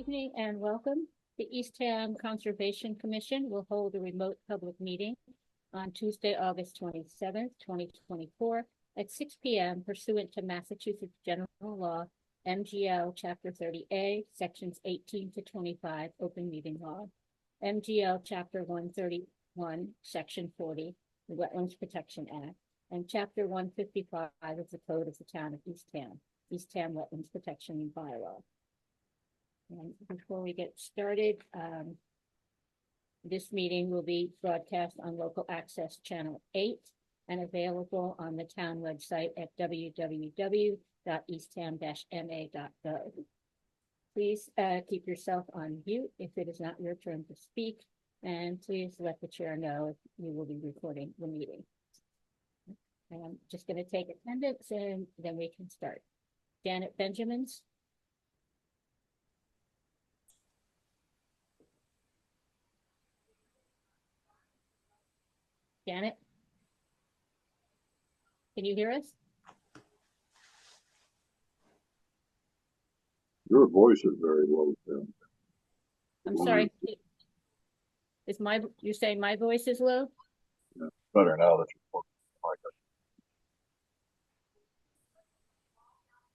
evening and welcome. The Eastham Conservation Commission will hold a remote public meeting on Tuesday, August 27th, 2024 at 6 p.m. pursuant to Massachusetts General Law, MGL Chapter 30A, Sections 18 to 25, Open Meeting Law, MGL Chapter 131, Section 40, the Wetlands Protection Act, and Chapter 155 of the Code of the Town of Eastham, Eastham Wetlands Protection Bylaw. And before we get started, this meeting will be broadcast on Local Access Channel 8 and available on the town website at www.eastham-ma.gov. Please keep yourself on mute if it is not your turn to speak, and please let the chair know if you will be recording the meeting. And I'm just going to take attendance and then we can start. Janet Benjamins. Janet, can you hear us? Your voice is very low, Tim. I'm sorry. Is you saying my voice is low? Yeah, better now that you're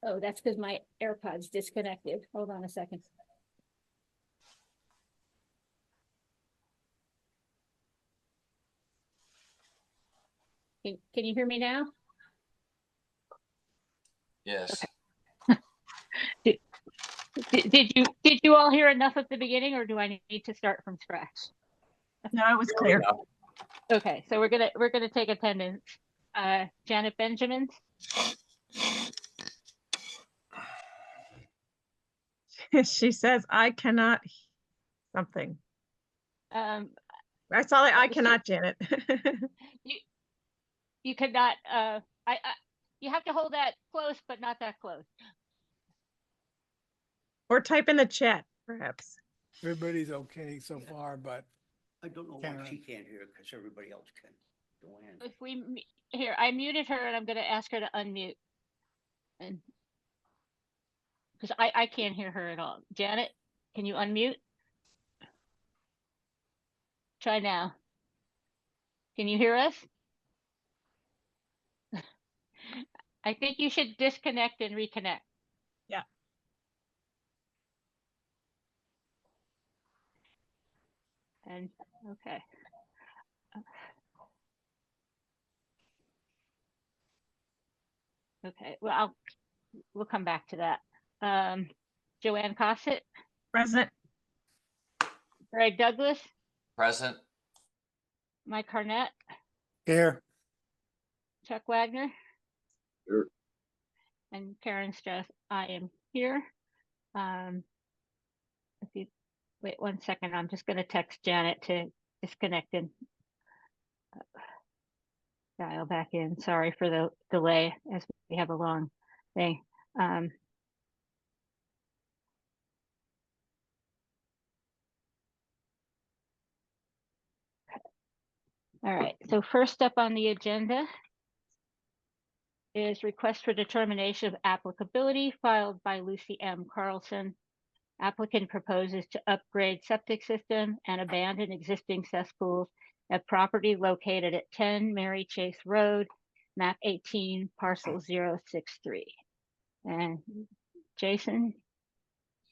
Oh, that's because my AirPods disconnected. Hold on a second. Can you hear me now? Yes. Okay. Did you all hear enough at the beginning, or do I need to start from scratch? No, it was clear. Okay, so we're gonna take attendance. Janet Benjamin. She says I cannot something. I saw that I cannot, Janet. You cannot. You have to hold that close, but not that close. Or type in the chat, perhaps. Everybody's okay so far, but I don't know why she can't hear because everybody else can. Joanne. If we here, I muted her and I'm going to ask her to unmute, and because I can't hear her at all. Janet, can you unmute? Try now. Can you hear us? I think you should disconnect and reconnect. Yeah. And okay. Okay, well, we'll come back to that. Joanne Cossett. Present. Greg Douglas. Present. Mike Harnett. here. Chuck Wagner. Here. And Karen Strauss. I am here. If you wait 1 second, I'm just going to text Janet to disconnect and dial back in. Sorry for the delay as we have a long thing. All right, so first up on the agenda is request for determination of applicability filed by Lucy M. Carlsen. Applicant proposes to upgrade septic system and abandon existing cesspools at property located at 10 Mary Chase Road, map 18, parcel 063. And Jason?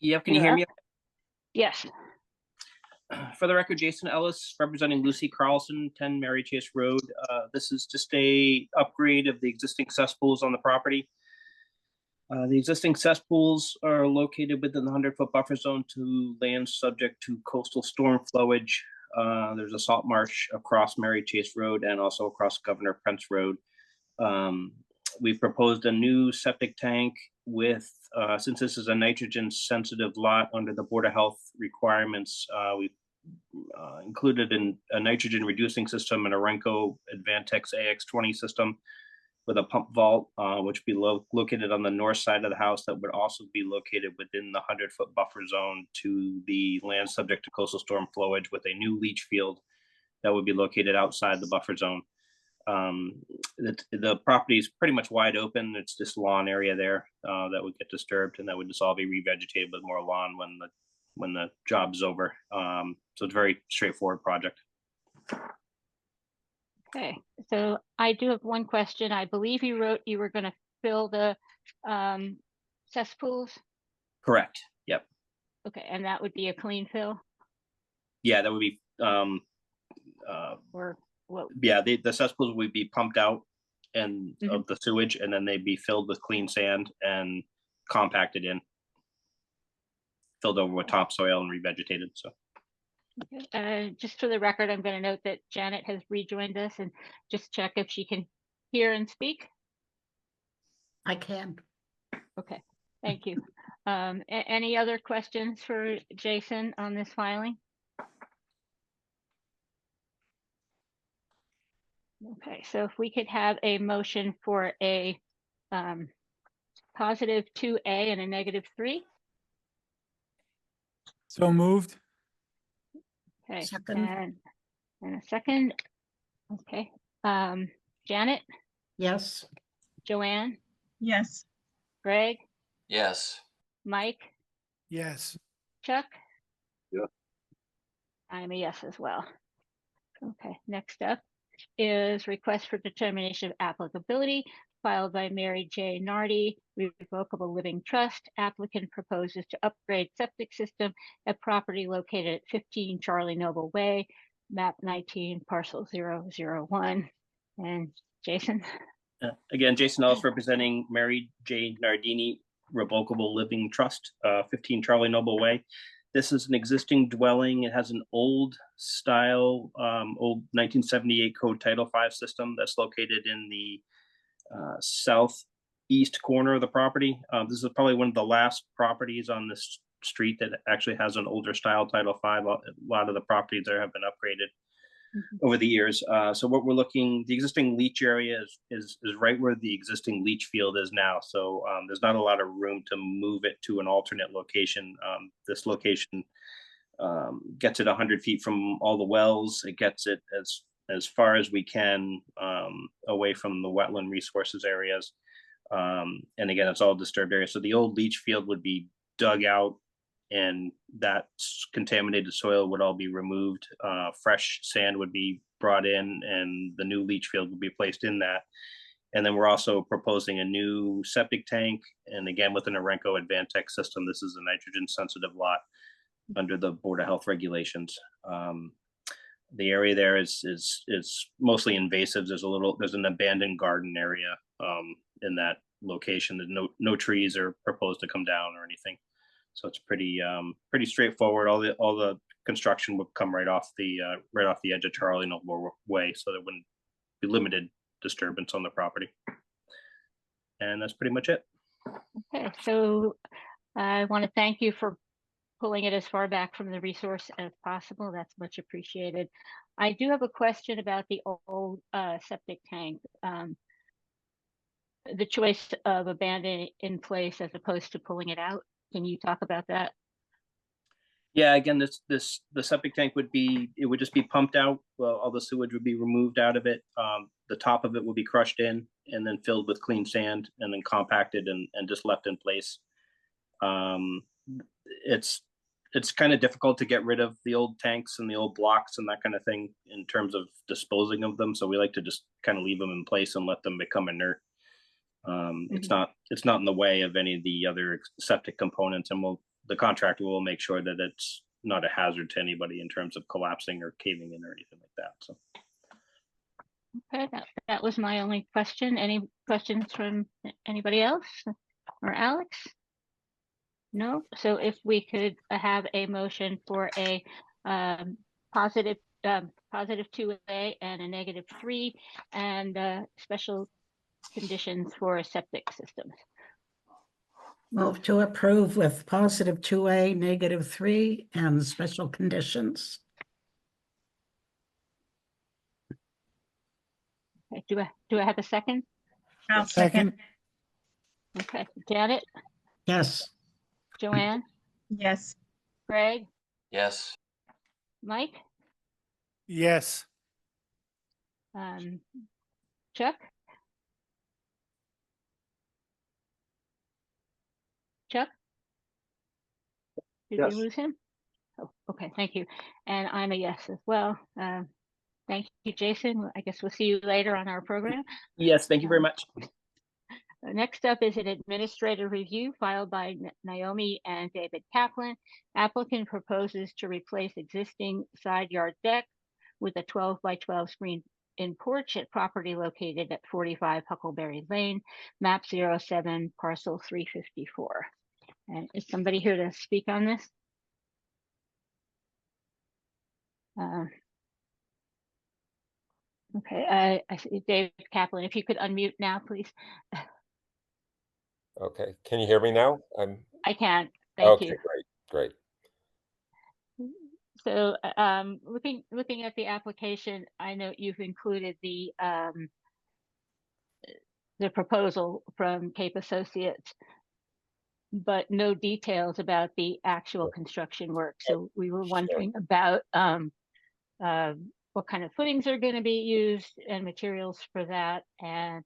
Yep, can you hear me? Yes. For the record, Jason Ellis, representing Lucy Carlsen, 10 Mary Chase Road. This is just a upgrade of the existing cesspools on the property. The existing cesspools are located within the 100-foot buffer zone to land subject to coastal storm flowage. There's a salt marsh across Mary Chase Road and also across Governor Prince Road. We've proposed a new septic tank with, since this is a nitrogen sensitive lot under the Board of Health requirements, we've included in a nitrogen reducing system and a Renko Advantex AX20 system with a pump vault, which would be located on the north side of the house that would also be located within the 100-foot buffer zone to the land subject to coastal storm flowage, with a new leach field that would be located outside the buffer zone. The property is pretty much wide open. It's this lawn area there that would get disturbed, and that would just all be revegetated with more lawn when the when the job's over. So it's a very straightforward project. Okay, so I do have one question. I believe you wrote you were gonna fill the cesspools. Correct. Yep. Okay, and that would be a clean fill Yeah, that would be or what? yeah, the cesspools would be pumped out and Mhm. of the sewage, and then they'd be filled with clean sand and compacted in, filled over with topsoil and revegetated. So Just for the record, I'm going to note that Janet has rejoined us and just check if she can hear and speak. I can. Okay, thank you. Any other questions for Jason on this filing? Okay, so if we could have a motion for a positive 2A and a negative 3. So moved. Okay, Second. and a second. Okay, Janet, Yes. Joanne, Yes. Greg, yes, Mike, Yes. Chuck? Yeah. I'm a yes as well. Okay, next up is request for determination of applicability filed by Mary J. Nardini, Revocable Living Trust. Applicant proposes to upgrade septic system at property located at 15 Charlie Noble Way, map 19, parcel 001. And Jason? again, Jason Ellis representing Mary J. Nardini Revocable Living Trust, 15 Charlie Noble Way. This is an existing dwelling. It has an old style, old 1978 Code Title V system that's located in the southeast corner of the property. This is probably one of the last properties on this street that actually has an older style Title V. A lot of the properties there have been upgraded over the years. So what we're looking, the existing leach area is right where the existing leach field is now. So there's not a lot of room to move it to an alternate location. This location gets it 100 feet from all the wells. It gets it as far as we can away from the wetland resources areas. And again, it's all disturbed area. So the old leach field would be dug out, and that contaminated soil would all be removed. Fresh sand would be brought in, and the new leach field would be placed in that. And then we're also proposing a new septic tank. And again, with an Orenco Advantech system, this is a nitrogen sensitive lot under the Board of Health regulations. The area there is mostly invasives. There's an abandoned garden area in that location. There's no trees are proposed to come down or anything. So it's pretty straightforward. All the construction would come right off the edge of Charlie Noble Way, so there wouldn't be limited disturbance on the property. And that's pretty much it. Okay, so I want to thank you for pulling it as far back from the resource as possible. That's much appreciated. I do have a question about the old septic tank. The choice of abandoning it in place as opposed to pulling it out. Can you talk about that? Yeah, again, the septic tank would just be pumped out. Well, all the sewage would be removed out of it. The top of it will be crushed in and then filled with clean sand and then compacted and just left in place. It's kind of difficult to get rid of the old tanks and the old blocks and that kind of thing in terms of disposing of them. So we like to just kind of leave them in place and let them become inert. It's not in the way of any of the other septic components, and the contractor will make sure that it's not a hazard to anybody in terms of collapsing or caving in or anything like that. So. Okay, that was my only question. Any questions from anybody else or Alex? No. So if we could have a motion for a positive 2A and a negative 3 and special conditions for septic systems. Move to approve with positive 2A, negative 3, and special conditions. Okay, do I have a second? I'll Second. Okay, Janet, Yes. Joanne, Yes. Greg, yes, Mike, Yes. Chuck? Chuck? Did Yes. we lose him? Oh, okay, thank you. And I'm a yes as well. Thank you, Jason. I guess we'll see you later on our program. Yes, thank you very much. Next up is an administrative review filed by Naomi and David Kaplan. Applicant proposes to replace existing side yard deck with a 12 by 12 screen-in porch at property located at 45 Huckleberry Lane, map 07, parcel 354. And is somebody here to speak on this? Okay, I see David Kaplan. If you could unmute now, please. Okay, can you hear me now? I can. Thank you. Okay, great. So, looking at the application, I know you've included the proposal from Cape Associates, but no details about the actual construction work. So we were wondering about what kind of footings are going to be used and materials for that, and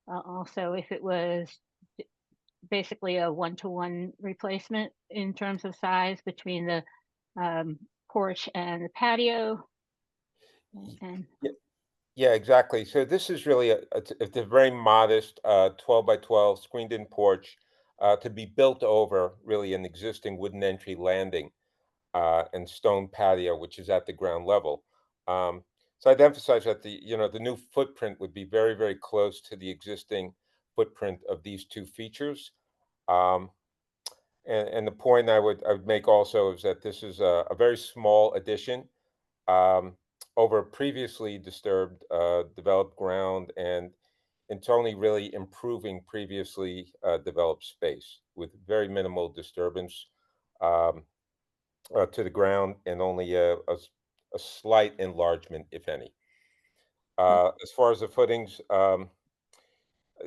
also if it was basically a one-to-one replacement in terms of size between the porch and the patio. And Yeah, exactly. So this is really it's a very modest 12 by 12 screened-in porch to be built over really an existing wooden entry landing and stone patio, which is at the ground level. So I'd emphasize that the new footprint would be very, very close to the existing footprint of these two features. And the point I would make also is that this is a very small addition over previously disturbed developed ground, and it's only really improving previously developed space with very minimal disturbance to the ground, and only a slight enlargement, if any. As far as the footings,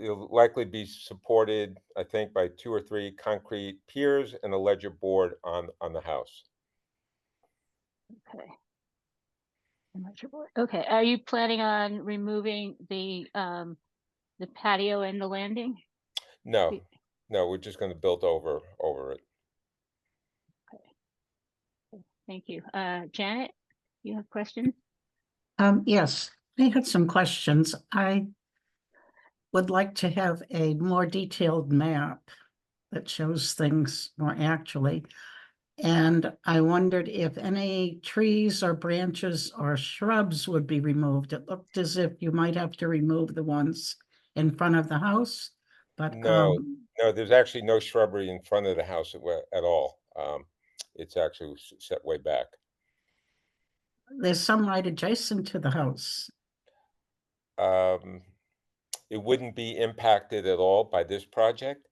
it'll likely be supported, I think, by 2 or 3 concrete piers and a ledger board on the house. okay. Okay, are you planning on removing the patio and the landing? No, we're just going to build over it. Okay, thank you. Janet, you have questions? Yes, I had some questions. I would like to have a more detailed map that shows things more actually. And I wondered if any trees or branches or shrubs would be removed. It looked as if you might have to remove the ones in front of the house, but No, there's actually no shrubbery in front of the house at all. It's actually set way back. there's some right adjacent to the house. It wouldn't be impacted at all by this project.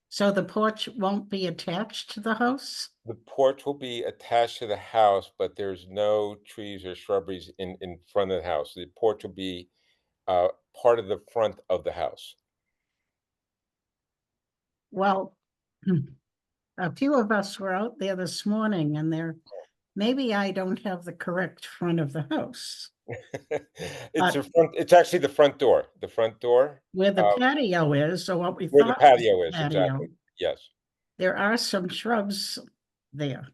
So the porch won't be attached to the house? The porch will be attached to the house, but there's no trees or shrubberies in front of the house. The porch will be part of the front of the house. Well, a few of us were out there this morning and maybe I don't have the correct front of the house. It's actually the front door. The front door. Where the patio is, or what we Where the thought. patio was is, the patio. exactly. Yes. There are some shrubs there.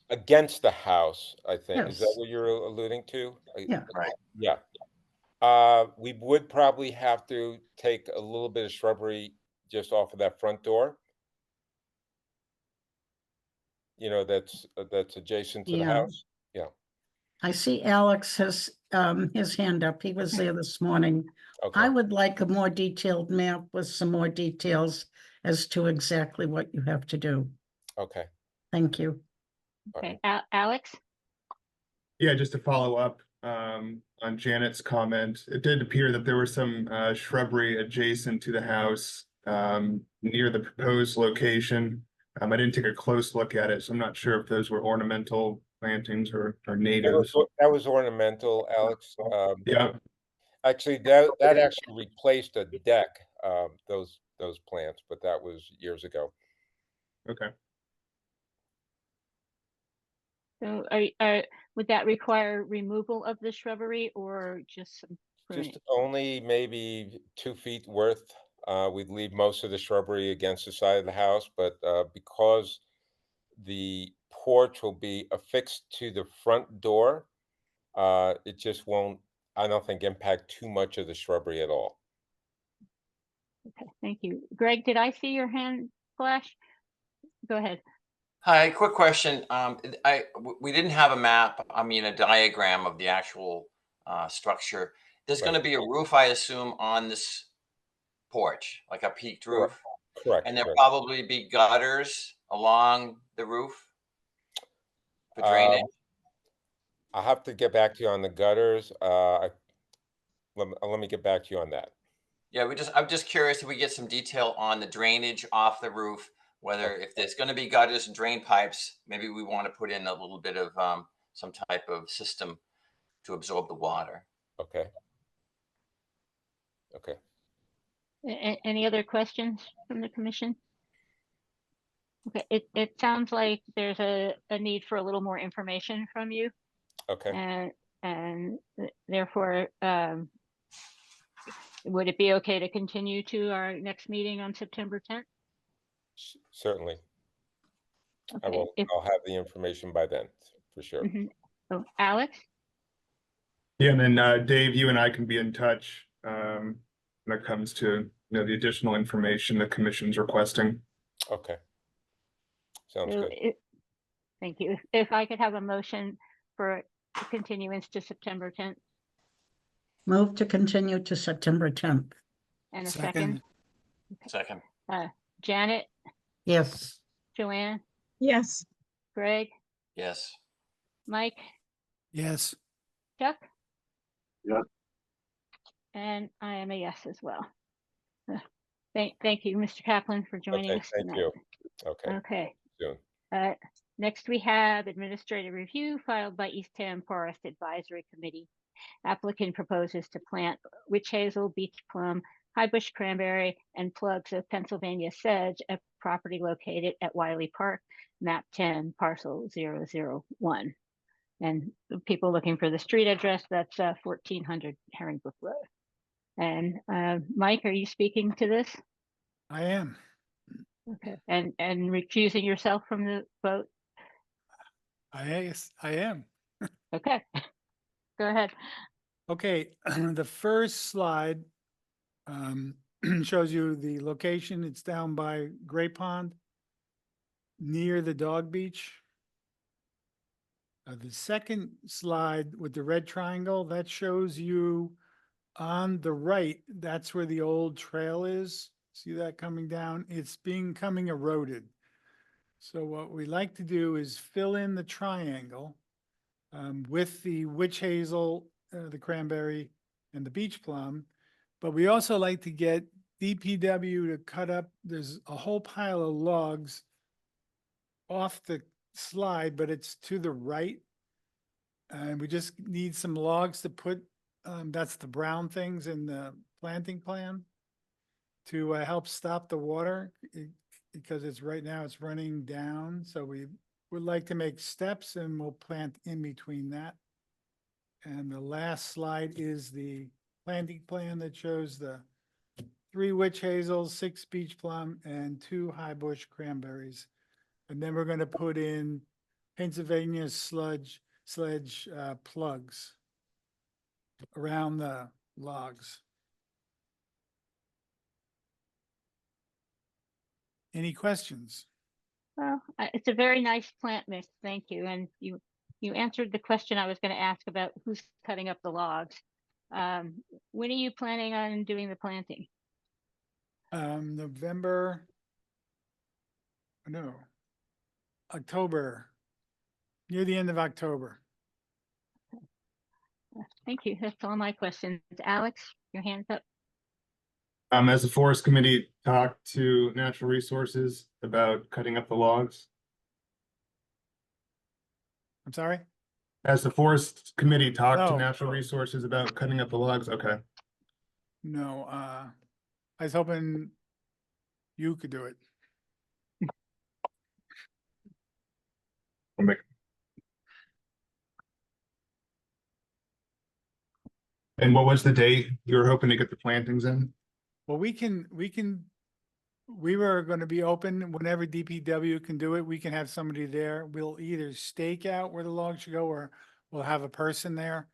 Against the house, I think. Is that Yes. what you're alluding to? Yeah. Right. Yeah. We would probably have to take a little bit of shrubbery just off of that front door. That's adjacent to the house. Yeah. I see Alex has his hand up. He was there this morning. Okay. I would like a more detailed map with some more details as to exactly what you have to do. Okay. Thank you. Okay, Alex? Yeah, just to follow up on Janet's comment, it did appear that there was some shrubbery adjacent to the house near the proposed location. I didn't take a close look at it, so I'm not sure if those were ornamental plantings or natives. That was ornamental, Alex. Yeah. Actually, that actually replaced a deck. Those plants, but that was years ago. Okay. So would that require removal of the shrubbery or just some pruning? Just only maybe 2 feet worth We'd leave most of the shrubbery against the side of the house, but because the porch will be affixed to the front door, it just won't, I don't think, impact too much of the shrubbery at all. Okay, thank you. Greg, did I see your hand flash? Go ahead. Hi, quick question. We didn't have a map, I mean, a diagram of the actual structure. There's Right. going to be a roof, I assume, on this porch, like a peaked roof. Correct. And there'll correct. probably be gutters along the roof for drainage. I'll have to get back to you on the gutters. Let me get back to you on that. Yeah, I'm just curious if we get some detail on the drainage off the roof, whether if there's going to be gutters and drain pipes, maybe we want to put in a little bit of some type of system to absorb the water. Okay. Okay. Any other questions from the commission? Okay, it sounds like there's a need for a little more information from you. Okay. And therefore, would it be okay to continue to our next meeting on September 10th? Certainly. Okay. I'll have the information by then, for sure. Oh, Alex? Yeah, and then Dave, you and I can be in touch when it comes to the additional information the commission's requesting. Okay. Sounds good. Thank you. If I could have a motion for continuance to September 10th. Move to continue to September 10th. And a second. Second. Janet, Yes. Joanne, Yes. Greg, Yes. Mike, Yes. Chuck? Yes. And I am a yes as well. Thank you, Mr. Kaplan, for joining Okay, us thank tonight. you. Okay. Okay. Soon. Next we have administrative review filed by Eastham Forest Advisory Committee. Applicant proposes to plant witch hazel, beach plum, high bush cranberry, and plugs of Pennsylvania sedge at property located at Wiley Park, map 10, parcel 001. And the people looking for the street address, that's 1400 Herringbrook Road. And Mike, are you speaking to this? I am. Okay. And recusing yourself from the vote? I am. Okay. Go ahead. Okay, the first slide shows you the location. It's down by Great Pond, near the dog beach. The second slide with the red triangle, that shows you on the right, that's where the old trail is. See that coming down? It's becoming eroded. So what we like to do is fill in the triangle with the witch hazel, the cranberry, and the beach plum. But we also like to get DPW to cut up, there's a whole pile of logs off the slide, but it's to the right. And we just need some logs to put, that's the brown things in the planting plan to help stop the water because it's right now it's running down. So we would like to make steps and we'll plant in between that. And the last slide is the planting plan that shows the 3 witch hazels, 6 beach plum, and 2 high bush cranberries. And then we're going to put in Pennsylvania sledge plugs around the logs. Any questions? Well, it's a very nice plant mix. Thank you. And you answered the question I was going to ask about who's cutting up the logs. When are you planning on doing the planting? October, near the end of October. Thank you. That's all my questions. Alex, your hand's up. As the forest committee talked to natural resources about cutting up the logs. I'm sorry? As the forest committee talked to Oh. natural resources about cutting up the logs, okay. No, I was hoping you could do it. I'll make. And what was the date you were hoping to get the plantings in? Well, we were going to be open whenever DPW can do it. We can have somebody there. We'll either stake out where the log should go or we'll have a person there.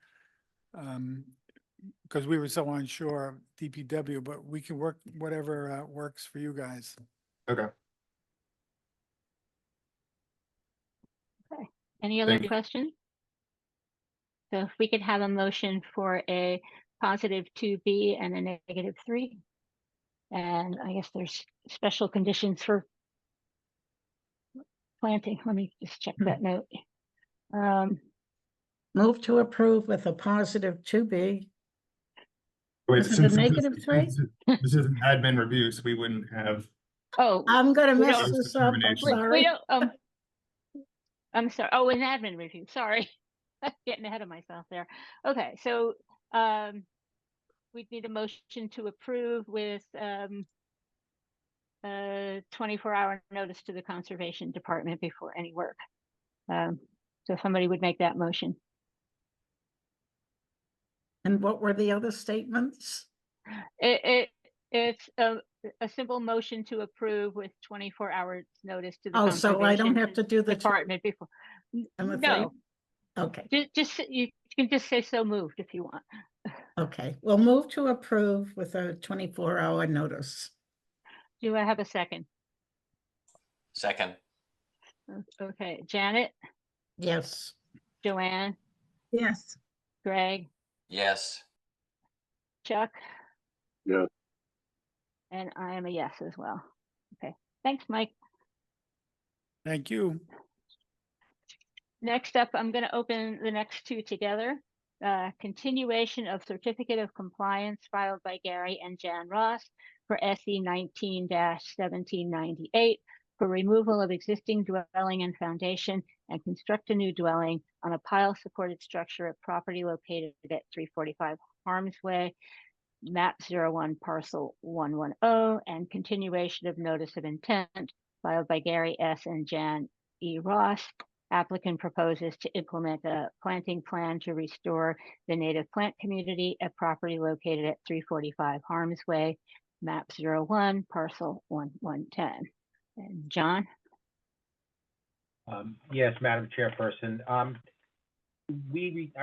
Because we were so unsure of DPW, but we can work whatever works for you guys. Okay. Any other Thank you. questions? So if we could have a motion for a positive 2B and a negative 3. And I guess there's special conditions for planting. Let me just check that note. Move to approve with a positive 2B. Wait, Is it a since negative 3? this is an admin review, so we wouldn't have. Oh, I'm gonna we mess don't- this up, I'm Determination. we sorry. don't, I'm sorry. Oh, an admin review. Sorry. Getting ahead of myself there. Okay, so we need a motion to approve with 24-hour notice to the Conservation Department before any work. So somebody would make that motion. And what were the other statements? It's a simple motion to approve with 24 hours notice to the Oh, so I don't Conservation have to do the. Department before. and the No, Okay, you can just say so moved if you want. okay. We'll move to approve with a 24-hour notice. Do I have a second? Second. Okay, Janet, Yes. Joanne, Yes. Greg, Yes. Chuck? Yes. And I am a yes as well. Okay, thanks, Mike. Thank you. Next up, I'm going to open the next two together. Continuation of certificate of compliance filed by Gary and Jan Ross for SE 19-1798 for removal of existing dwelling and foundation and construct a new dwelling on a pile supported structure at property located at 345 Harms Way, map 01 parcel 110, and continuation of notice of intent filed by Gary S. and Jan E. Ross. Applicant proposes to implement a planting plan to restore the native plant community at property located at 345 Harms Way, map 01 parcel 1110. And John? Yes, Madam Chairperson. I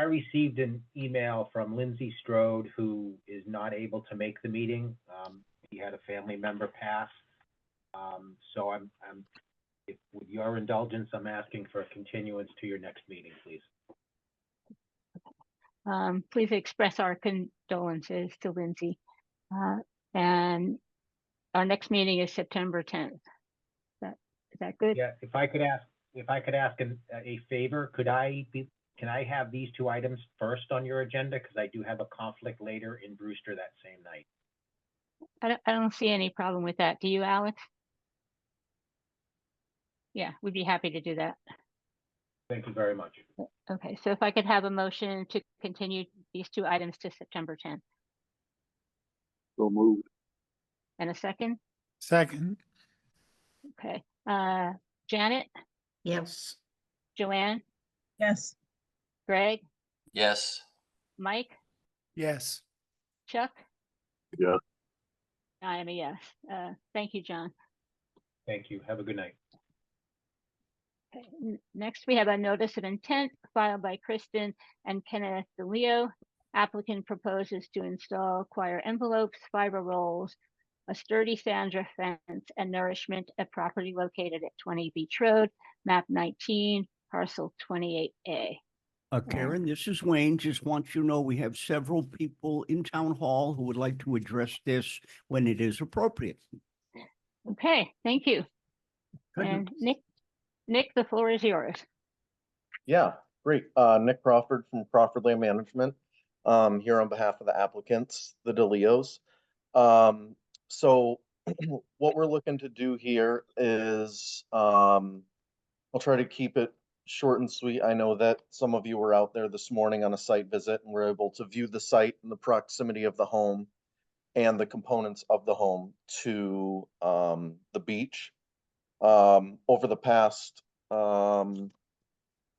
received an email from Lindsay Strode, who is not able to make the meeting. He had a family member pass. So with your indulgence, I'm asking for a continuance to your next meeting, please. Please express our condolences to Lindsay. And our next meeting is September 10th. Is that good? Yeah, if I could ask a favor, can I have these two items first on your agenda? Because I do have a conflict later in Brewster that same night. I don't see any problem with that. Do you, Alex? Yeah, we'd be happy to do that. Thank you very much. Okay, so if I could have a motion to continue these two items to September 10th. So moved. And a second? Second. Okay. Janet, Yes. Joanne, Yes. Greg, Yes. Mike, Yes. Chuck? Yes. I am a yes. Thank you, John. Thank you. Have a good night. Okay. Next, we have a notice of intent filed by Kristen and Kenneth DeLeo. Applicant proposes to install coir envelopes, fiber rolls, a sturdy Sandra fence, and nourishment at property located at 20 Beach Road, map 19, parcel 28A. Karen, this is Wayne. Just want you to know we have several people in town hall who would like to address this when it is appropriate. Okay, thank you. Good. And Nick, the floor is yours. Yeah, great. Nick Crawford from Crawford Land Management, here on behalf of the applicants, the DeLeos. So what we're looking to do here is, I'll try to keep it short and sweet. I know that some of you were out there this morning on a site visit and were able to view the site and the proximity of the home and the components of the home to the beach. Over the past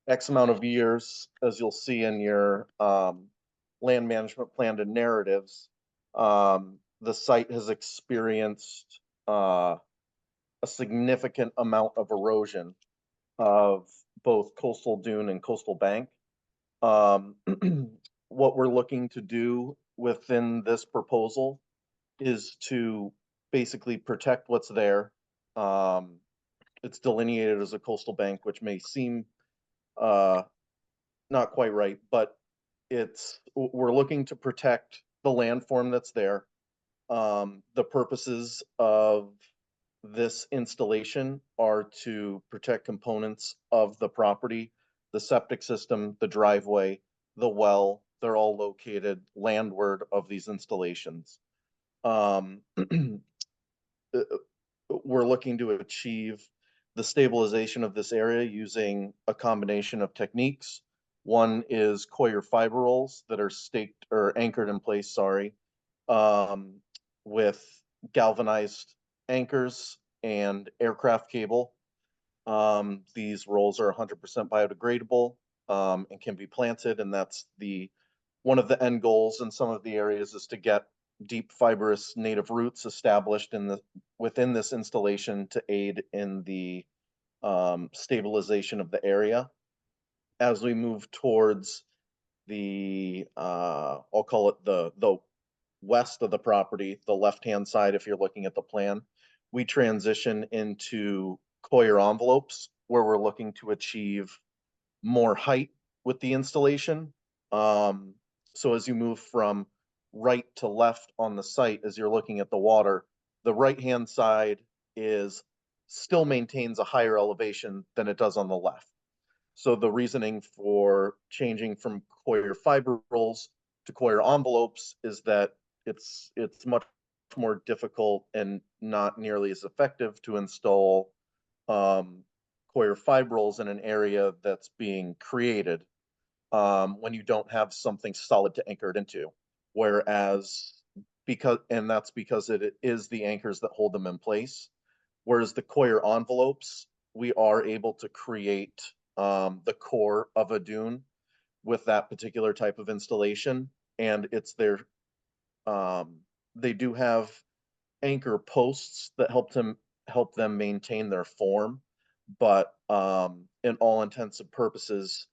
X amount of years, as you'll see in your land management plan and narratives, the site has experienced a significant amount of erosion of both coastal dune and coastal bank. What we're looking to do within this proposal is to basically protect what's there. It's delineated as a coastal bank, which may seem not quite right, but we're looking to protect the landform that's there. The purposes of this installation are to protect components of the property, the septic system, the driveway, the well. They're all located landward of these installations. We're looking to achieve the stabilization of this area using a combination of techniques. One is coir fiber rolls that are staked or anchored in place, with galvanized anchors and aircraft cable. These rolls are 100% biodegradable and can be planted, and that's one of the end goals in some of the areas is to get deep fibrous native roots established within this installation to aid in the stabilization of the area. As we move towards I'll call it the west of the property, the left-hand side, if you're looking at the plan, we transition into coir envelopes where we're looking to achieve more height with the installation. So as you move from right to left on the site, as you're looking at the water, the right-hand side still maintains a higher elevation than it does on the left. So the reasoning for changing from coir fiber rolls to coir envelopes is that it's much more difficult and not nearly as effective to install coir fibrils in an area that's being created when you don't have something solid to anchor it into. Whereas that's because it is the anchors that hold them in place. Whereas the coir envelopes, we are able to create the core of a dune with that particular type of installation, and they do have anchor posts that help them maintain their form, but in all intents and purposes,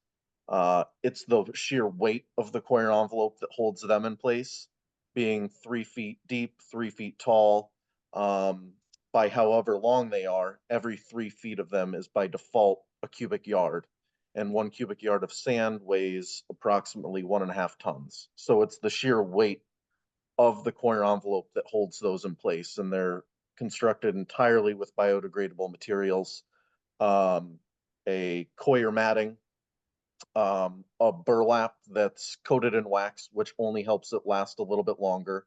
it's the sheer weight of the coir envelope that holds them in place, being 3 feet deep, 3 feet tall. By however long they are, every 3 feet of them is by default a cubic yard, and 1 cubic yard of sand weighs approximately 1.5 tons. So it's the sheer weight of the coir envelope that holds those in place, and they're constructed entirely with biodegradable materials, a coir matting, a burlap that's coated in wax, which only helps it last a little bit longer.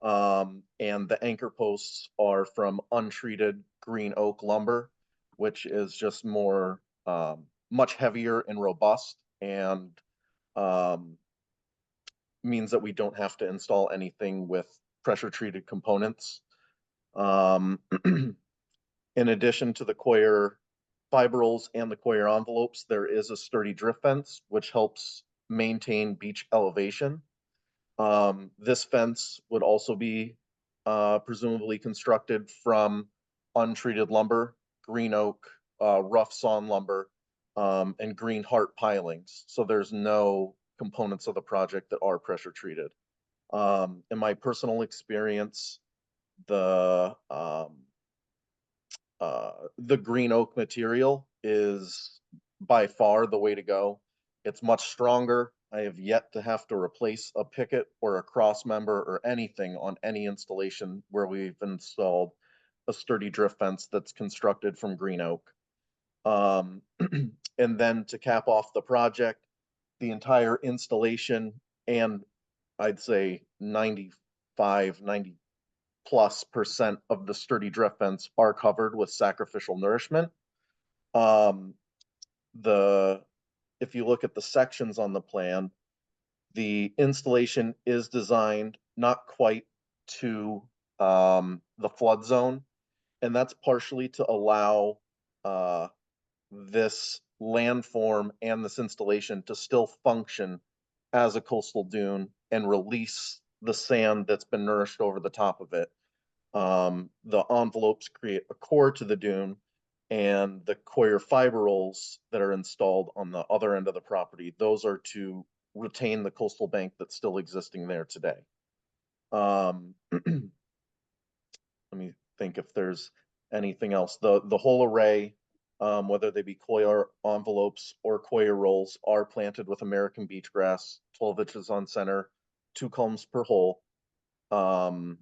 And the anchor posts are from untreated green oak lumber, which is just much heavier and robust, and means that we don't have to install anything with pressure treated components. In addition to the coir fibrils and the coir envelopes, there is a sturdy drift fence, which helps maintain beach elevation. This fence would also be presumably constructed from untreated lumber, green oak, rough sawn lumber, and green heart pilings. So there's no components of the project that are pressure treated. In my personal experience, the green oak material is by far the way to go. It's much stronger. I have yet to have to replace a picket or a cross member or anything on any installation where we've installed a sturdy drift fence that's constructed from green oak. And then to cap off the project, the entire installation, and I'd say 90+ % of the sturdy drift fence are covered with sacrificial nourishment. If you look at the sections on the plan, the installation is designed not quite to the flood zone, and that's partially to allow this landform and this installation to still function as a coastal dune and release the sand that's been nourished over the top of it. The envelopes create a core to the dune, and the coir fiber rolls that are installed on the other end of the property, those are to retain the coastal bank that's still existing there today. Let me think if there's anything else. The whole array, whether they be coir envelopes or coir rolls, are planted with American beach grass, 12 inches on center, 2 culms per hole. And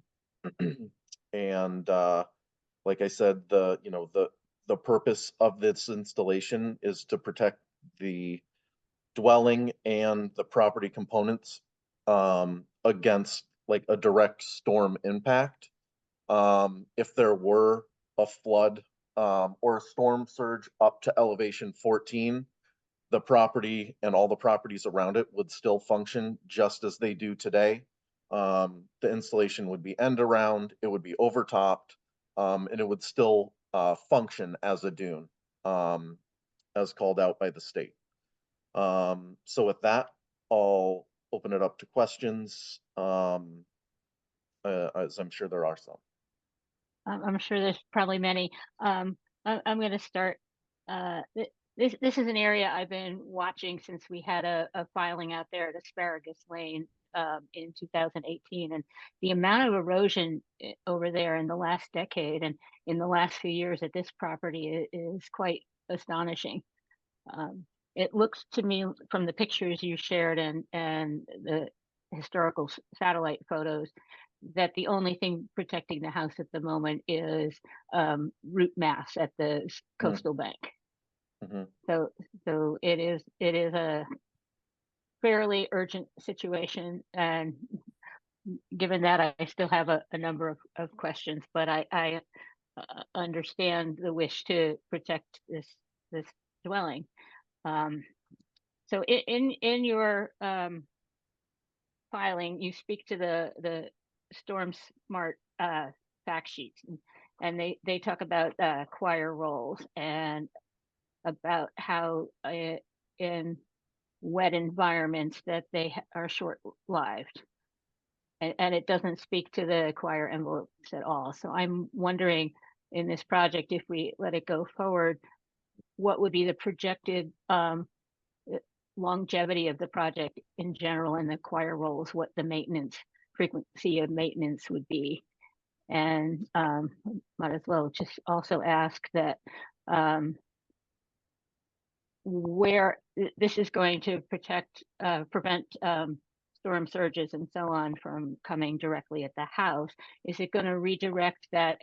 like I said, the purpose of this installation is to protect the dwelling and the property components against like a direct storm impact. If there were a flood or a storm surge up to elevation 14, the property and all the properties around it would still function just as they do today. The installation would be end around, it would be overtopped, and it would still function as a dune, as called out by the state. So with that, I'll open it up to questions, as I'm sure there are some. I'm sure there's probably many. I'm going to start. This is an area I've been watching since we had a filing out there at Asparagus Lane in 2018, and the amount of erosion over there in the last decade and in the last few years at this property is quite astonishing. It looks to me from the pictures you shared and the historical satellite photos that the only thing protecting the house at the moment is root mass at the coastal bank. Mm-hmm. So it is a fairly urgent situation, and given that, I still have a number of questions, but I understand the wish to protect this dwelling. So in your filing, you speak to the Storm Smart fact sheets, and they talk about coir rolls and about how in wet environments that they are short-lived, and it doesn't speak to the coir envelopes at all. So I'm wondering, in this project, if we let it go forward, what would be the projected longevity of the project in general, and the coir rolls, what the maintenance frequency of maintenance would be. And might as well just also ask that where this is going to prevent storm surges and so on from coming directly at the house. Is it going to redirect that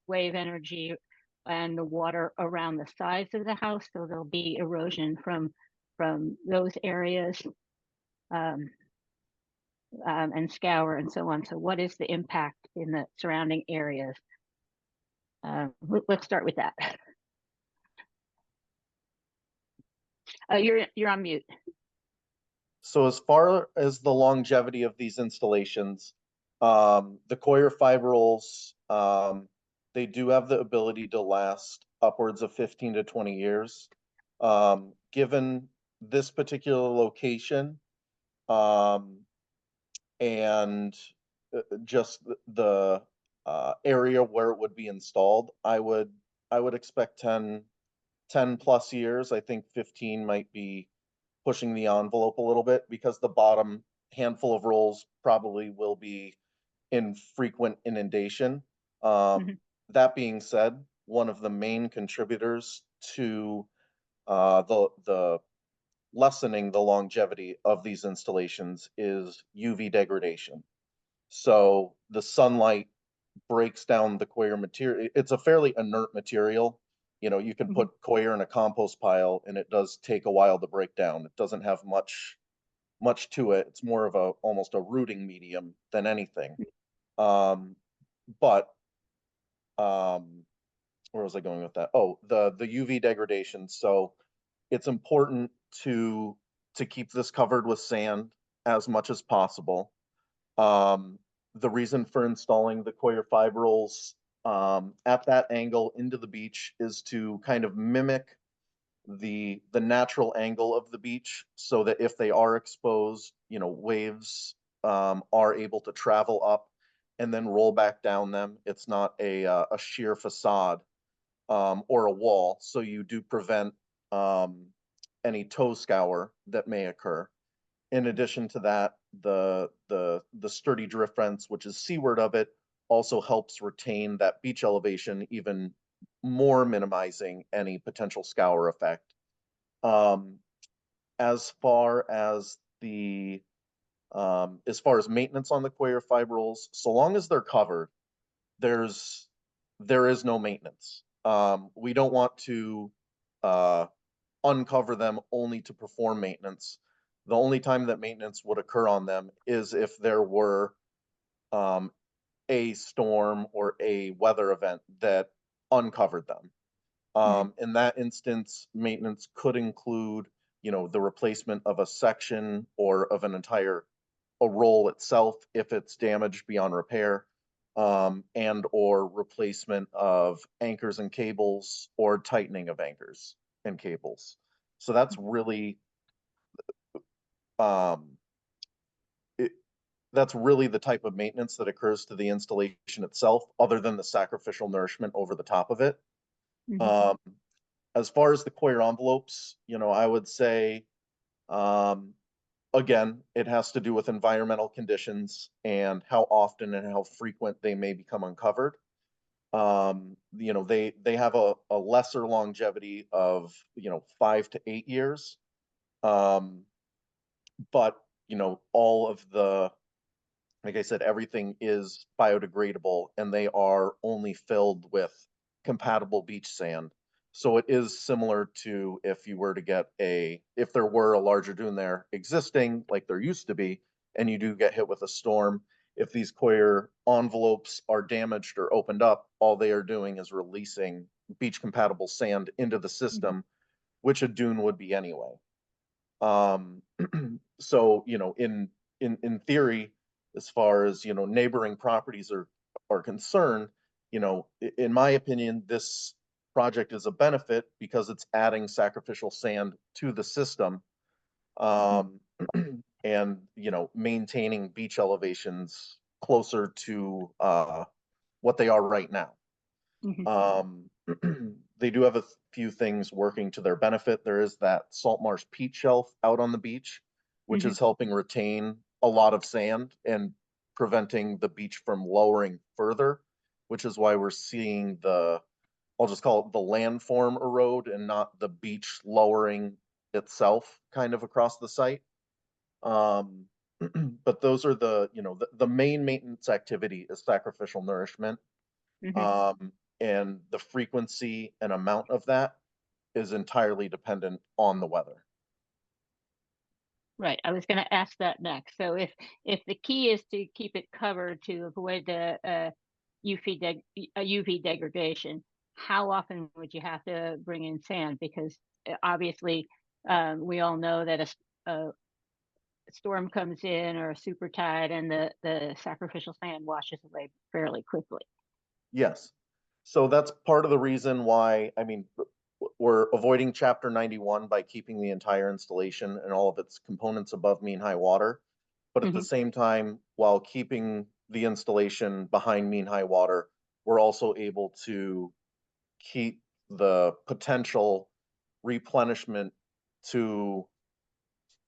wave energy and the water around the sides of the house, so there'll be erosion from those areas, and scour and so on? So what is the impact in the surrounding areas? Let's start with that. You're on mute. So as far as the longevity of these installations, the coir fiber rolls, they do have the ability to last upwards of 15 to 20 years. Given this particular location, and just the area where it would be installed, I would expect 10 plus years. I think 15 might be pushing the envelope a little bit, because the bottom handful of rolls probably will be in frequent inundation. That being said, one of the main contributors to the lessening the longevity of these installations is UV degradation. So the sunlight breaks down the coir material. It's a fairly inert material. You know, you can put coir in a compost pile and it does take a while to break down. It doesn't have much to it. It's more of almost a rooting medium than anything. But where was I going with that? Oh, the UV degradation. So it's important to keep this covered with sand as much as possible. The reason for installing the coir fiber rolls at that angle into the beach is to kind of mimic the natural angle of the beach, so that if they are exposed, you know, waves are able to travel up and then roll back down them. It's not a sheer facade or a wall, so you do prevent any toe scour that may occur. In addition to that, the sturdy drift fence, which is seaward of it, also helps retain that beach elevation, even more minimizing any potential scour effect. As far as maintenance on the coir fibrils, so long as they're covered, there is no maintenance. We don't want to uncover them only to perform maintenance. The only time that maintenance would occur on them is if there were a storm or a weather event that uncovered them. In that instance, maintenance could include, the replacement of a section or of an entire roll itself if it's damaged beyond repair, and or replacement of anchors and cables or tightening of anchors and cables. So that's really that's really the type of maintenance that occurs to the installation itself, other than the sacrificial nourishment over the top of it. As far as the coir envelopes, I would say, again, it has to do with environmental conditions and how often and how frequent they may become uncovered. They have a lesser longevity of 5 to 8 years. But all of like I said, everything is biodegradable, and they are only filled with compatible beach sand. So it is similar to if you were to get if there were a larger dune there existing, like there used to be, and you do get hit with a storm, if these coir envelopes are damaged or opened up, all they are doing is releasing beach compatible sand into the system, which a dune would be anyway. So, in theory, as far as, neighboring properties are concerned, in my opinion, this project is a benefit because it's adding sacrificial sand to the system, and, maintaining beach elevations closer to what they are right now. They do have a few things working to their benefit. There is that salt marsh peat shelf out on the beach, which is helping retain a lot of sand and preventing the beach from lowering further, which is why we're seeing I'll just call it the landform erode and not the beach lowering itself kind of across the site. But those are the main maintenance activity is sacrificial nourishment. And the frequency and amount of that is entirely dependent on the weather. Right. I was going to ask that next. So if the key is to keep it covered to avoid the UV degradation, how often would you have to bring in sand? Because obviously, we all know that a storm comes in or a super tide, and the sacrificial sand washes away fairly quickly. Yes. So that's part of the reason why, we're avoiding Chapter 91 by keeping the entire installation and all of its components above mean high water. But at the same time, while keeping the installation behind mean high water, we're also able to keep the potential replenishment to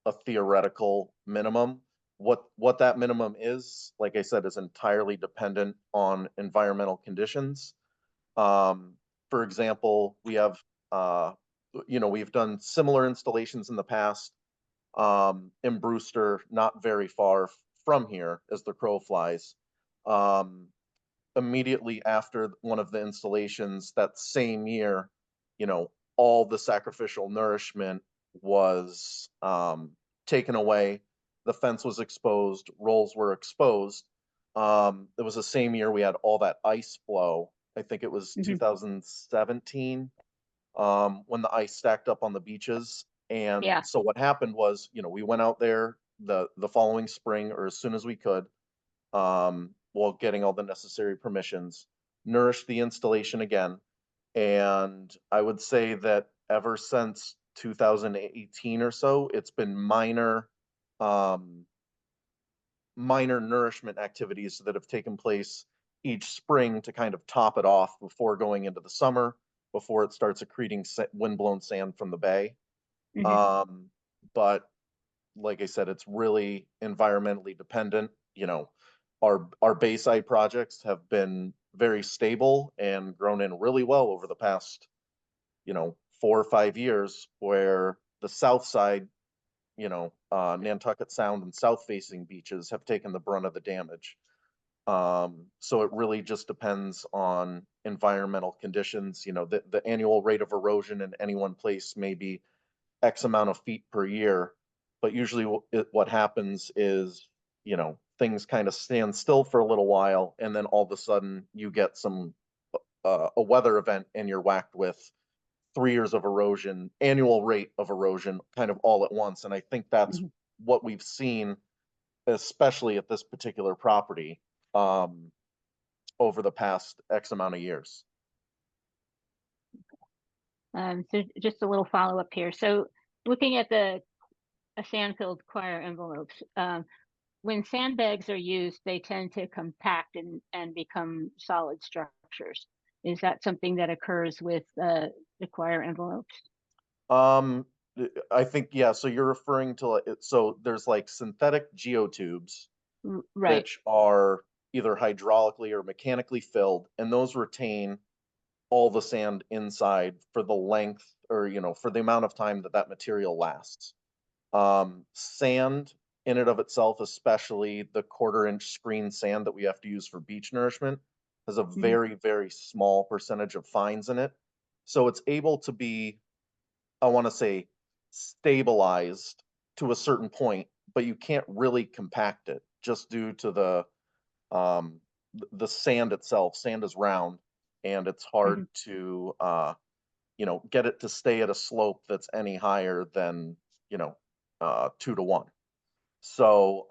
a theoretical minimum. What that minimum is, like I said, is entirely dependent on environmental conditions. For example, we have, we've done similar installations in the past, in Brewster, not very far from here as the crow flies. Immediately after one of the installations that same year, all the sacrificial nourishment was taken away. The fence was exposed, rolls were exposed. It was the same year we had all that ice flow. I think it was 2017, when the ice stacked up on the beaches. And so what happened was, we went out there the following spring, or as soon as we could, while getting all the necessary permissions, nourished the installation again. And I would say that ever since 2018 or so, it's been minor minor nourishment activities that have taken place each spring to kind of top it off before going into the summer, before it starts accreting windblown sand from the bay. But like I said, it's really environmentally dependent. You know, our Bayside projects have been very stable and grown in really well over the past, 4 or 5 years, where the south side, Nantucket Sound and south facing beaches have taken the brunt of the damage. So it really just depends on environmental conditions. The annual rate of erosion in any one place may be X amount of feet per year, but usually what happens is, things kind of stand still for a little while, and then all of a sudden you get a weather event and you're whacked with 3 years of erosion, annual rate of erosion, kind of all at once. And I think that's what we've seen, especially at this particular property, over the past X amount of years. So just a little follow-up here. So looking at the sand-filled coir envelopes, when sandbags are used, they tend to compact and become solid structures. Is that something that occurs with the coir envelopes? I think, yeah. So you're referring to, so there's like synthetic geotubes, right, which are either hydraulically or mechanically filled, and those retain all the sand inside for the length, or for the amount of time that material lasts. Sand in and of itself, especially the 1/4-inch screen sand that we have to use for beach nourishment, has a very, very small percentage of fines in it. So it's able to be, I want to say, stabilized to a certain point, but you can't really compact it just due to the sand itself. Sand is round, and it's hard to get it to stay at a slope that's any higher than 2 to 1. So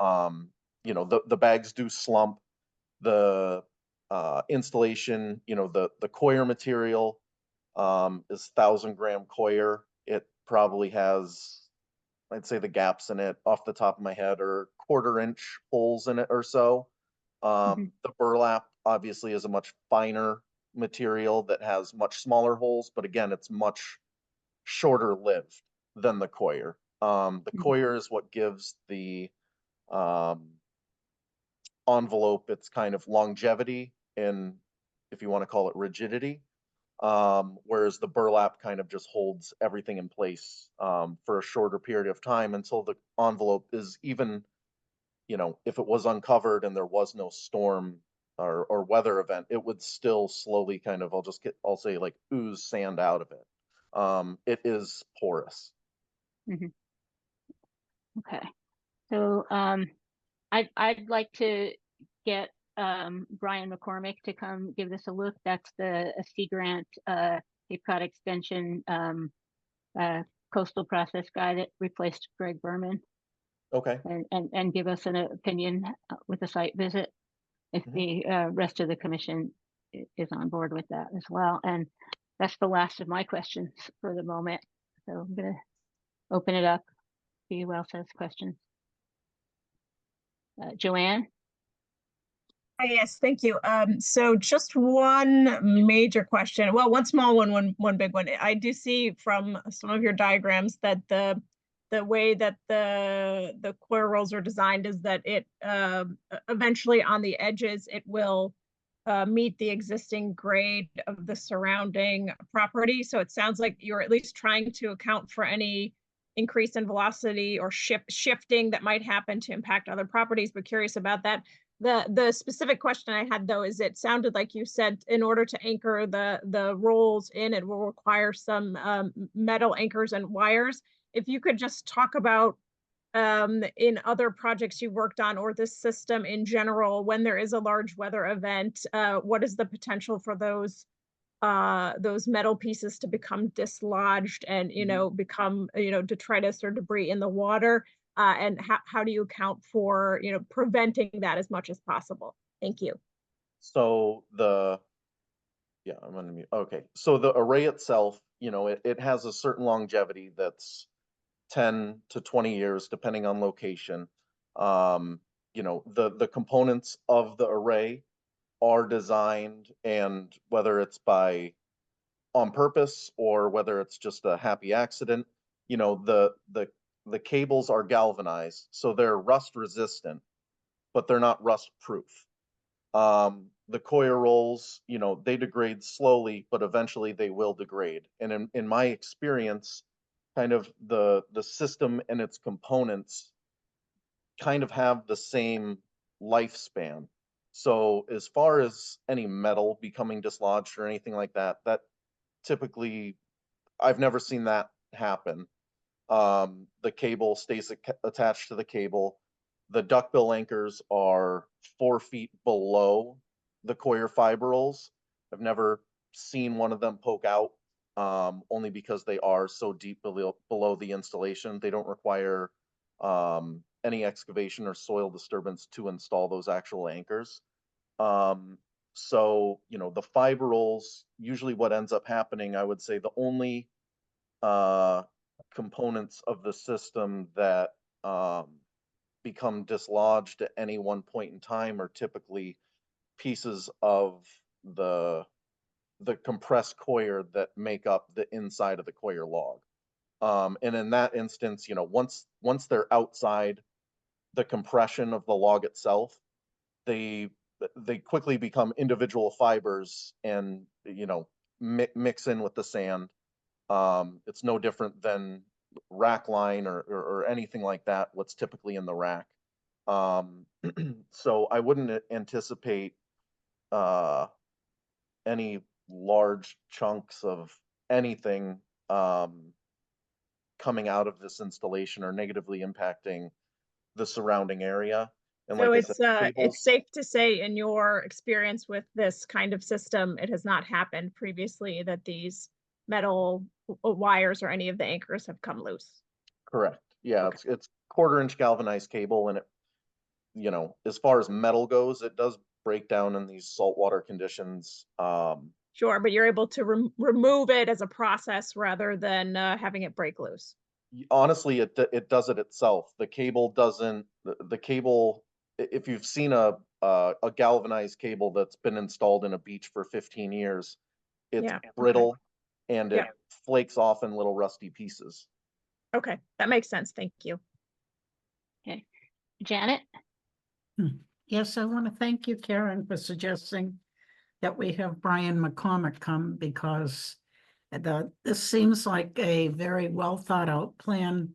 the bags do slump. The installation, the coir material is 1,000-gram coir. It probably has, I'd say the gaps in it off the top of my head are 1/4-inch holes in it or so. The burlap obviously is a much finer material that has much smaller holes, but again, it's much shorter lived than the coir. The coir is what gives the envelope its kind of longevity, and if you want to call it rigidity, whereas the burlap kind of just holds everything in place for a shorter period of time until the envelope is even, if it was uncovered and there was no storm or weather event, it would still slowly kind of, I'll say like ooze sand out of it. It is porous. Okay. So I'd like to get Brian McCormick to come give this a look. That's the Sea Grant Cape Cod Extension coastal process guy that replaced Greg Berman. Okay. And give us an opinion with a site visit if the rest of the commission is on board with that as well. And that's the last of my questions for the moment. So I'm going to open it up to you else has questions. Joanne? Yes, thank you. So just one major question. Well, one small one, one big one. I do see from some of your diagrams that the way that the coir rolls are designed is that it eventually on the edges it will meet the existing grade of the surrounding property. So it sounds like you're at least trying to account for any increase in velocity or shifting that might happen to impact other properties, but curious about that. The specific question I had though is it sounded like you said in order to anchor the rolls in, it will require some metal anchors and wires. If you could just talk about in other projects you've worked on or this system in general, when there is a large weather event, what is the potential for those metal pieces to become dislodged and, become, detritus or debris in the water? And how do you account for, preventing that as much as possible? Thank you. So I'm going to mute. Okay. So the array itself, it has a certain longevity that's 10 to 20 years, depending on location. the components of the array are designed, and whether it's on purpose or whether it's just a happy accident, the cables are galvanized, so they're rust resistant, but they're not rust proof. The coir rolls, they degrade slowly, but eventually they will degrade. And in my experience, kind of the system and its components kind of have the same lifespan. So as far as any metal becoming dislodged or anything like that, that typically, I've never seen that happen. The cable stays attached to the cable. The duckbill anchors are 4 feet below the coir fibrils. I've never seen one of them poke out, only because they are so deep below the installation. They don't require any excavation or soil disturbance to install those actual anchors. So, the fibrils, usually what ends up happening, I would say the only components of the system that become dislodged at any one point in time are typically pieces of the compressed coir that make up the inside of the coir log. And in that instance, once they're outside the compression of the log itself, they quickly become individual fibers and, mix in with the sand. It's no different than rack line or anything like that, what's typically in the rack. So I wouldn't anticipate any large chunks of anything coming out of this installation or negatively impacting the surrounding area. And So like I said, it's safe to say, in your experience with this kind of system, it has not happened previously that these metal wires or any of the anchors have come loose. correct. Yeah, Okay. it's 1/4-inch galvanized cable, and it, as far as metal goes, it does break down in these saltwater conditions. Sure, but you're able to remove it as a process rather than having it break loose. Honestly, it does it itself. The cable doesn't. The cable, if you've seen a galvanized cable that's been installed in a beach for 15 years, it's Yeah, okay. brittle and it Yeah. flakes off in little rusty pieces. Okay, that makes sense. Thank you. Janet? Yes, I want to thank you, Karen, for suggesting that we have Brian McCormick come, because this seems like a very well thought out plan,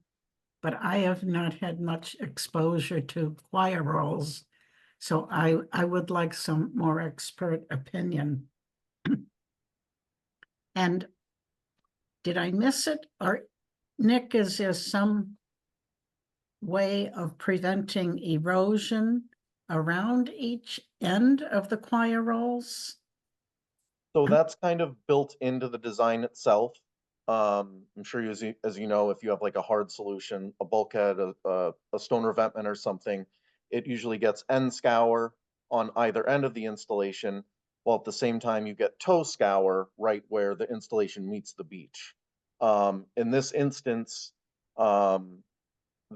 but I have not had much exposure to choir rolls. So I would like some more expert opinion. And did I miss it? Or Nick, is there some way of preventing erosion around each end of the choir rolls? So that's kind of built into the design itself. I'm sure as you know, if you have like a hard solution, a bulkhead, a stone revetment or something, it usually gets end scour on either end of the installation, while at the same time you get toe scour right where the installation meets the beach. In this instance, the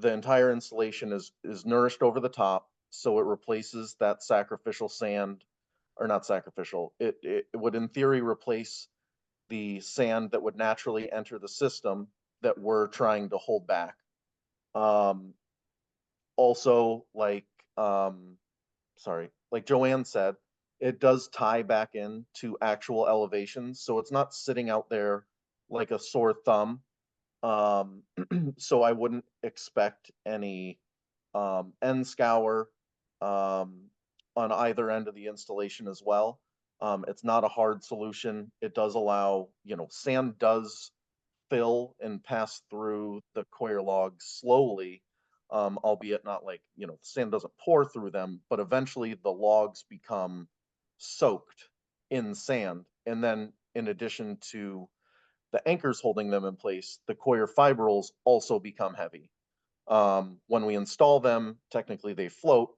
entire installation is nourished over the top, so it replaces that sacrificial sand, or not sacrificial. It would in theory replace the sand that would naturally enter the system that we're trying to hold back. Also, like Joanne said, it does tie back in to actual elevations, so it's not sitting out there like a sore thumb. So I wouldn't expect any end scour on either end of the installation as well. It's not a hard solution. It does allow, sand does fill and pass through the coir logs slowly, albeit not like, sand doesn't pour through them, but eventually the logs become soaked in sand. And then in addition to the anchors holding them in place, the coir fibrils also become heavy. When we install them, technically they float,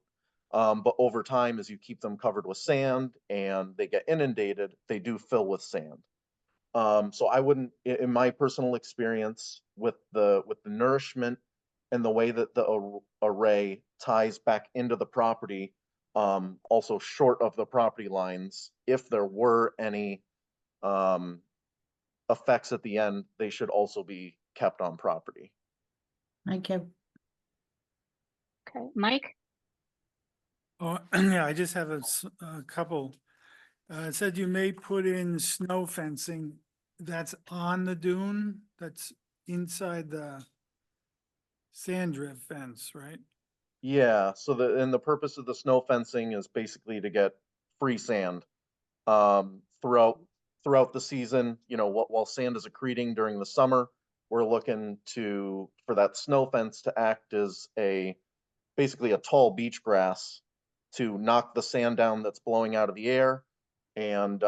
but over time, as you keep them covered with sand and they get inundated, they do fill with sand. So I wouldn't, in my personal experience with the nourishment and the way that the array ties back into the property, also short of the property lines, if there were any effects at the end, they should also be kept on property. Thank you. Okay, Mike? Oh, yeah, I just have a couple. It said you may put in snow fencing that's on the dune, that's inside the sand drift fence, right? Yeah, so the purpose of the snow fencing is basically to get free sand throughout the season. You know, while sand is accreting during the summer, we're looking for that snow fence to act as basically a tall beach grass to knock the sand down that's blowing out of the air. And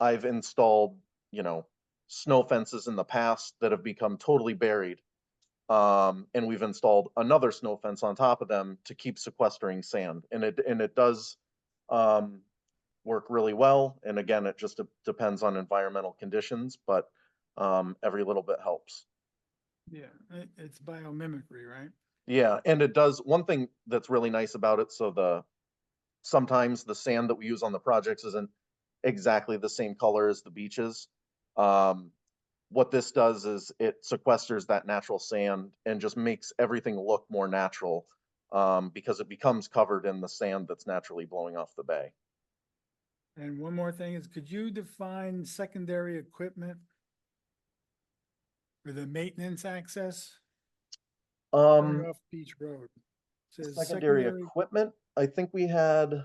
I've installed, you know, snow fences in the past that have become totally buried. And we've installed another snow fence on top of them to keep sequestering sand. And it does work really well. And again, it just depends on environmental conditions, but every little bit helps. Yeah, it's biomimicry, right? Yeah, and it does, one thing that's really nice about it, so sometimes the sand that we use on the projects isn't exactly the same color as the beaches. What this does is it sequesters that natural sand and just makes everything look more natural, because it becomes covered in the sand that's naturally blowing off the bay. And one more thing is, could you define secondary equipment for the maintenance access? Going off Beach Road. Says Secondary equipment, I think we had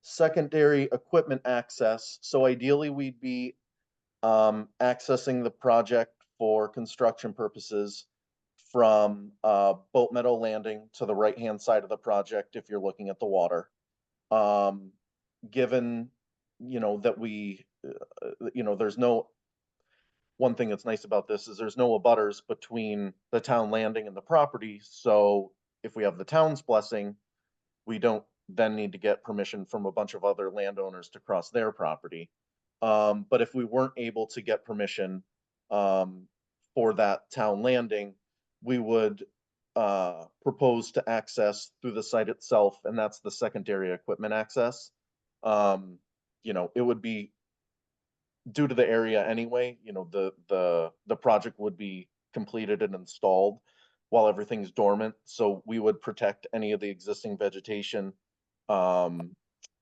secondary equipment access. So ideally we'd be accessing the project for construction purposes from Boat Meadow Landing to the right-hand side of the project if you're looking at the water. Given, you know, that there's no, one thing that's nice about this is there's no abutters between the town landing and the property. So if we have the town's blessing, we don't then need to get permission from a bunch of other landowners to cross their property. But if we weren't able to get permission for that town landing, we would propose to access through the site itself, and that's the secondary equipment access. You know, it would be due to the area anyway, you know, the project would be completed and installed while everything's dormant. So we would protect any of the existing vegetation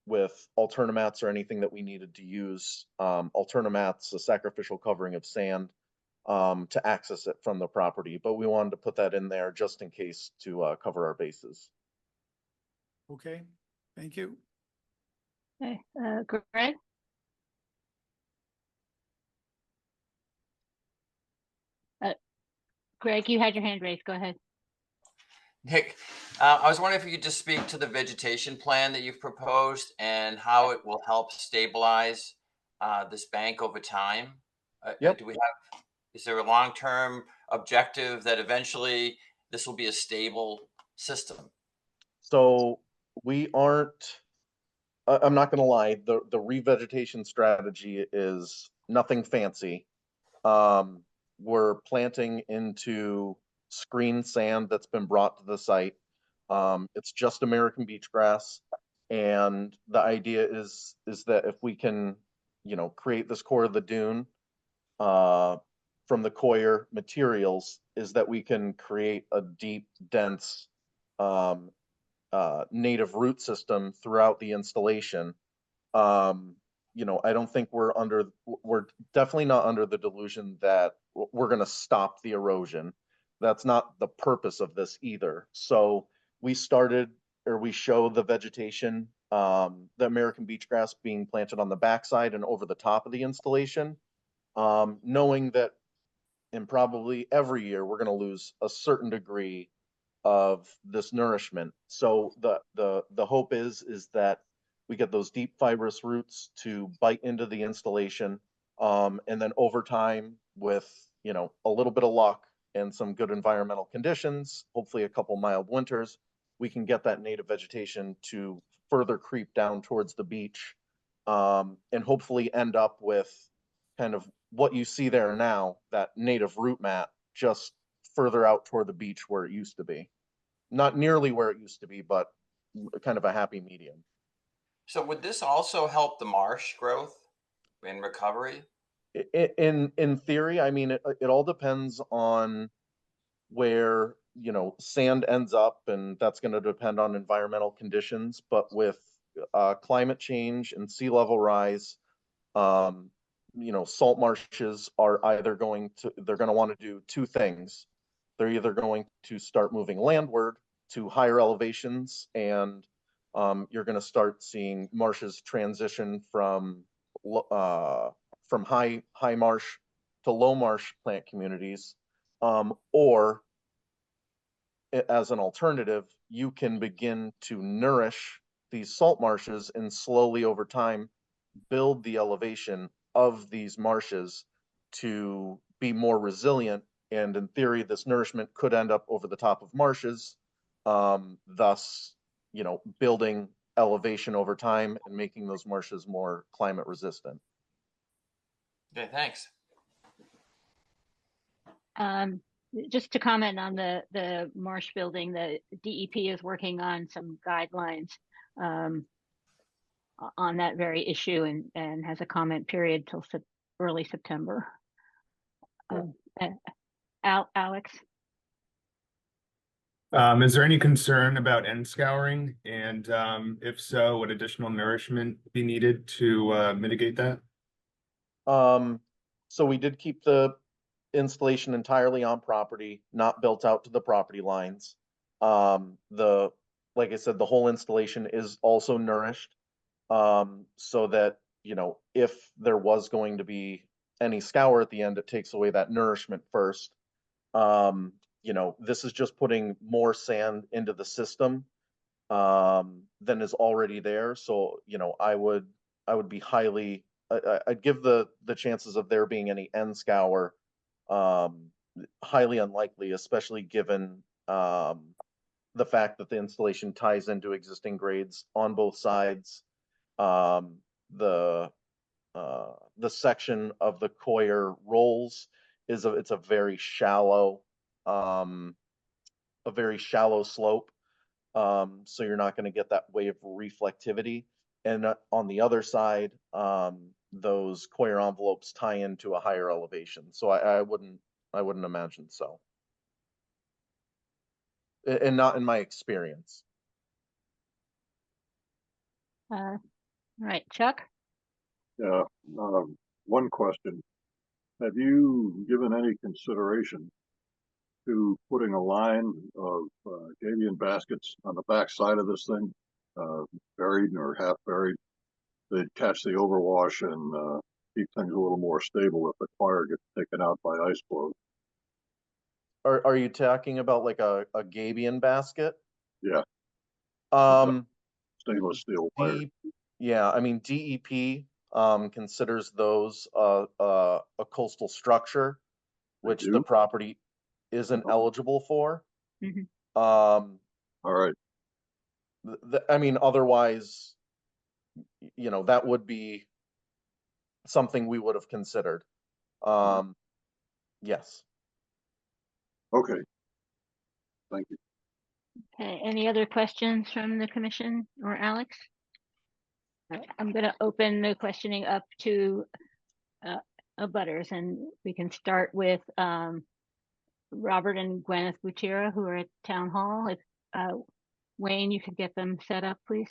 with alternamats or anything that we needed to use. Alternamats, a sacrificial covering of sand to access it from the property. But we wanted to put that in there just in case to cover our bases. Okay, thank you. Okay, Greg? Greg, you had your hand raised. Go ahead. Nick, I was wondering if you could just speak to the vegetation plan that you've proposed and how it will help stabilize this bank over time. Yep. Is there a long-term objective that eventually this will be a stable system? So we aren't, I'm not gonna lie, the revegetation strategy is nothing fancy. We're planting into screen sand that's been brought to the site. It's just American beach grass. And the idea is that if we can, you know, create this core of the dune from the coir materials, is that we can create a deep, dense native root system throughout the installation. You know, I don't think we're definitely not under the delusion that we're going to stop the erosion. That's not the purpose of this either. So we show the vegetation, the American beach grass being planted on the backside and over the top of the installation, knowing that in probably every year we're going to lose a certain degree of this nourishment. So the hope is that we get those deep fibrous roots to bite into the installation, and then over time, with, you know, a little bit of luck and some good environmental conditions, hopefully a couple mild winters, we can get that native vegetation to further creep down towards the beach, and hopefully end up with kind of what you see there now, that native root mat, just further out toward the beach where it used to be. Not nearly where it used to be, but kind of a happy medium. So would this also help the marsh growth and recovery? In theory, I mean, it all depends on where, you know, sand ends up, and that's going to depend on environmental conditions. But with climate change and sea level rise, you know, salt marshes are either they're going to want to do two things. They're either going to start moving landward to higher elevations, and you're going to start seeing marshes transition from high marsh to low marsh plant communities, or as an alternative, you can begin to nourish these salt marshes and slowly over time build the elevation of these marshes to be more resilient. And in theory, this nourishment could end up over the top of marshes, thus, you know, building elevation over time and making those marshes more climate resistant. Okay, thanks. Just to comment on the marsh building, the DEP is working on some guidelines on that very issue and has a comment period till early September. Alex? Is there any concern about end scouring? And if so, would additional nourishment be needed to mitigate that? So we did keep the installation entirely on property, not built out to the property lines. Like I said, the whole installation is also nourished, so that, you know, if there was going to be any scour at the end, it takes away that nourishment first. You know, this is just putting more sand into the system than is already there. So, you know, I would be I'd give the chances of there being any end scour highly unlikely, especially given the fact that the installation ties into existing grades on both sides. The section of the Coyer rolls it's a very shallow slope, so you're not going to get that wave reflectivity. And on the other side, those Coyer envelopes tie into a higher elevation, so I wouldn't imagine so, and not in my experience. All right, Chuck? Yeah, one question. Have you given any consideration to putting a line of Gabion baskets on the back side of this thing, buried or half buried? They'd catch the overwash and keep things a little more stable if the fire gets taken out by ice flows. Are you talking about like a Gabion basket? Yeah. Stainless steel wire. Yeah, I mean, DEP considers those a coastal structure, which the property isn't eligible for. Mm-hmm. All right. I mean, otherwise, you know, that would be something we would have considered. Yes. Okay. Thank you. Okay, any other questions from the commission or Alex? All right, I'm going to open the questioning up to abutters, and we can start with Robert and Gwyneth Butera, who are at Town Hall. If Wayne, you could get them set up, please.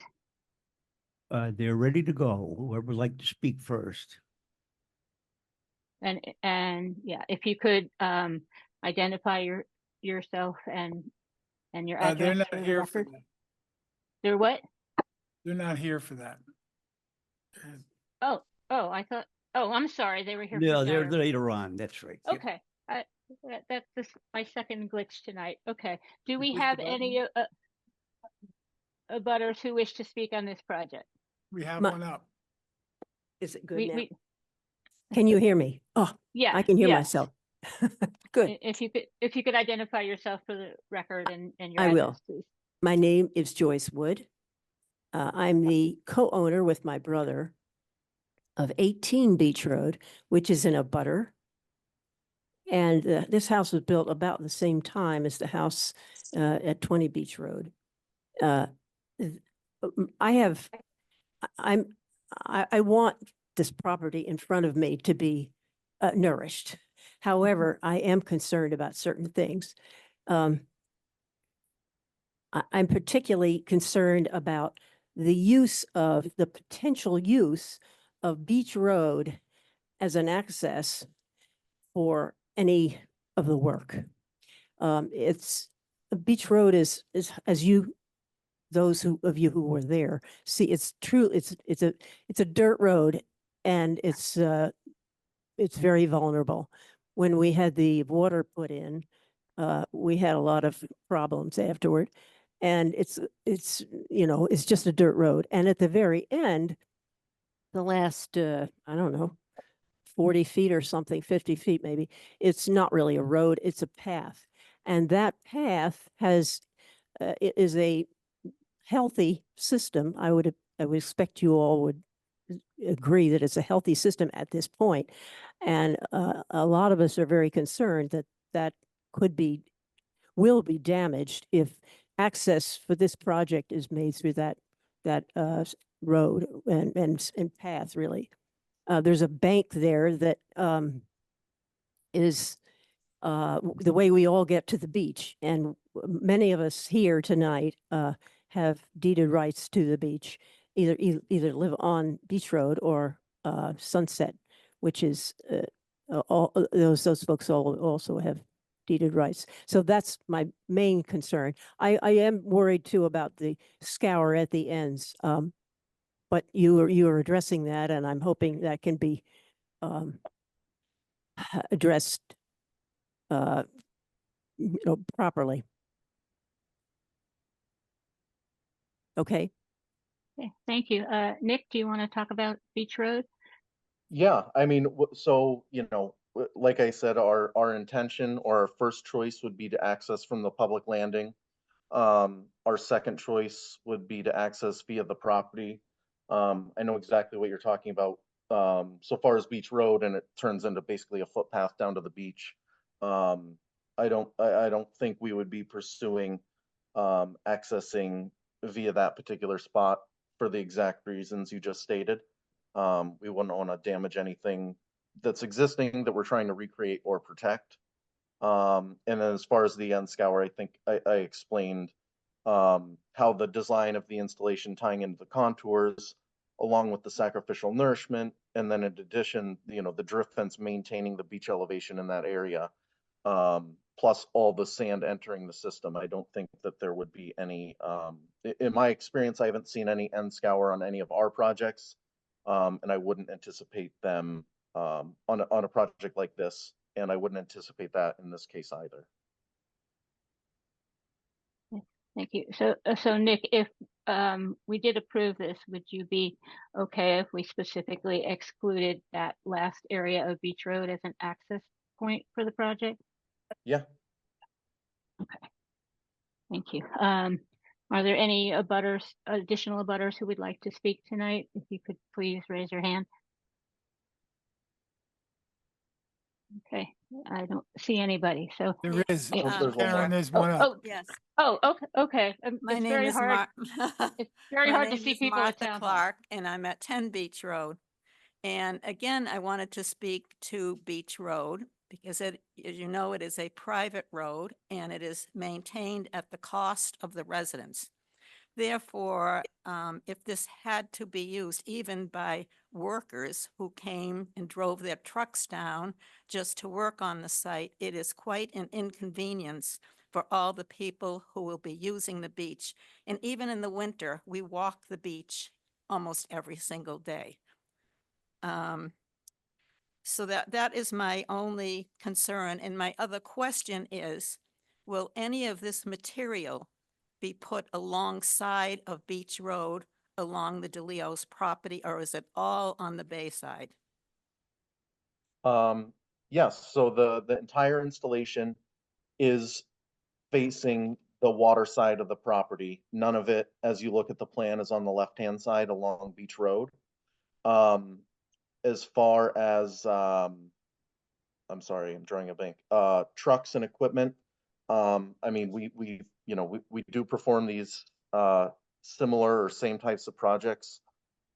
They're ready to go. Whoever would like to speak first. And yeah, if you could identify yourself and your address. They're not for the here for record. that. They're what? They're not here for that. Oh, I thought. Oh, I'm sorry. They were here. No, for they're Saturday. later on. That's right. Yeah. Okay. That's my second glitch tonight. Okay. Do we Push have the any abutters who wish to speak on this project? We have one up. Is it good now? We, Can you hear me? Oh, yeah, I can hear yes. myself. Good. If you could identify yourself for the record and your I address, will. please. My name is Joyce Wood. I'm the co-owner with my brother of 18 Beach Road, which is in a butter. And this house was built about the same time as the house at 20 Beach Road. I want this property in front of me to be nourished. However, I am concerned about certain things. I'm particularly concerned about the potential use of Beach Road as an access for any of the work. Beach Road is as those of you who were there see, it's a dirt road, and it's very vulnerable. When we had the water put in, we had a lot of problems afterward, and it's just a dirt road. And at the very end, the last I don't know, 40 feet or something, 50 feet maybe, it's not really a road, it's a path. And that path is a healthy system. I would expect you all would agree that it's a healthy system at this point. And a lot of us are very concerned that will be damaged if access for this project is made through that road and path, really. There's a bank there that is the way we all get to the beach. And many of us here tonight have deeded rights to the beach, either live on Beach Road or Sunset, which is all those folks also have deeded rights. So that's my main concern. I am worried too about the scour at the ends. But you are addressing that, and I'm hoping that can be addressed properly. Okay. Okay, thank you. Nick, do you want to talk about Beach Road? Yeah, I mean, so, like I said, our intention or our first choice would be to access from the public landing. Our second choice would be to access via the property. I know exactly what you're talking about. So far as Beach Road, and it turns into basically a footpath down to the beach. I don't think we would be pursuing accessing via that particular spot for the exact reasons you just stated. We wouldn't want to damage anything that's existing that we're trying to recreate or protect. And then as far as the end scour, I think I explained how the design of the installation tying into the contours, along with the sacrificial nourishment, and then in addition, the drift fence maintaining the beach elevation in that area, plus all the sand entering the system. I don't think that there would be any, in my experience, I haven't seen any end scour on any of our projects, and I wouldn't anticipate them on a project like this, and I wouldn't anticipate that in this case either. Thank you. So Nick, if we did approve this, would you be okay if we specifically excluded that last area of Beach Road as an access point for the project? Yeah. Okay. Thank you. Are there any additional abutters who would like to speak tonight? If you could please raise your hand. Okay, I don't see anybody, so. There is, there's one Karen, more. there's one up. Yes, Okay. my It's name very is hard. It's very my hard to name see is people at Martha town hall. Clark, and I'm at 10 Beach Road. And again, I wanted to speak to Beach Road because as you know, it is a private road and it is maintained at the cost of the residents. Therefore, if this had to be used even by workers who came and drove their trucks down just to work on the site, it is quite an inconvenience for all the people who will be using the beach. And even in the winter, we walk the beach almost every single day. So that is my only concern. And my other question is, will any of this material be put alongside of Beach Road along the DeLeo's property, or is it all on the bay side? Yes, so the entire installation is facing the water side of the property. None of it, as you look at the plan, is on the left-hand side along Beach Road. As far as I'm sorry, I'm drawing a blank, trucks and equipment. I mean, we do perform these, similar or same types of projects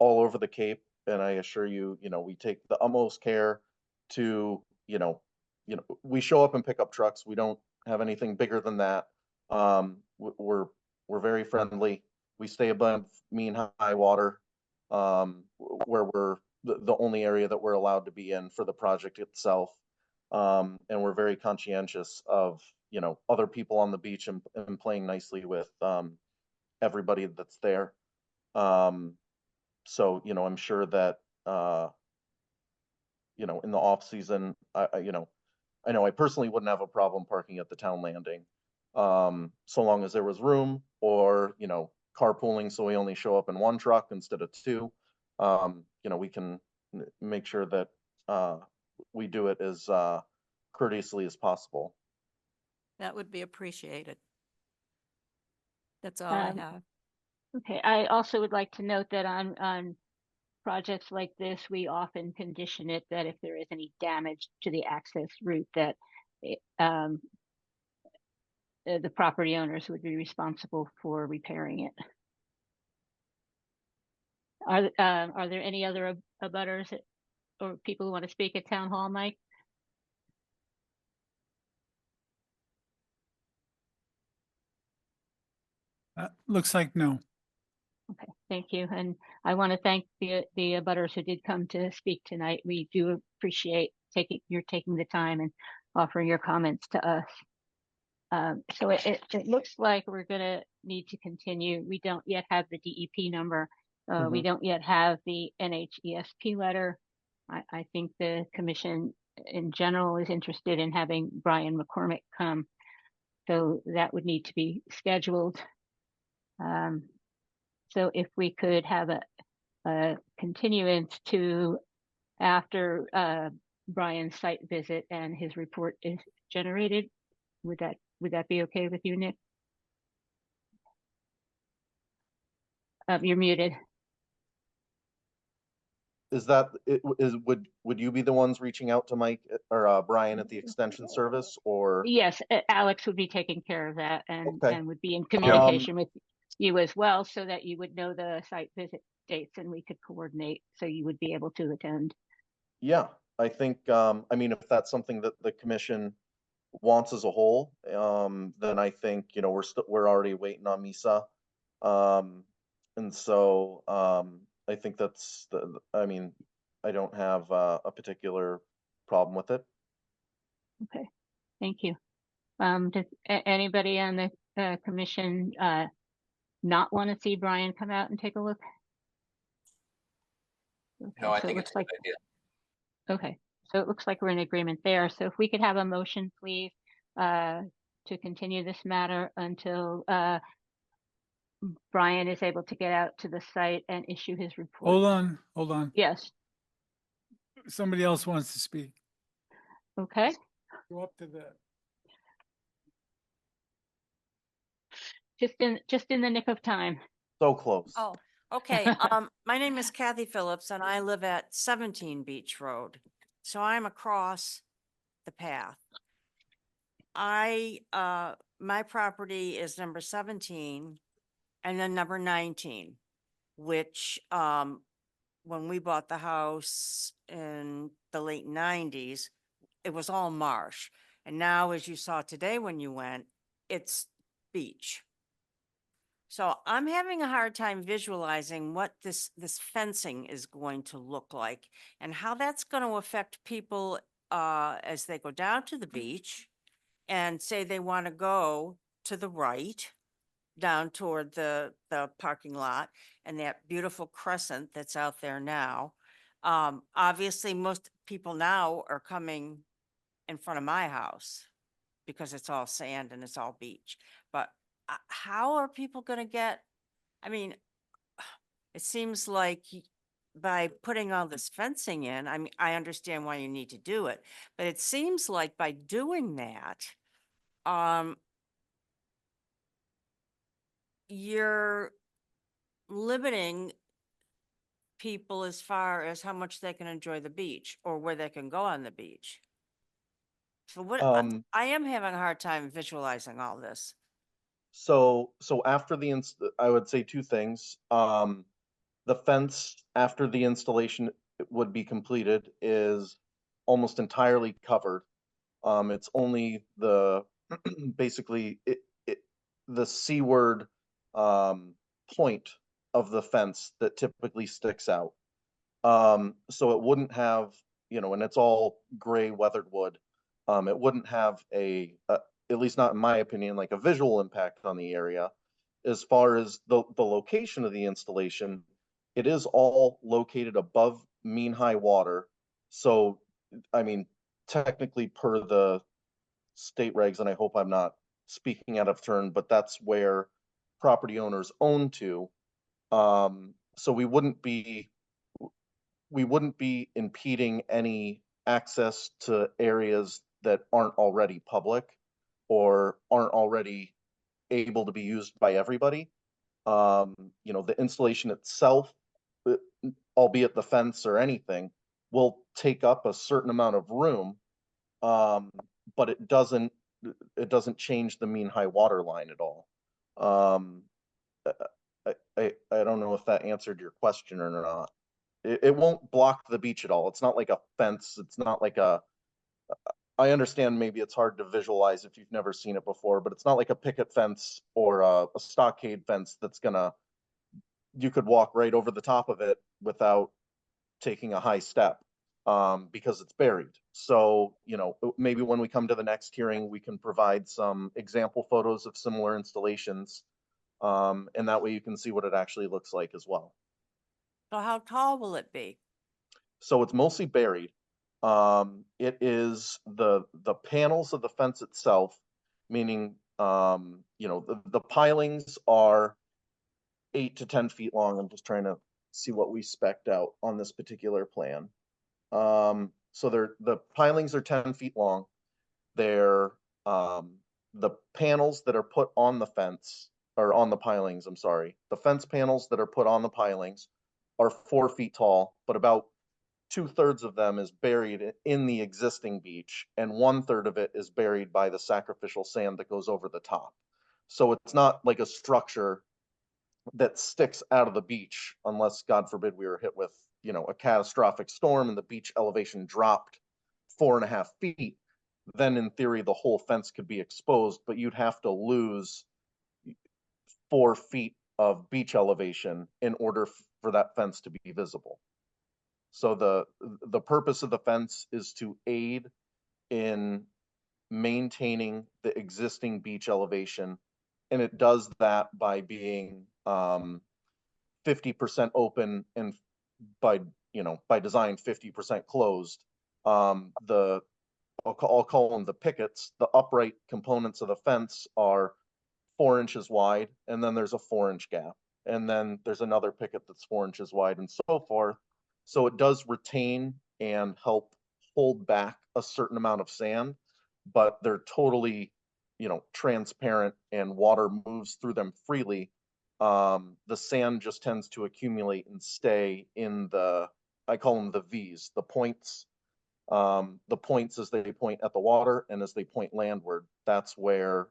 all over the Cape. And I assure you, we take the utmost care to, we show up and pick up trucks. We don't have anything bigger than that. We're very friendly. We stay above mean high water, where we're the only area that we're allowed to be in for the project itself. And we're very conscientious of, other people on the beach and playing nicely with, everybody that's there. So, I'm sure that, in the off season, I know I personally wouldn't have a problem parking at the town landing. So long as there was room, or, carpooling, so we only show up in one truck instead of two. We can make sure that, we do it as, courteously as possible. That would be appreciated. That's all I have. Okay, I also would like to note that on projects like this, we often condition it that if there is any damage to the access route, that the property owners would be responsible for repairing it. Are there any other abutters or people who want to speak at town hall, Mike? Looks like no. Okay, thank you. And I want to thank the abutters who did come to speak tonight. We do appreciate your taking the time and offering your comments to us. So it looks like we're gonna need to continue. We don't yet have the DEP number. We don't yet have the NHESP letter. I think the commission in general is interested in having Brian McCormick come. So that would need to be scheduled. So if we could have a continuance to after Brian's site visit and his report is generated, would that be okay with you, Nick? You're muted. Would you be the ones reaching out to Mike or Brian at the extension service, or? Yes, Alex would be taking care of that and Okay. would be in communication with you as well, so that you would know the site visit dates and we could coordinate so you would be able to attend. Yeah, I think, if that's something that the commission wants as a whole, then I think, we're already waiting on MISA. And so, I think that's I don't have a particular problem with it. Okay, thank you. Does anybody on the commission not want to see Brian come out and take a look? Okay, No, I so think it it's looks a good idea. Okay, so it looks like we're in agreement there. So if we could have a motion, please, to continue this matter until Brian is able to get out to the site and issue his report. Hold on. Yes. Somebody else wants to speak. Okay. Go up to the. Just in the nick of time. So close. Oh, okay. My name is Kathy Phillips and I live at 17 Beach Road. So I'm across the path. My property is number 17 and then number 19, which, when we bought the house in the late 90s, it was all marsh. And now, as you saw today when you went, it's beach. So I'm having a hard time visualizing what this fencing is going to look like and how that's going to affect people as they go down to the beach and say they want to go to the right down toward the parking lot and that beautiful crescent that's out there now. Obviously, most people now are coming in front of my house because it's all sand and it's all beach. But how are people going to get, it seems like by putting all this fencing in, I understand why you need to do it, but it seems like by doing that, you're limiting people as far as how much they can enjoy the beach or where they can go on the beach. So what, I am having a hard time visualizing all this. So after the I would say two things. The fence after the installation would be completed is almost entirely covered. It's only the basically the seaward point of the fence that typically sticks out. So it wouldn't have, and it's all gray weathered wood. It wouldn't have at least not in my opinion, like a visual impact on the area. As far as the location of the installation, it is all located above mean high water. So, I mean, technically per the state regs, and I hope I'm not speaking out of turn, but that's where property owners own to. So we wouldn't be impeding any access to areas that aren't already public or aren't already able to be used by everybody. The installation itself, albeit the fence or anything, will take up a certain amount of room, but it doesn't change the mean high water line at all. I don't know if that answered your question or not. It won't block the beach at all. It's not like a fence. It's not like I understand maybe it's hard to visualize if you've never seen it before, but it's not like a picket fence or a stockade fence you could walk right over the top of it without taking a high step, because it's buried. So, maybe when we come to the next hearing, we can provide some example photos of similar installations. And that way you can see what it actually looks like as well. So how tall will it be? So it's mostly buried. It is the panels of the fence itself, meaning, the pilings are 8 to 10 feet long. I'm just trying to see what we spec'd out on this particular plan. So the pilings are 10 feet long. They're, the panels that are put on the fence, or on the pilings, I'm sorry. The fence panels that are put on the pilings are 4 feet tall, but about 2/3 of them is buried in the existing beach, and 1/3 of it is buried by the sacrificial sand that goes over the top. So it's not like a structure that sticks out of the beach, unless, God forbid, we were hit with, a catastrophic storm and the beach elevation dropped 4.5 feet. Then in theory, the whole fence could be exposed, but you'd have to lose 4 feet of beach elevation in order for that fence to be visible. So the purpose of the fence is to aid in maintaining the existing beach elevation, and it does that by being 50% open and by design 50% closed. I'll call them the pickets. The upright components of the fence are 4 inches wide, and then there's a 4-inch gap, and then there's another picket that's 4 inches wide, and so forth. So it does retain and help hold back a certain amount of sand, but they're totally, transparent and water moves through them freely. The sand just tends to accumulate and stay in I call them the V's, the points as they point at the water and as they point landward. That's where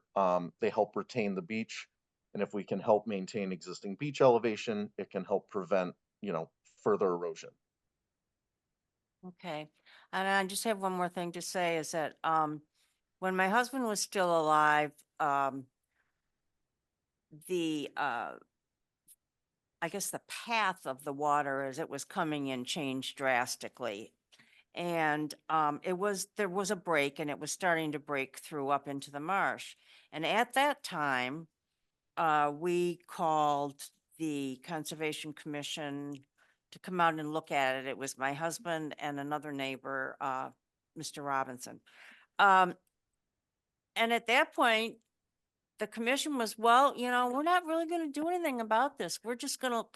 they help retain the beach. And if we can help maintain existing beach elevation, it can help prevent, further erosion. Okay. And I just have one more thing to say is that when my husband was still alive, I guess the path of the water as it was coming in changed drastically. And there was a break, and it was starting to break through up into the marsh. And at that time, we called the Conservation Commission to come out and look at it. It was my husband and another neighbor, Mr. Robinson. And at that point, the commission was, well, we're not really going to do anything about this. We're just going to,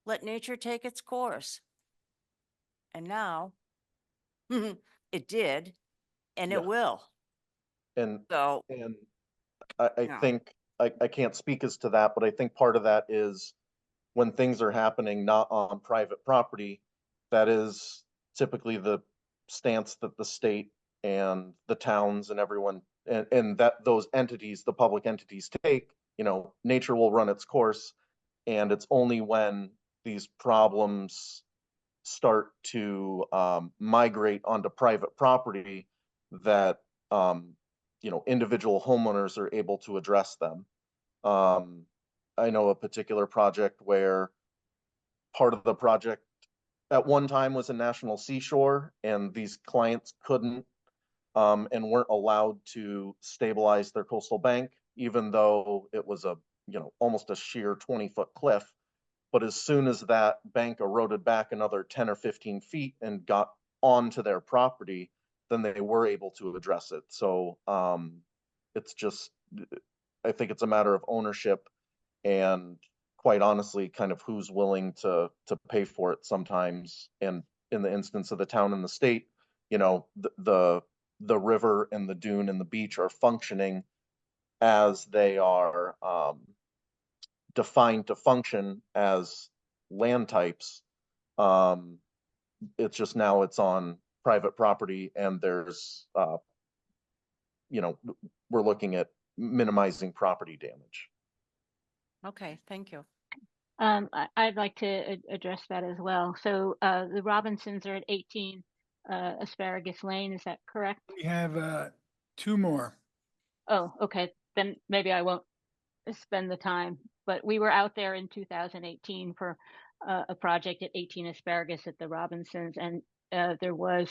let nature take its course. And now it did, and Yeah. it will. And So, I think I can't speak as to that, but I think part of that is when things are happening not on private property, that is typically the stance that the state and the towns and everyone, and that those entities, the public entities take, nature will run its course. And it's only when these problems start to migrate onto private property that individual homeowners are able to address them. I know a particular project where part of the project at one time was a national seashore, and these clients couldn't and weren't allowed to stabilize their coastal bank, even though it was almost a sheer 20-foot cliff. But as soon as that bank eroded back another 10 or 15 feet and got onto their property, then they were able to address it. So it's just, I think it's a matter of ownership, and quite honestly, kind of who's willing to pay for it sometimes. And in the instance of the town and the state, the river and the dune and the beach are functioning as they are defined to function as land types. It's just now it's on private property, and there's we're looking at minimizing property damage. Okay, thank you. I'd like to address that as well. So the Robinsons are at 18 Asparagus Lane, is that correct? We have 2 more. Oh, okay. Then maybe I won't spend the time. But we were out there in 2018 for a project at 18 Asparagus at the Robinsons, and there was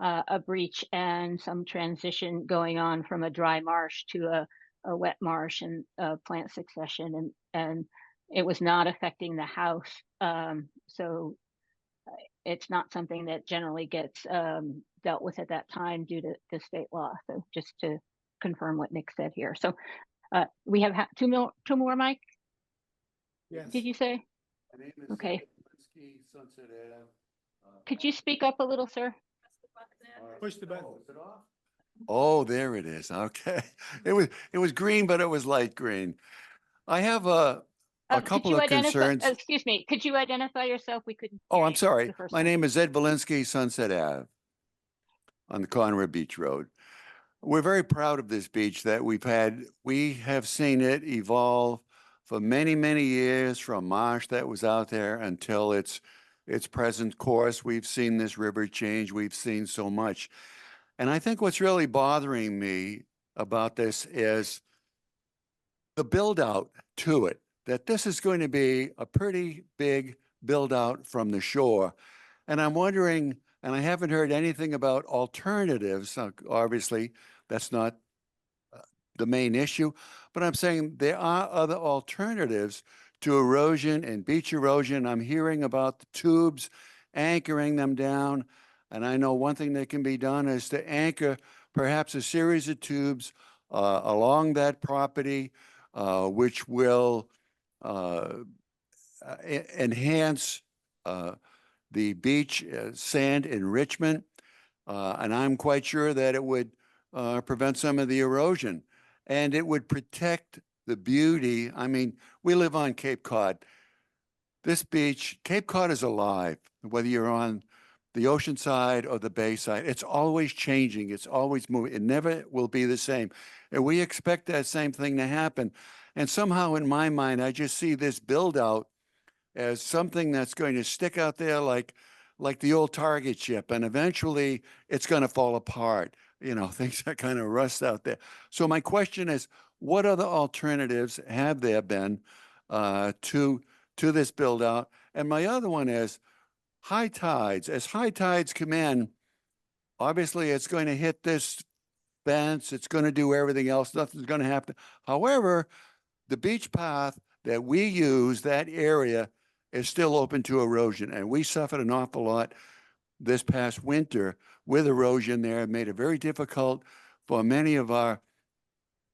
a breach and some transition going on from a dry marsh to a wet marsh and plant succession, and it was not affecting the house. So it's not something that generally gets dealt with at that time due to the state law. So just to confirm what Nick said here. So we have two more, Mike? Yes. Did you say? My name is Okay. Sunset Ave. Could you speak up a little, sir? Push the button. Is it off? Oh, there it is. Okay. It was green, but it was light green. I have a couple of concerns. Excuse me. Could you identify yourself? We couldn't. Oh, hear I'm you sorry. the first My time. name is Ed Valinsky, Sunset Ave on the Conroe Beach Road. We're very proud of this beach that we have seen it evolve for many, many years, from marsh that was out there until its present course. We've seen this river change. We've seen so much. And I think what's really bothering me about this is the build out to it, that this is going to be a pretty big build out from the shore. And I'm wondering, and I haven't heard anything about alternatives. Obviously, that's not the main issue, but I'm saying there are other alternatives to erosion and beach erosion. I'm hearing about the tubes, anchoring them down. And I know one thing that can be done is to anchor perhaps a series of tubes along that property, which will enhance the beach sand enrichment. And I'm quite sure that it would prevent some of the erosion, and it would protect the beauty. I mean, we live on Cape Cod. This beach, Cape Cod, is alive, whether you're on the ocean side or the bay side. It's always changing. It's always moving. It never will be the same. And we expect that same thing to happen. And somehow in my mind, I just see this build out as something that's going to stick out there like the old Target ship, and eventually it's going to fall apart. Things that kind of rust out there. So my question is, what other alternatives have there been to this build out? And my other one is high tides. As high tides come in, obviously it's going to hit this fence. It's going to do everything else. Nothing's going to happen. However, the beach path that we use, that area, is still open to erosion. And we suffered an awful lot this past winter with erosion there. It made it very difficult for many of our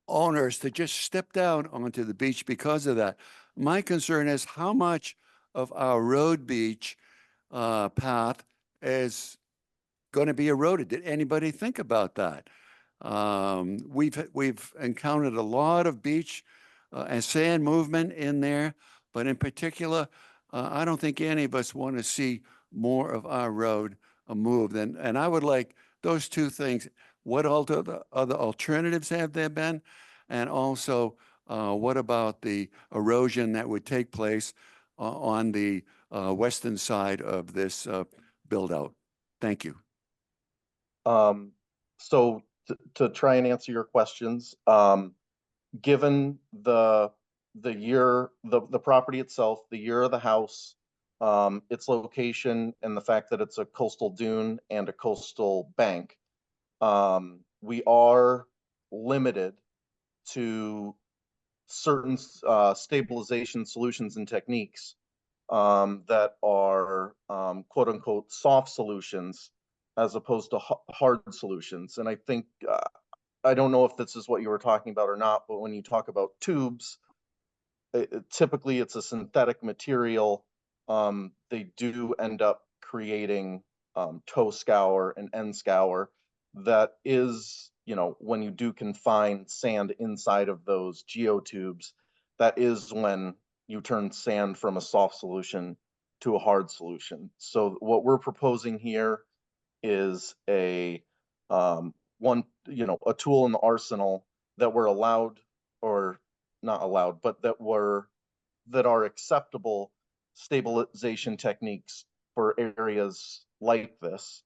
owners to just step down onto the beach because of that. My concern is how much of our road beach path is going to be eroded. Did anybody think about that? We've encountered a lot of beach and sand movement in there, but in particular, I don't think any of us want to see more of our road moved. And I would like those two things. what other alternatives have there been? And also, what about the erosion that would take place on the western side of this build out? Thank you. So to try and answer your questions, given the property itself, the year of the house, its location, and the fact that it's a coastal dune and a coastal bank, we are limited to certain stabilization solutions and techniques that are quote unquote soft solutions as opposed to hard solutions. And I think, I don't know if this is what you were talking about or not, but when you talk about tubes, typically it's a synthetic material. They do end up creating toe scour and end scour that is, when you do confine sand inside of those geotubes, that is when you turn sand from a soft solution to a hard solution. So what we're proposing here is a tool in the arsenal that we're allowed, or not allowed, but that are acceptable stabilization techniques for areas like this.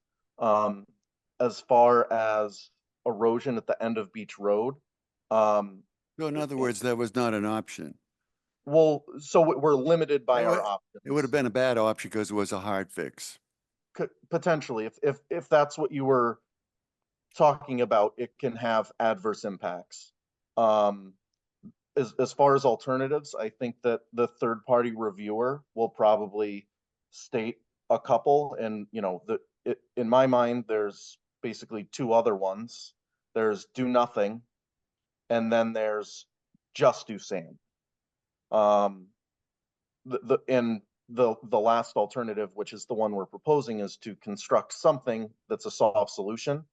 As far as erosion at the end of Beach Road. So in other words, that was not an option. Well, so we're limited by our options. It would have been a bad option because it was a hard fix. Potentially, if that's what you were talking about, it can have adverse impacts. As far as alternatives, I think that the third party reviewer will probably state a couple, and in my mind, there's basically two other ones. There's do nothing, and then there's just do sand. The last alternative, which is the one we're proposing, is to construct something that's a soft solution.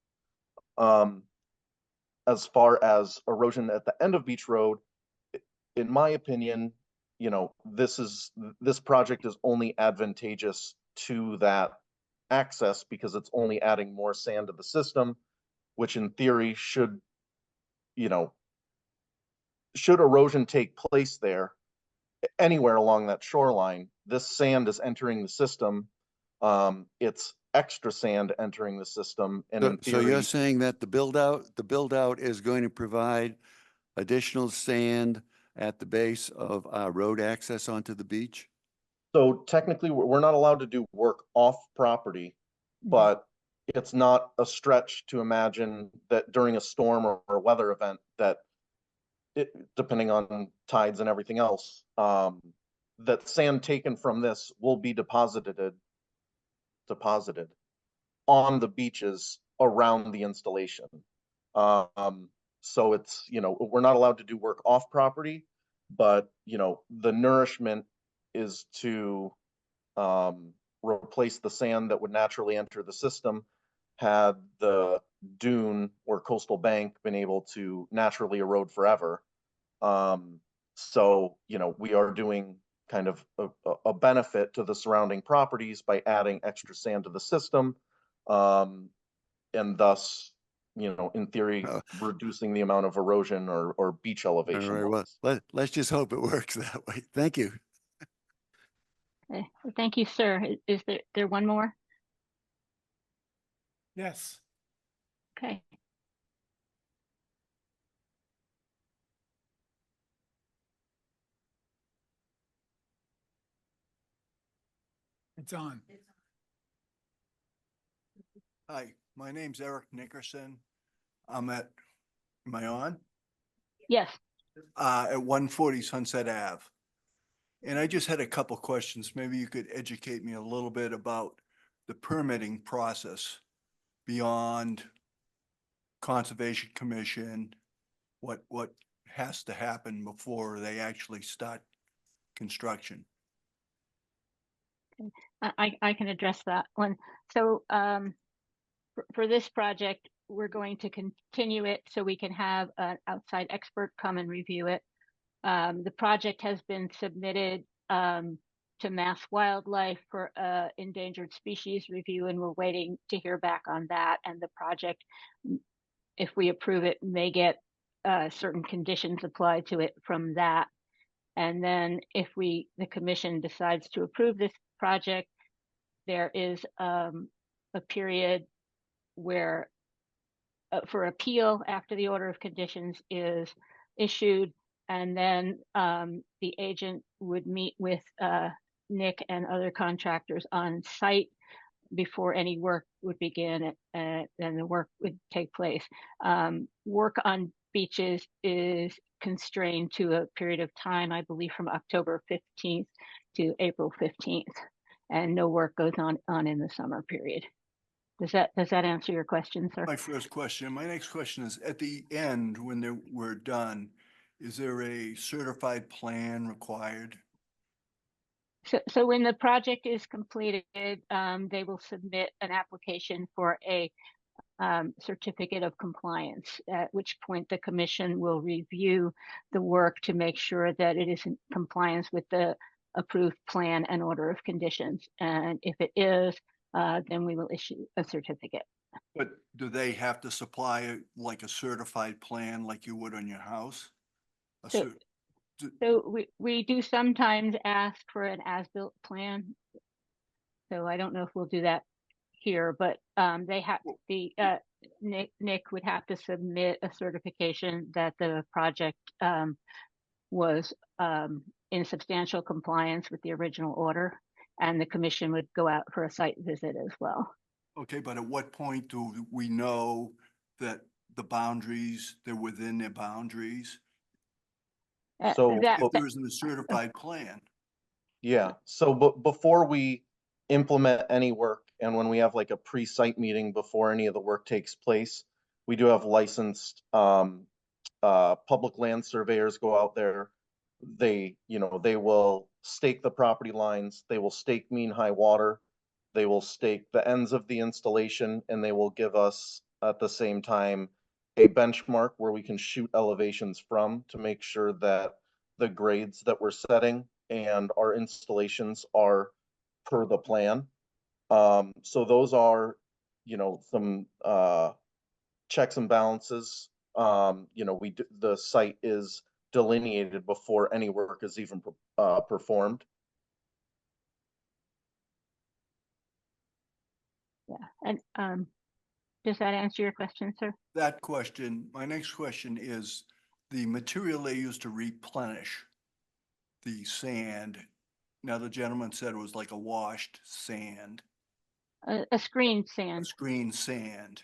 As far as erosion at the end of Beach Road, in my opinion, this project is only advantageous to that access because it's only adding more sand to the system, which in theory should erosion take place there anywhere along that shoreline, this sand is entering the system. It's extra sand entering the system. And in theory, so you're saying that the build out is going to provide additional sand at the base of our road access onto the beach? So technically, we're not allowed to do work off property, but it's not a stretch to imagine that during a storm or a weather event that depending on tides and everything else, that sand taken from this will be deposited on the beaches around the installation. So it's, we're not allowed to do work off property, but, the nourishment is to replace the sand that would naturally enter the system had the dune or coastal bank been able to naturally erode forever. So, we are doing kind of a benefit to the surrounding properties by adding extra sand to the system, and thus, in theory, reducing the amount of erosion or beach elevation. All right, well, let's just hope it works that way. Thank you. Okay. Thank you, sir. Is there one more? Yes. Okay. It's on. Hi, my name's Eric Nickerson. I'm am I on? Yes. At 140 Sunset Ave. And I just had a couple questions. Maybe you could educate me a little bit about the permitting process beyond Conservation Commission, what has to happen before they actually start construction. I can address that one. So for this project, we're going to continue it so we can have an outside expert come and review it. The project has been submitted to Mass Wildlife for endangered species review, and we're waiting to hear back on that. And the project if we approve it, may get certain conditions applied to it from that. And then if the commission decides to approve this project, there is a period where for appeal after the order of conditions is issued, and then the agent would meet with Nick and other contractors on site before any work would begin, and the work would take place. Work on beaches is constrained to a period of time, I believe from October 15th to April 15th, and no work goes on in the summer period. Does that answer your question, sir? My first question. My next question is, at the end, when we're done, is there a certified plan required? So when the project is completed, they will submit an application for a certificate of compliance, at which point the commission will review the work to make sure that it is in compliance with the approved plan and order of conditions. And if it is, then we will issue a certificate. But do they have to supply like a certified plan like you would on your house? So we do sometimes ask for an as-built plan. So I don't know if we'll do that here, but they have Nick would have to submit a certification that the project was in substantial compliance with the original order, and the commission would go out for a site visit as well. Okay, but at what point do we know that the boundaries, they're within their boundaries? So If there isn't a certified plan. yeah, so before we implement any work, and when we have like a pre-site meeting before any of the work takes place, we do have licensed public land surveyors go out there. They will stake the property lines, they will stake mean high water, they will stake the ends of the installation, and they will give us at the same time a benchmark where we can shoot elevations from to make sure that the grades that we're setting and our installations are per the plan. So those are, some checks and balances. The site is delineated before any work is even performed. Yeah, and does that answer your question, sir? That question, my next question is the material they use to replenish the sand. Now, the gentleman said it was like a washed sand. A screened sand. Screened sand.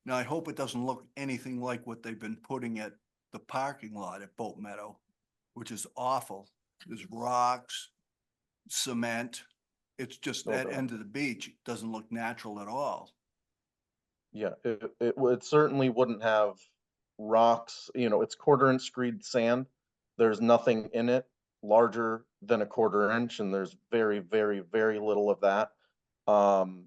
Now, I hope it doesn't look anything like what they've been putting at the parking lot at Boat Meadow, which is awful. There's rocks, cement. It's just that end of the beach. It doesn't look natural at all. Yeah, it certainly wouldn't have rocks, it's 1/4 inch screed sand. There's nothing in it larger than a 1/4 inch, and there's very, very, very little of that. From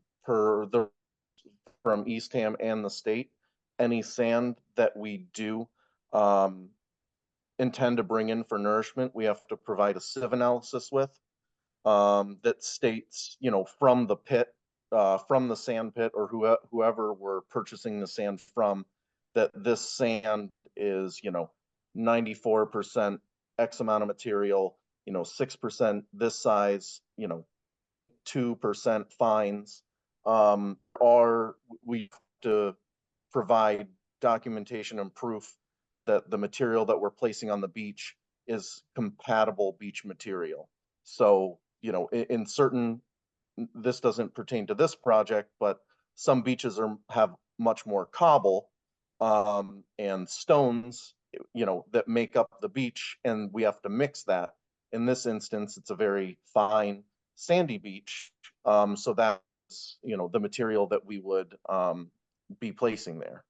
Eastham and the state, any sand that we do intend to bring in for nourishment, we have to provide a sieve analysis with that states, from the pit, from the sand pit, or whoever we're purchasing the sand from, that this sand is, 94% X amount of material, 6% this size, 2% fines. We have to provide documentation and proof that the material that we're placing on the beach is compatible beach material. So, in certain, this doesn't pertain to this project, but some beaches have much more cobble and stones, that make up the beach, and we have to mix that. In this instance, it's a very fine sandy beach, so that's the material that we would be placing there.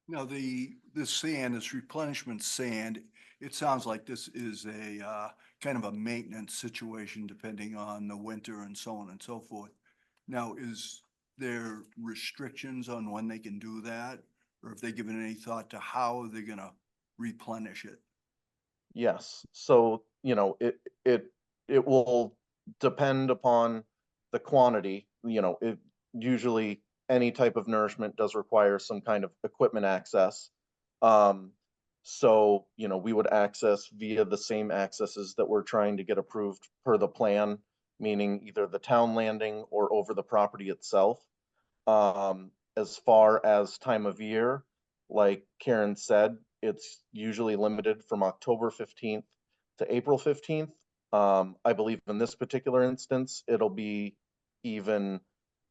Now, this sand, this replenishment sand, it sounds like this is a kind of a maintenance situation depending on the winter and so on and so forth. Now, is there restrictions on when they can do that? Or have they given any thought to how they're gonna replenish it? Yes, so, it will depend upon the quantity, usually any type of nourishment does require some kind of equipment access. So, you know, we would access via the same accesses that we're trying to get approved per the plan, meaning either the town landing or over the property itself. As far as time of year, like Karen said, it's usually limited from October 15th to April 15th. I believe in this particular instance, it'll be even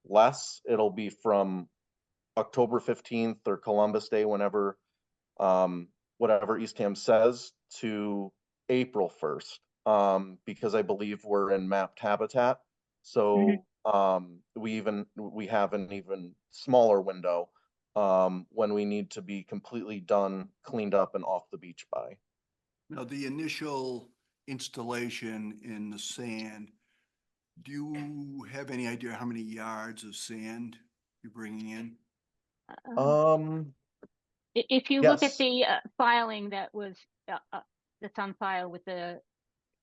less. It'll be from October 15th or Columbus Day, whenever, whatever Eastham says, to April 1st, because I believe we're in mapped habitat. So we have an even smaller window when we need to be completely done, cleaned up, and off the beach by. Now, the initial installation in the sand, do you have any idea how many yards of sand you're bringing in? If you look at Yes. the filing that was that's on file with the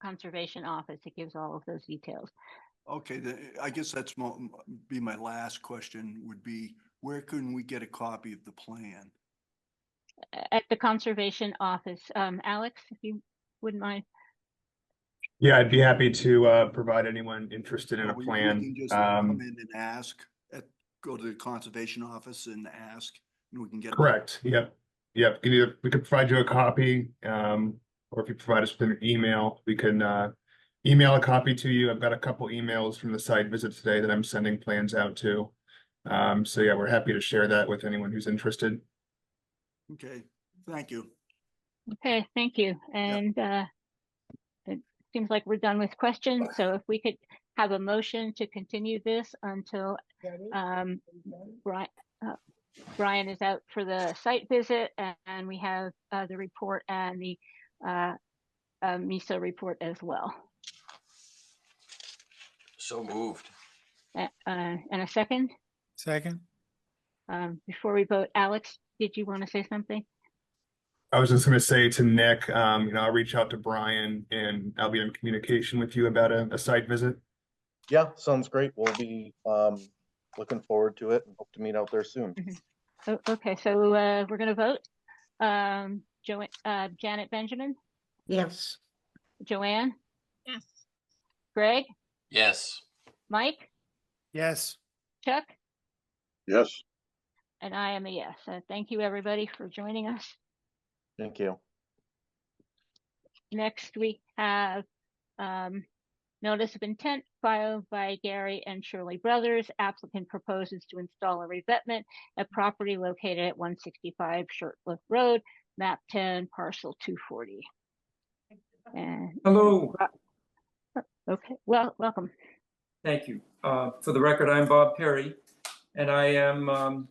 Conservation Office, it gives all of those details. Okay, I guess that's be my last question would be, where can we get a copy of the plan? At the Conservation Office. Alex, if you wouldn't mind. Yeah, I'd be happy to provide anyone interested in a We plan. can just come in and ask, go to the Conservation Office and ask, and we can get. Correct. Yep. We could provide you a copy, or if you provide us with an email, we can email a copy to you. I've got a couple emails from the site visit today that I'm sending plans out to. So yeah, we're happy to share that with anyone who's interested. Okay, thank you. Okay, thank you. And it seems like we're done with questions. So if we could have a motion to continue this until Brian is out for the site visit, and we have the report and the MISA report as well. So moved. And a second? Second. Before we vote, Alex, did you want to say something? I was just going to say to Nick, I'll reach out to Brian and I'll be in communication with you about a site visit. Yeah, sounds great. We'll be looking forward to it and hope to meet out there soon. Okay, so we're going to vote. Janet Benjamin? Yes. Joanne? Yes. Greg? Yes. Mike? Yes. Chuck? Yes. And I am a yes. Thank you, everybody, for joining us. Thank you. Next, we have notice of intent filed by Gary and Shirley Brothers. Applicant proposes to install a revetment at property located at 165 Shirtlift Road, map 10, parcel 240. And hello. Okay, well, welcome. Thank you. For the record, I'm Bob Perry, and I am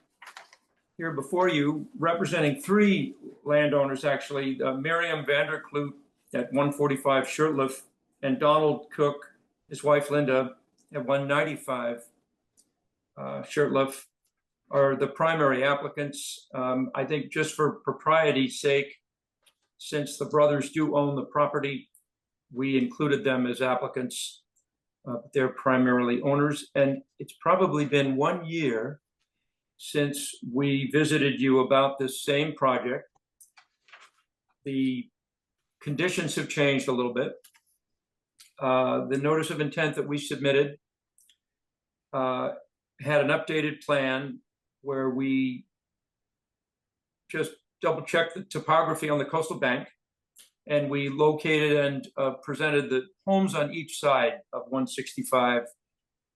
here before you representing three landowners, actually, Miriam Vanderkloot at 145 Shirtlift, and Donald Cook, his wife Linda, at 195 Shirtlift, are the primary applicants. I think just for propriety's sake, since the brothers do own the property, we included them as applicants. They're primarily owners, and it's probably been 1 year since we visited you about this same project. The conditions have changed a little bit. The notice of intent that we submitted had an updated plan where we just double-checked the topography on the coastal bank, and we located and presented the homes on each side of 165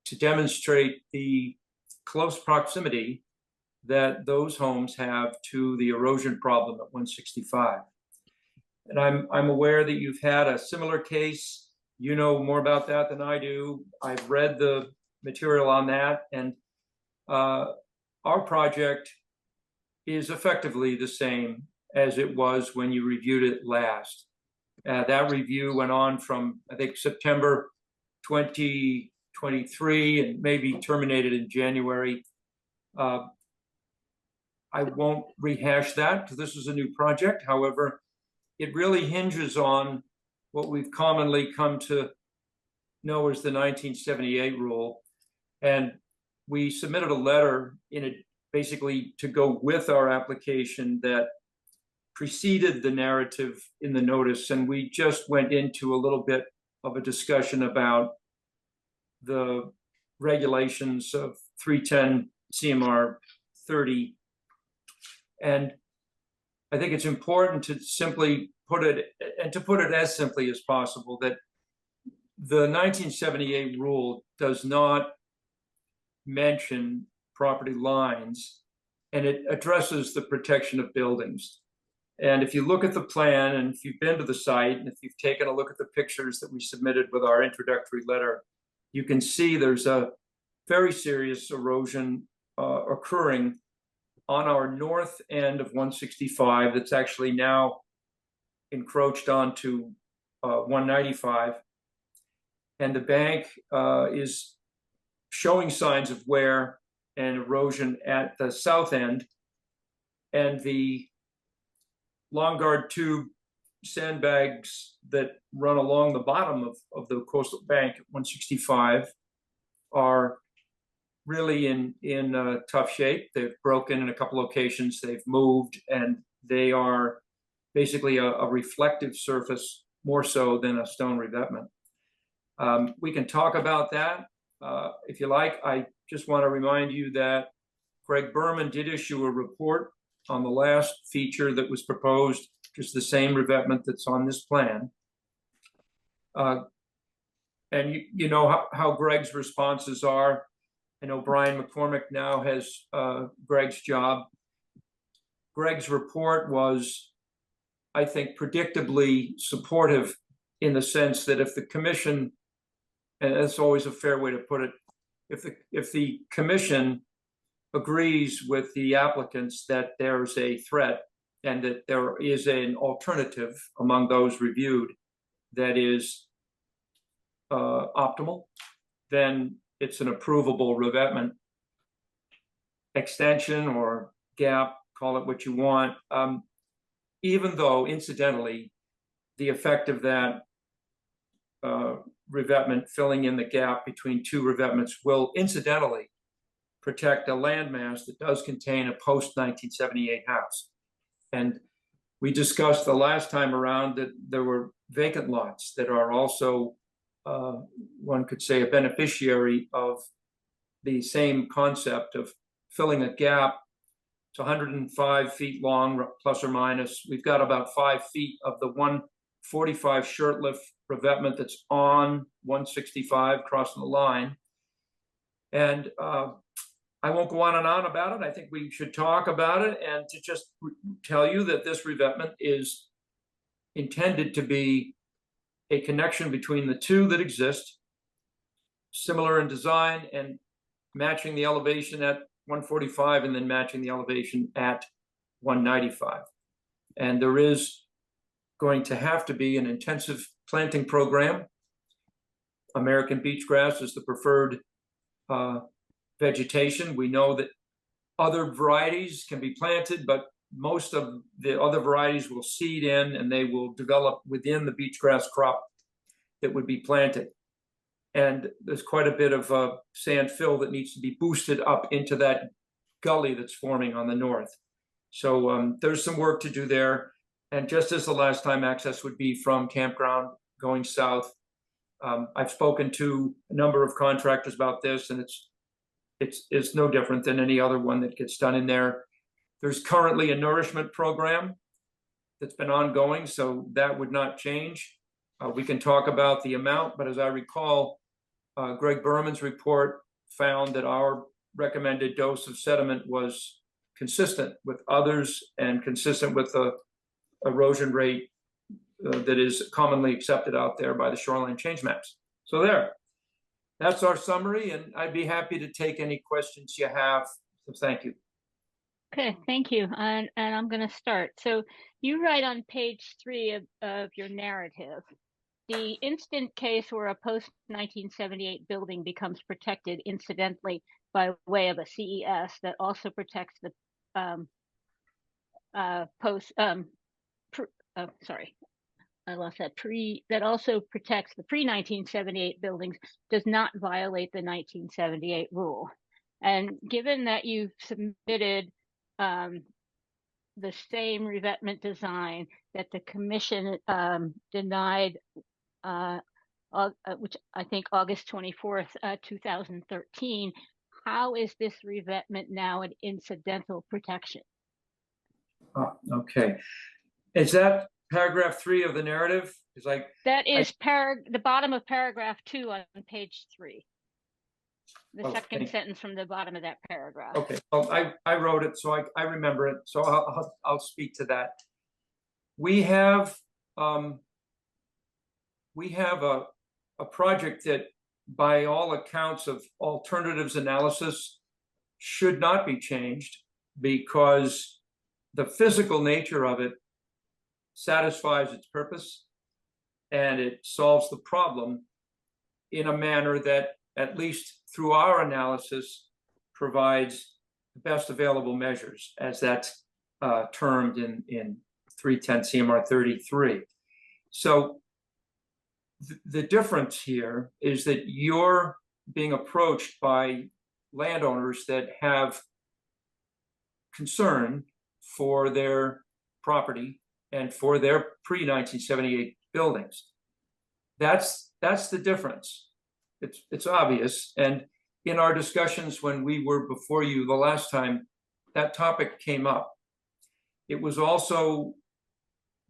to demonstrate the close proximity that those homes have to the erosion problem at 165. And I'm aware that you've had a similar case. You know more about that than I do. I've read the material on that, and our project is effectively the same as it was when you reviewed it last. That review went on from, I think, September 2023 and maybe terminated in January. I won't rehash that because this is a new project. However, it really hinges on what we've commonly come to know as the 1978 rule. And we submitted a letter in it basically to go with our application that preceded the narrative in the notice. And we just went into a little bit of a discussion about the regulations of 310 CMR 30. And I think it's important to simply put it, and to put it as simply as possible, that the 1978 rule does not mention property lines, and it addresses the protection of buildings. And if you look at the plan, and if you've been to the site, and if you've taken a look at the pictures that we submitted with our introductory letter, you can see there's a very serious erosion occurring on our north end of 165 that's actually now encroached onto 195. And the bank is showing signs of wear and erosion at the south end. And the long guard tube sandbags that run along the bottom of the coastal bank at 165 are really in tough shape. They've broken in a couple locations, they've moved, and they are basically a reflective surface more so than a stone revetment. We can talk about that if you like. I just want to remind you that Greg Berman did issue a report on the last feature that was proposed, just the same revetment that's on this plan. And you know how Greg's responses are. I know Brian McCormick now has Greg's job. Greg's report was, I think, predictably supportive in the sense that if the commission, and that's always a fair way to put it, if the commission agrees with the applicants that there's a threat and that there is an alternative among those reviewed that is optimal, then it's an approvable revetment extension or gap, call it what you want, even though incidentally, the effect of that revetment filling in the gap between two revetments will incidentally protect a landmass that does contain a post-1978 house. And we discussed the last time around that there were vacant lots that are also, one could say, a beneficiary of the same concept of filling a gap. It's 105 feet long, plus or minus. We've got about 5 feet of the 145 short lift revetment that's on 165 crossing the line. And I won't go on and on about it. I think we should talk about it, and to just tell you that this revetment is intended to be a connection between the two that exist, similar in design and matching the elevation at 145 and then matching the elevation at 195. And there is going to have to be an intensive planting program. American beach grass is the preferred vegetation. We know that other varieties can be planted, but most of the other varieties will seed in and they will develop within the beach grass crop that would be planted. And there's quite a bit of sand fill that needs to be boosted up into that gully that's forming on the north. So there's some work to do there. And just as the last time, access would be from campground going south. I've spoken to a number of contractors about this, and it's no different than any other one that gets done in there. There's currently a nourishment program that's been ongoing, so that would not change. We can talk about the amount, but as I recall, Greg Berman's report found that our recommended dose of sediment was consistent with others and consistent with the erosion rate that is commonly accepted out there by the shoreline change maps. So that's our summary, and I'd be happy to take any questions you have. So thank you. Okay, thank you. And I'm going to start. So you write on page 3 of your narrative, the instant case where a post-1978 building becomes protected incidentally by way of a CES that also protects the that also protects the pre-1978 buildings does not violate the 1978 rule. And given that you've submitted the same revetment design that the commission denied, which I think August 24th, 2013, how is this revetment now an incidental protection? Okay. Is that paragraph 3 of the narrative? Is like that is the bottom of paragraph 2 on page 3. The second sentence from the bottom of that paragraph. Okay, well, I wrote it, so I remember it, so I'll speak to that. We have a project that, by all accounts of alternatives analysis, should not be changed because the physical nature of it satisfies its purpose and it solves the problem in a manner that, at least through our analysis, provides the best available measures, as that's termed in 310 CMR 33. So the difference here is that you're being approached by landowners that have concern for their property and for their pre-1978 buildings. That's the difference. It's obvious. And in our discussions when we were before you the last time, that topic came up. It was also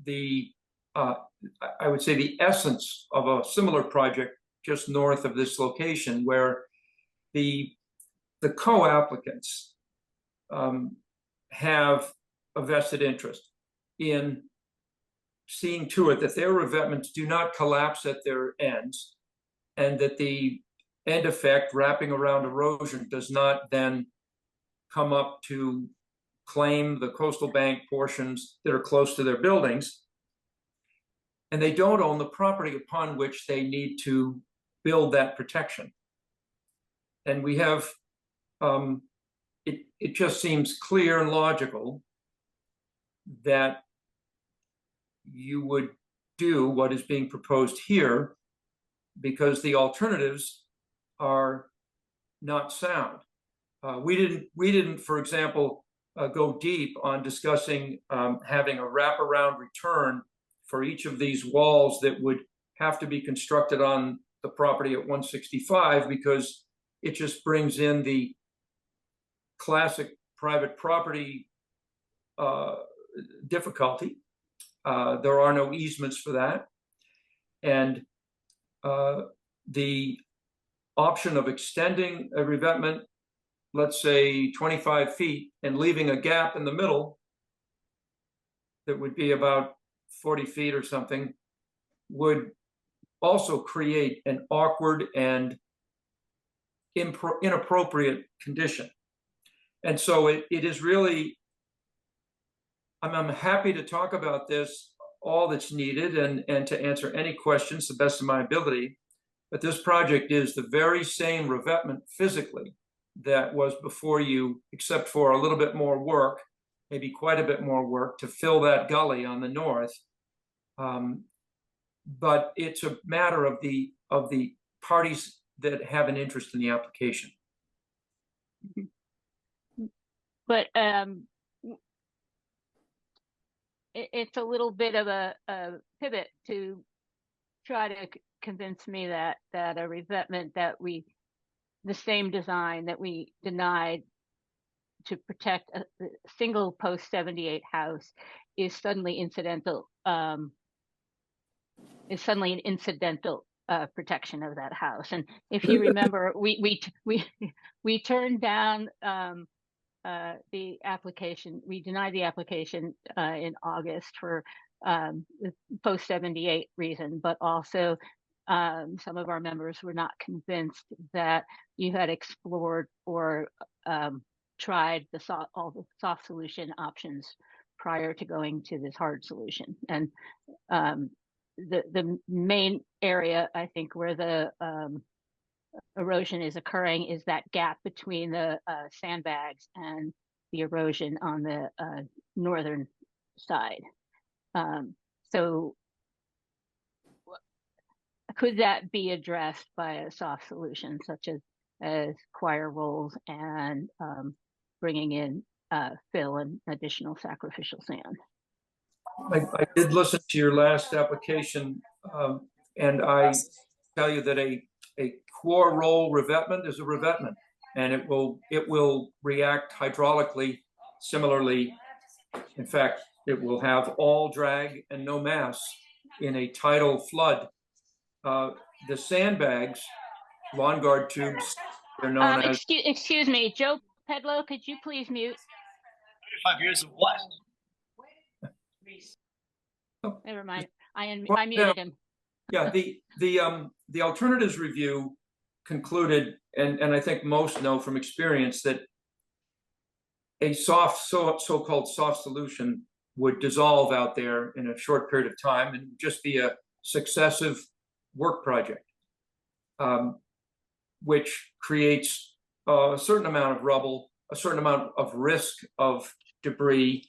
the, I would say, the essence of a similar project just north of this location, where the co-applicants have a vested interest in seeing to it that their revetments do not collapse at their ends, and that the end effect, wrapping around erosion, does not then come up to claim the coastal bank portions that are close to their buildings. And they don't own the property upon which they need to build that protection. And we have, it just seems clear and logical that you would do what is being proposed here, because the alternatives are not sound. We didn't, for example, go deep on discussing having a wraparound return for each of these walls that would have to be constructed on the property at 165, because it just brings in the classic private property difficulty. There are no easements for that. And the option of extending a revetment, let's say 25 feet, and leaving a gap in the middle that would be about 40 feet or something, would also create an awkward and inappropriate condition. And so it is really, I'm happy to talk about this, all that's needed, and to answer any questions to the best of my ability. But this project is the very same revetment physically that was before you, except for a little bit more work, maybe quite a bit more work, to fill that gully on the north. But it's a matter of the parties that have an interest in the application. But it's a little bit of a pivot to try to convince me that a revetment that the same design that we denied to protect a single post-78 house is suddenly incidental. Is suddenly an incidental protection of that house. And if you remember, we turned down the application. We denied the application in August for the post-78 reason, but also some of our members were not convinced that you had explored or tried all the soft solution options prior to going to this hard solution. And the main area, I think, where the erosion is occurring is that gap between the sandbags and the erosion on the northern side. So could that be addressed by a soft solution, such as as choir rolls and bringing in fill and additional sacrificial sand. I did listen to your last application, and I tell you that a core roll revetment is a revetment, and it will react hydraulically similarly. In fact, it will have all drag and no mass in a tidal flood. The sandbags, lawn guard tubes, they're known as. Excuse me, Joe Pedlo, could you please mute? 5 years of what? Never mind. I muted him. Yeah, the alternatives review concluded, and I think most know from experience, that a so-called soft solution would dissolve out there in a short period of time and just be a successive work project, which creates a certain amount of rubble, a certain amount of risk of debris,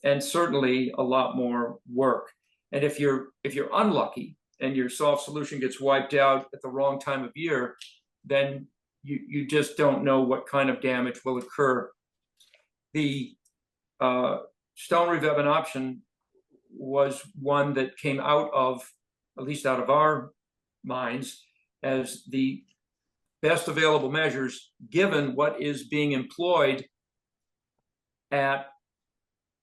and certainly a lot more work. And if you're unlucky and your soft solution gets wiped out at the wrong time of year, then you just don't know what kind of damage will occur. The stone revetment option was one that came out of, at least out of our minds, as the best available measures given what is being employed at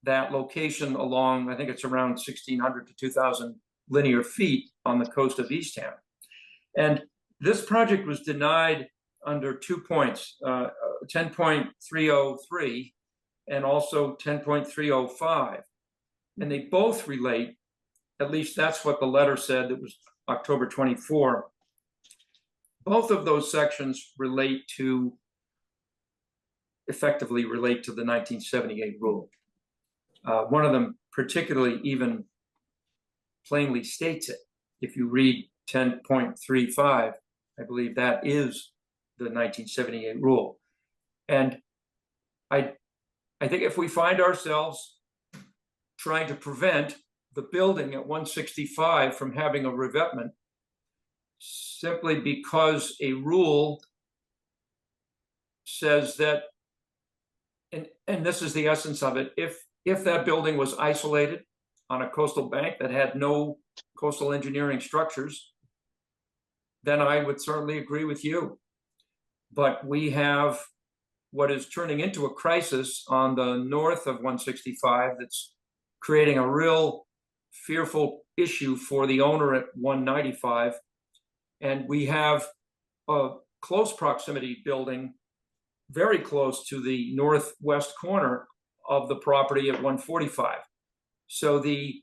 that location along, I think it's around 1,600 to 2,000 linear feet on the coast of Eastham. And this project was denied under 2 points, 10.303 and also 10.305. And they both relate, at least that's what the letter said, that was October 24. Both of those sections effectively relate to the 1978 rule. One of them particularly even plainly states it. If you read 10.35, I believe that is the 1978 rule. And I think if we find ourselves trying to prevent the building at 165 from having a revetment simply because a rule says that, and this is the essence of it, if that building was isolated on a coastal bank that had no coastal engineering structures, then I would certainly agree with you. But we have what is turning into a crisis on the north of 165 that's creating a real fearful issue for the owner at 195. And we have a close proximity building very close to the northwest corner of the property at 145. So it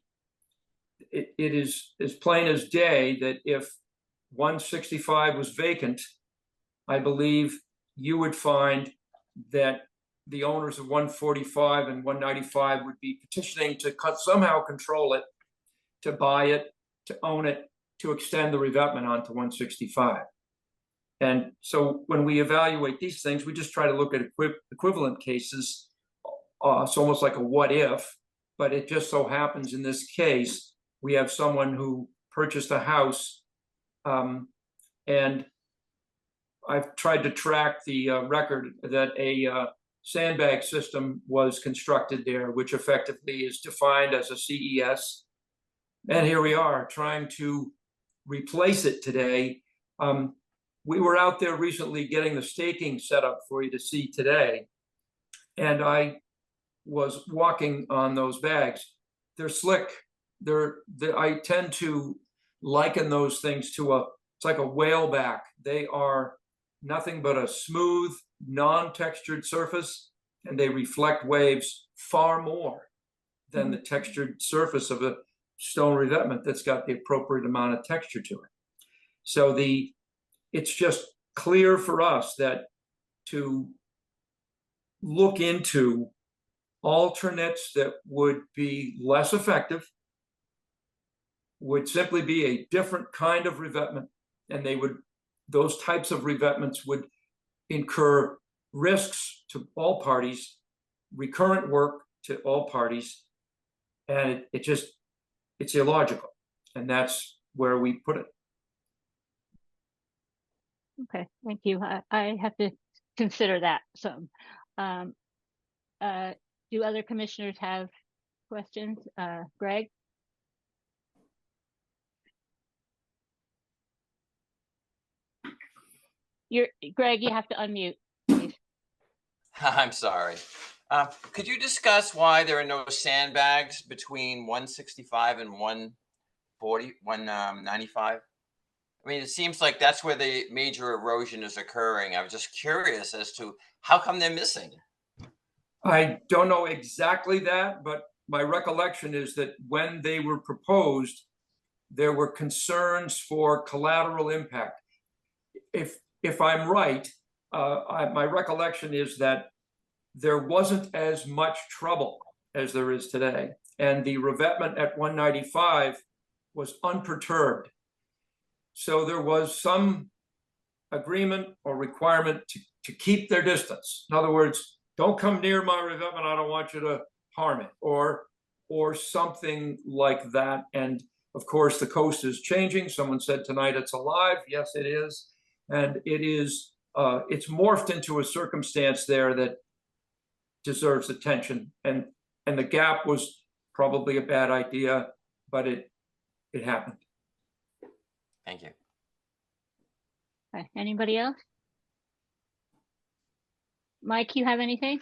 is as plain as day that if 165 was vacant, I believe you would find that the owners of 145 and 195 would be petitioning to somehow control it, to buy it, to own it, to extend the revetment onto 165. And so when we evaluate these things, we just try to look at equivalent cases. It's almost like a what if, but it just so happens in this case, we have someone who purchased a house, and I've tried to track the record that a sandbag system was constructed there, which effectively is defined as a CES. And here we are trying to replace it today. We were out there recently getting the staking set up for you to see today. And I was walking on those bags. They're slick. I tend to liken those things to it's like a whaleback. They are nothing but a smooth, non-textured surface, and they reflect waves far more than the textured surface of a stone revetment that's got the appropriate amount of texture to it. So it's just clear for us that to look into alternates that would be less effective would simply be a different kind of revetment, and those types of revetments would incur risks to all parties, recurrent work to all parties, and it's illogical, and that's where we put it. Okay, thank you. I have to consider that some. Do other commissioners have questions? Greg? Greg, you have to unmute, please. I'm sorry. Could you discuss why there are no sandbags between 165 and 140, 195? I mean, it seems like that's where the major erosion is occurring. I was just curious as to how come they're missing. I don't know exactly that, but my recollection is that when they were proposed, there were concerns for collateral impact. If I'm right, my recollection is that there wasn't as much trouble as there is today, and the revetment at 195 was unperturbed. So there was some agreement or requirement to keep their distance. In other words, don't come near my revetment, I don't want you to harm it, or something like that. And of course, the coast is changing. Someone said tonight it's alive. Yes, it is. And it is, it's morphed into a circumstance there that deserves attention. And the gap was probably a bad idea, but it happened. Thank you. Okay, anybody else? Mike, you have anything?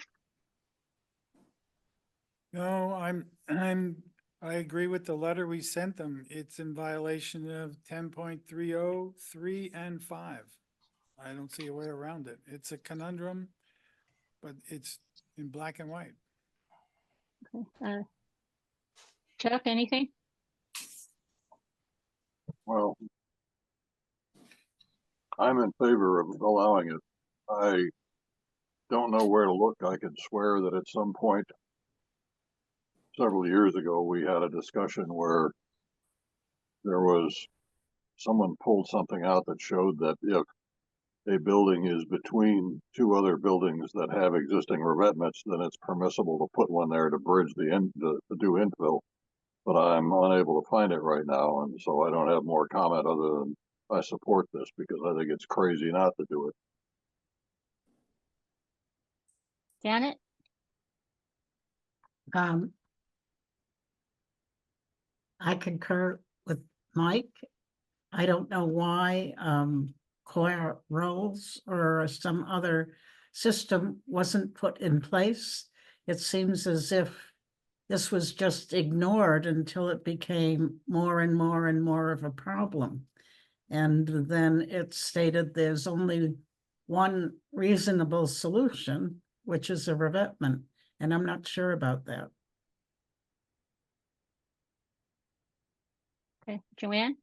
No, I agree with the letter we sent them. It's in violation of 10.30, 3 and 5. I don't see a way around it. It's a conundrum, but it's in black and white. Okay. Chuck, anything? Well, I'm in favor of allowing it. I don't know where to look. I can swear that at some point several years ago, we had a discussion where there was someone pulled something out that showed that if a building is between two other buildings that have existing revetments, then it's permissible to put one there to bridge to do infill. But I'm unable to find it right now, and so I don't have more comment other than I support this because I think it's crazy not to do it. Janet? I concur with Mike. I don't know why Coir rolls or some other system wasn't put in place. It seems as if this was just ignored until it became more and more and more of a problem. And then it stated there's only one reasonable solution, which is a revetment. And I'm not sure about that. Okay, Joanne?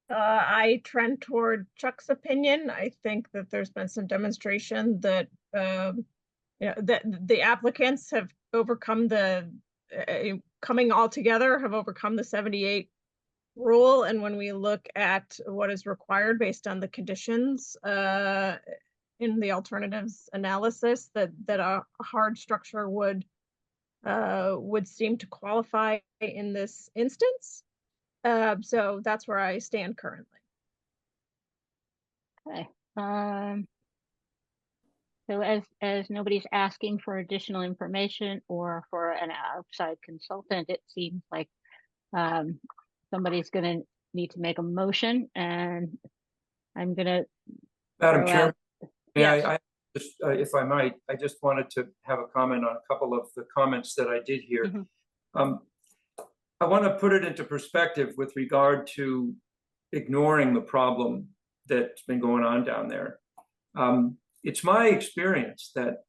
I trend toward Chuck's opinion. I think that there's been some demonstration that that the applicants have overcome the coming all together, have overcome the 78 rule. And when we look at what is required based on the conditions in the alternatives analysis, that a hard structure would seem to qualify in this instance. So that's where I stand currently. Okay. So as nobody's asking for additional information or for an outside consultant, it seems like somebody's going to need to make a motion, and I'm going to. Madam Chair, yes. I just, if I might, I just wanted to have a comment on a couple of the comments that I did hear. Mm-hmm. I want to put it into perspective with regard to ignoring the problem that's been going on down there. It's my experience that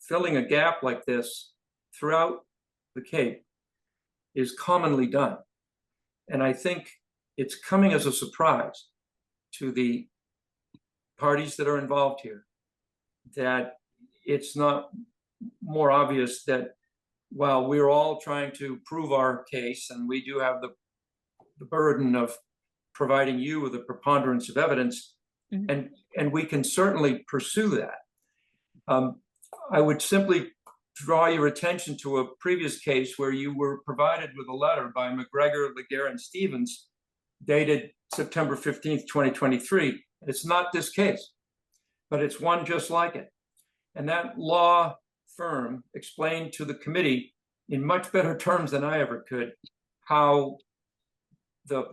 filling a gap like this throughout the Cape is commonly done. And I think it's coming as a surprise to the parties that are involved here that it's not more obvious that while we're all trying to prove our case, and we do have the burden of providing you with a preponderance of evidence, mm-hmm. and we can certainly pursue that. I would simply draw your attention to a previous case where you were provided with a letter by McGregor, Laguerre, and Stevens dated September 15th, 2023. It's not this case, but it's one just like it. And that law firm explained to the committee in much better terms than I ever could how the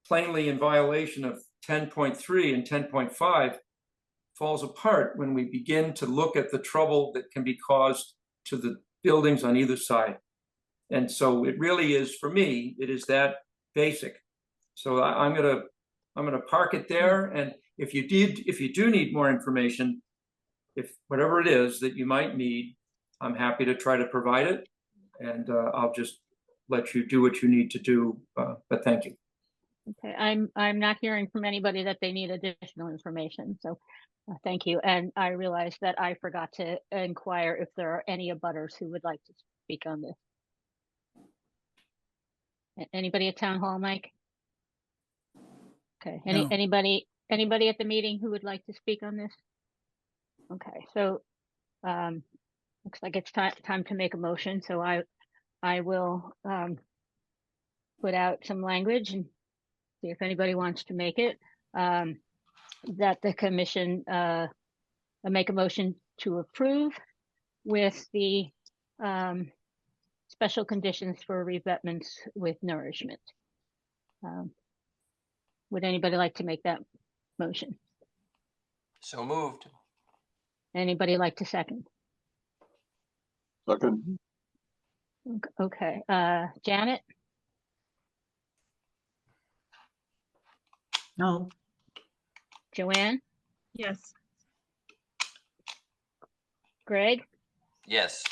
plainly in violation of 10.3 and 10.5 falls apart when we begin to look at the trouble that can be caused to the buildings on either side. And so it really is, for me, it is that basic. So I'm gonna park it there. And if you do need more information, if whatever it is that you might need, I'm happy to try to provide it. And I'll just let you do what you need to do. But thank you. Okay, I'm not hearing from anybody that they need additional information, so thank you. And I realize that I forgot to inquire if there are any abutters who would like to speak on this. Anybody at Town Hall, Mike? Okay, No. anybody at the meeting who would like to speak on this? Okay, so looks like it's time to make a motion, so I will put out some language and see if anybody wants to make it, that the commission make a motion to approve with the special conditions for revetments with nourishment. Would anybody like to make that motion? So moved. Anybody like to second? Second. Okay, Janet? No. Joanne? Yes. Greg? Yes.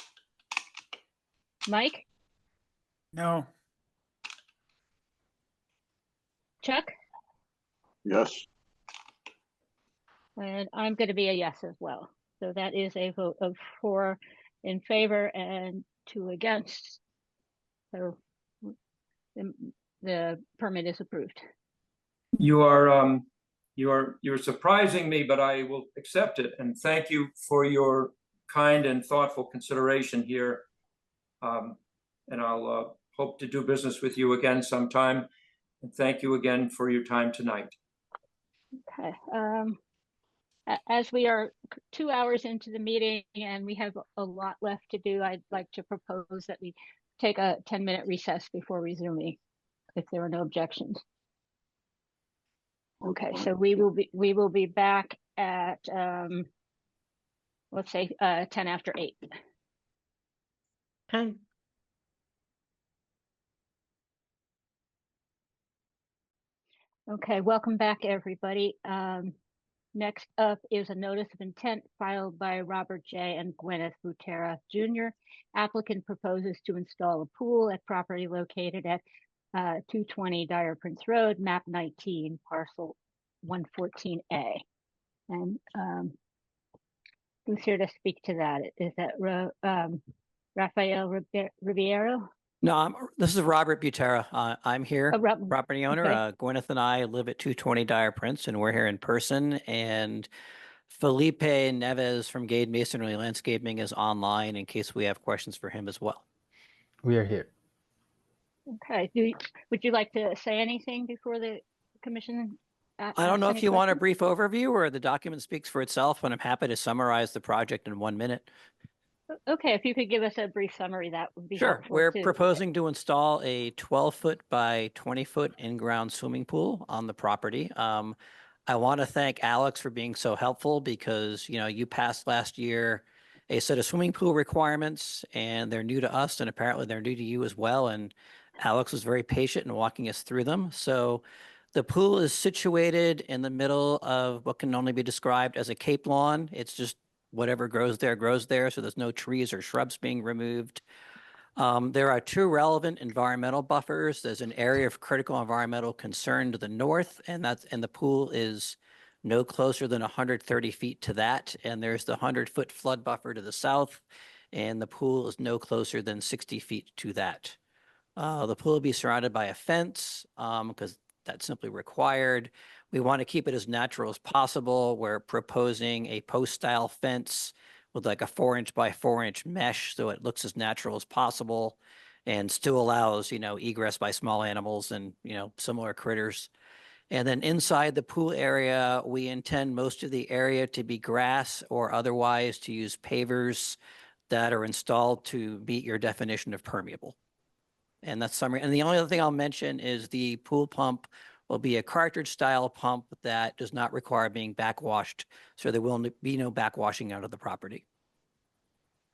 Mike? No. Chuck? Yes. And I'm going to be a yes as well. So that is a vote of 4 in favor and 2 against. So the permit is approved. You're surprising me, but I will accept it. And thank you for your kind and thoughtful consideration here. And I'll hope to do business with you again sometime. And thank you again for your time tonight. Okay. As we are 2 hours into the meeting and we have a lot left to do, I'd like to propose that we take a 10-minute recess before resuming, if there are no objections. Okay, so we will be back at let's say 10 after 8. Okay. Okay, welcome back, everybody. Next up is a notice of intent filed by Robert J. and Gwyneth Butera Jr. Applicant proposes to install a pool at property located at 220 Dire Prince Road, map 19, parcel 114A. And who's here to speak to that? Is that Rafael Ribeiro? No, this is Robert Butera. I'm here, property owner. Okay. Gwyneth and I live at 220 Dire Prince, and we're here in person. And Felipe Neves from Gade Masonry Landscaping is online in case we have questions for him as well. We are here. Okay. Would you like to say anything before the commission? I don't know if you want a brief overview or the document speaks for itself, but I'm happy to summarize the project in 1 minute. Okay, if you could give us a brief summary, that would be Sure. helpful, We're too. proposing to install a 12-foot by 20-foot in-ground swimming pool on the property. I want to thank Alex for being so helpful because, you passed last year a set of swimming pool requirements and they're new to us and apparently they're new to you as well. And Alex was very patient in walking us through them. So the pool is situated in the middle of what can only be described as a Cape lawn. It's just whatever grows there. So there's no trees or shrubs being removed. There are 2 relevant environmental buffers. There's an area of critical environmental concern to the north, and the pool is no closer than 130 feet to that. And there's the 100-foot flood buffer to the south, and the pool is no closer than 60 feet to that. The pool will be surrounded by a fence because that's simply required. We want to keep it as natural as possible. We're proposing a post-style fence with like a 4-inch by 4-inch mesh so it looks as natural as possible. and still allows, egress by small animals and, similar critters. And then inside the pool area, we intend most of the area to be grass or otherwise to use pavers that are installed to meet your definition of permeable. And that's summary. And the only other thing I'll mention is the pool pump will be a cartridge style pump that does not require being backwashed. So there will be no backwashing out of the property.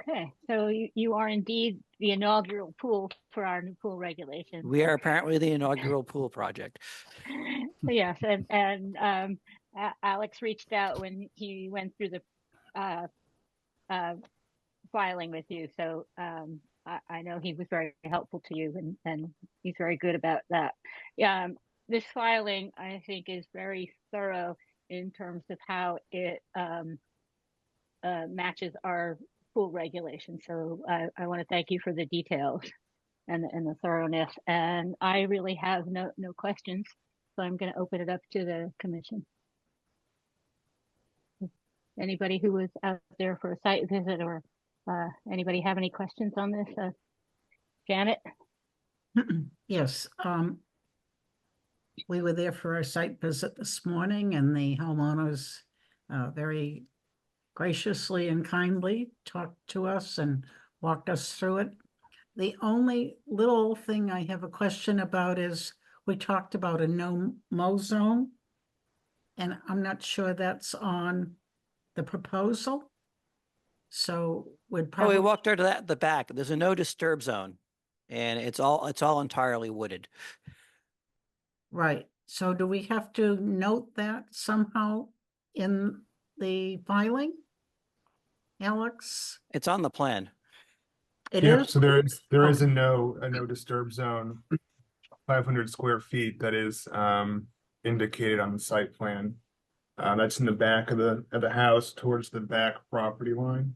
Okay, so you are indeed the inaugural pool for our new pool regulations. We are apparently the inaugural pool project. Yes, and Alex reached out when he went through the filing with you. So I know he was very helpful to you, and he's very good about that. This filing, I think, is very thorough in terms of how it matches our pool regulations. So I want to thank you for the details and the thoroughness. And I really have no questions, so I'm going to open it up to the commission. Anybody who was out there for a site visit, or anybody have any questions on this? Janet? Yes, we were there for our site visit this morning, and the homeowners very graciously and kindly talked to us and walked us through it. The only little thing I have a question about is we talked about a no-mow zone, and I'm not sure that's on the proposal. So we'd probably. Oh, we walked out to the back. There's a no disturb zone, and it's all entirely wooded. Right. So do we have to note that somehow in the filing, Alex? It's on the plan. It Yeah, is? so there is a no disturb zone, 500 square feet that is indicated on the site plan. That's in the back of the house towards the back property line.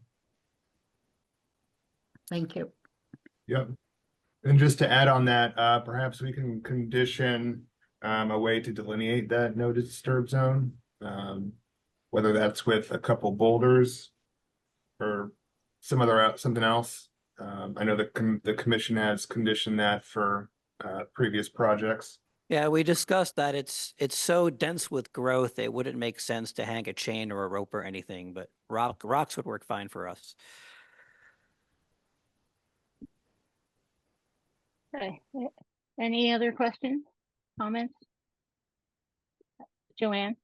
Thank you. Yep. And just to add on that, perhaps we can condition a way to delineate that no disturb zone, whether that's with a couple boulders or something else. I know the commission has conditioned that for previous projects. Yeah, we discussed that it's so dense with growth, it wouldn't make sense to hang a chain or a rope or anything, but rocks would work fine for us. Okay. Any other questions, comments? Joanne?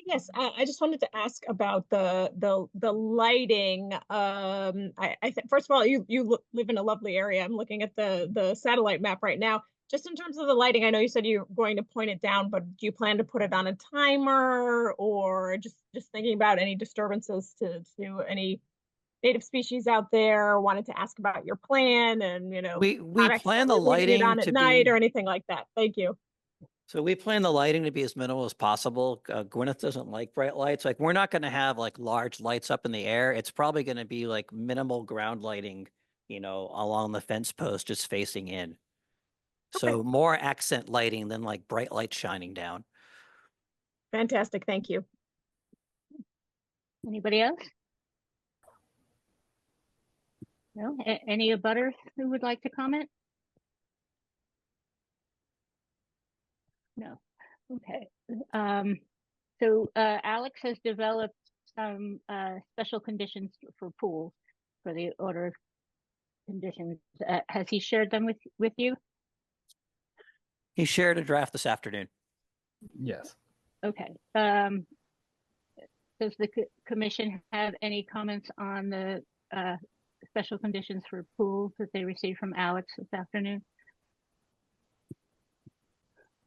Yes, I just wanted to ask about the lighting. I think first of all, you live in a lovely area. I'm looking at the satellite map right now. Just in terms of the lighting, I know you said you're going to point it down, but do you plan to put it on a timer, or just thinking about any disturbances to any native species out there? Wanted to ask about your plan, and we plan the lighting on to at night be, or anything like that. Thank you. So we plan the lighting to be as minimal as possible. Gwyneth doesn't like bright lights. Like, we're not going to have like large lights up in the air. It's probably going to be like minimal ground lighting, along the fence post, just facing in. Okay. So more accent lighting than like bright lights shining down. Fantastic. Thank you. Anybody else? No? Any abutters who would like to comment? No. Okay. So Alex has developed some special conditions for pools for the order of conditions. Has he shared them with you? He shared a draft this afternoon. Yes. Okay. Does the commission have any comments on the special conditions for pools that they received from Alex this afternoon?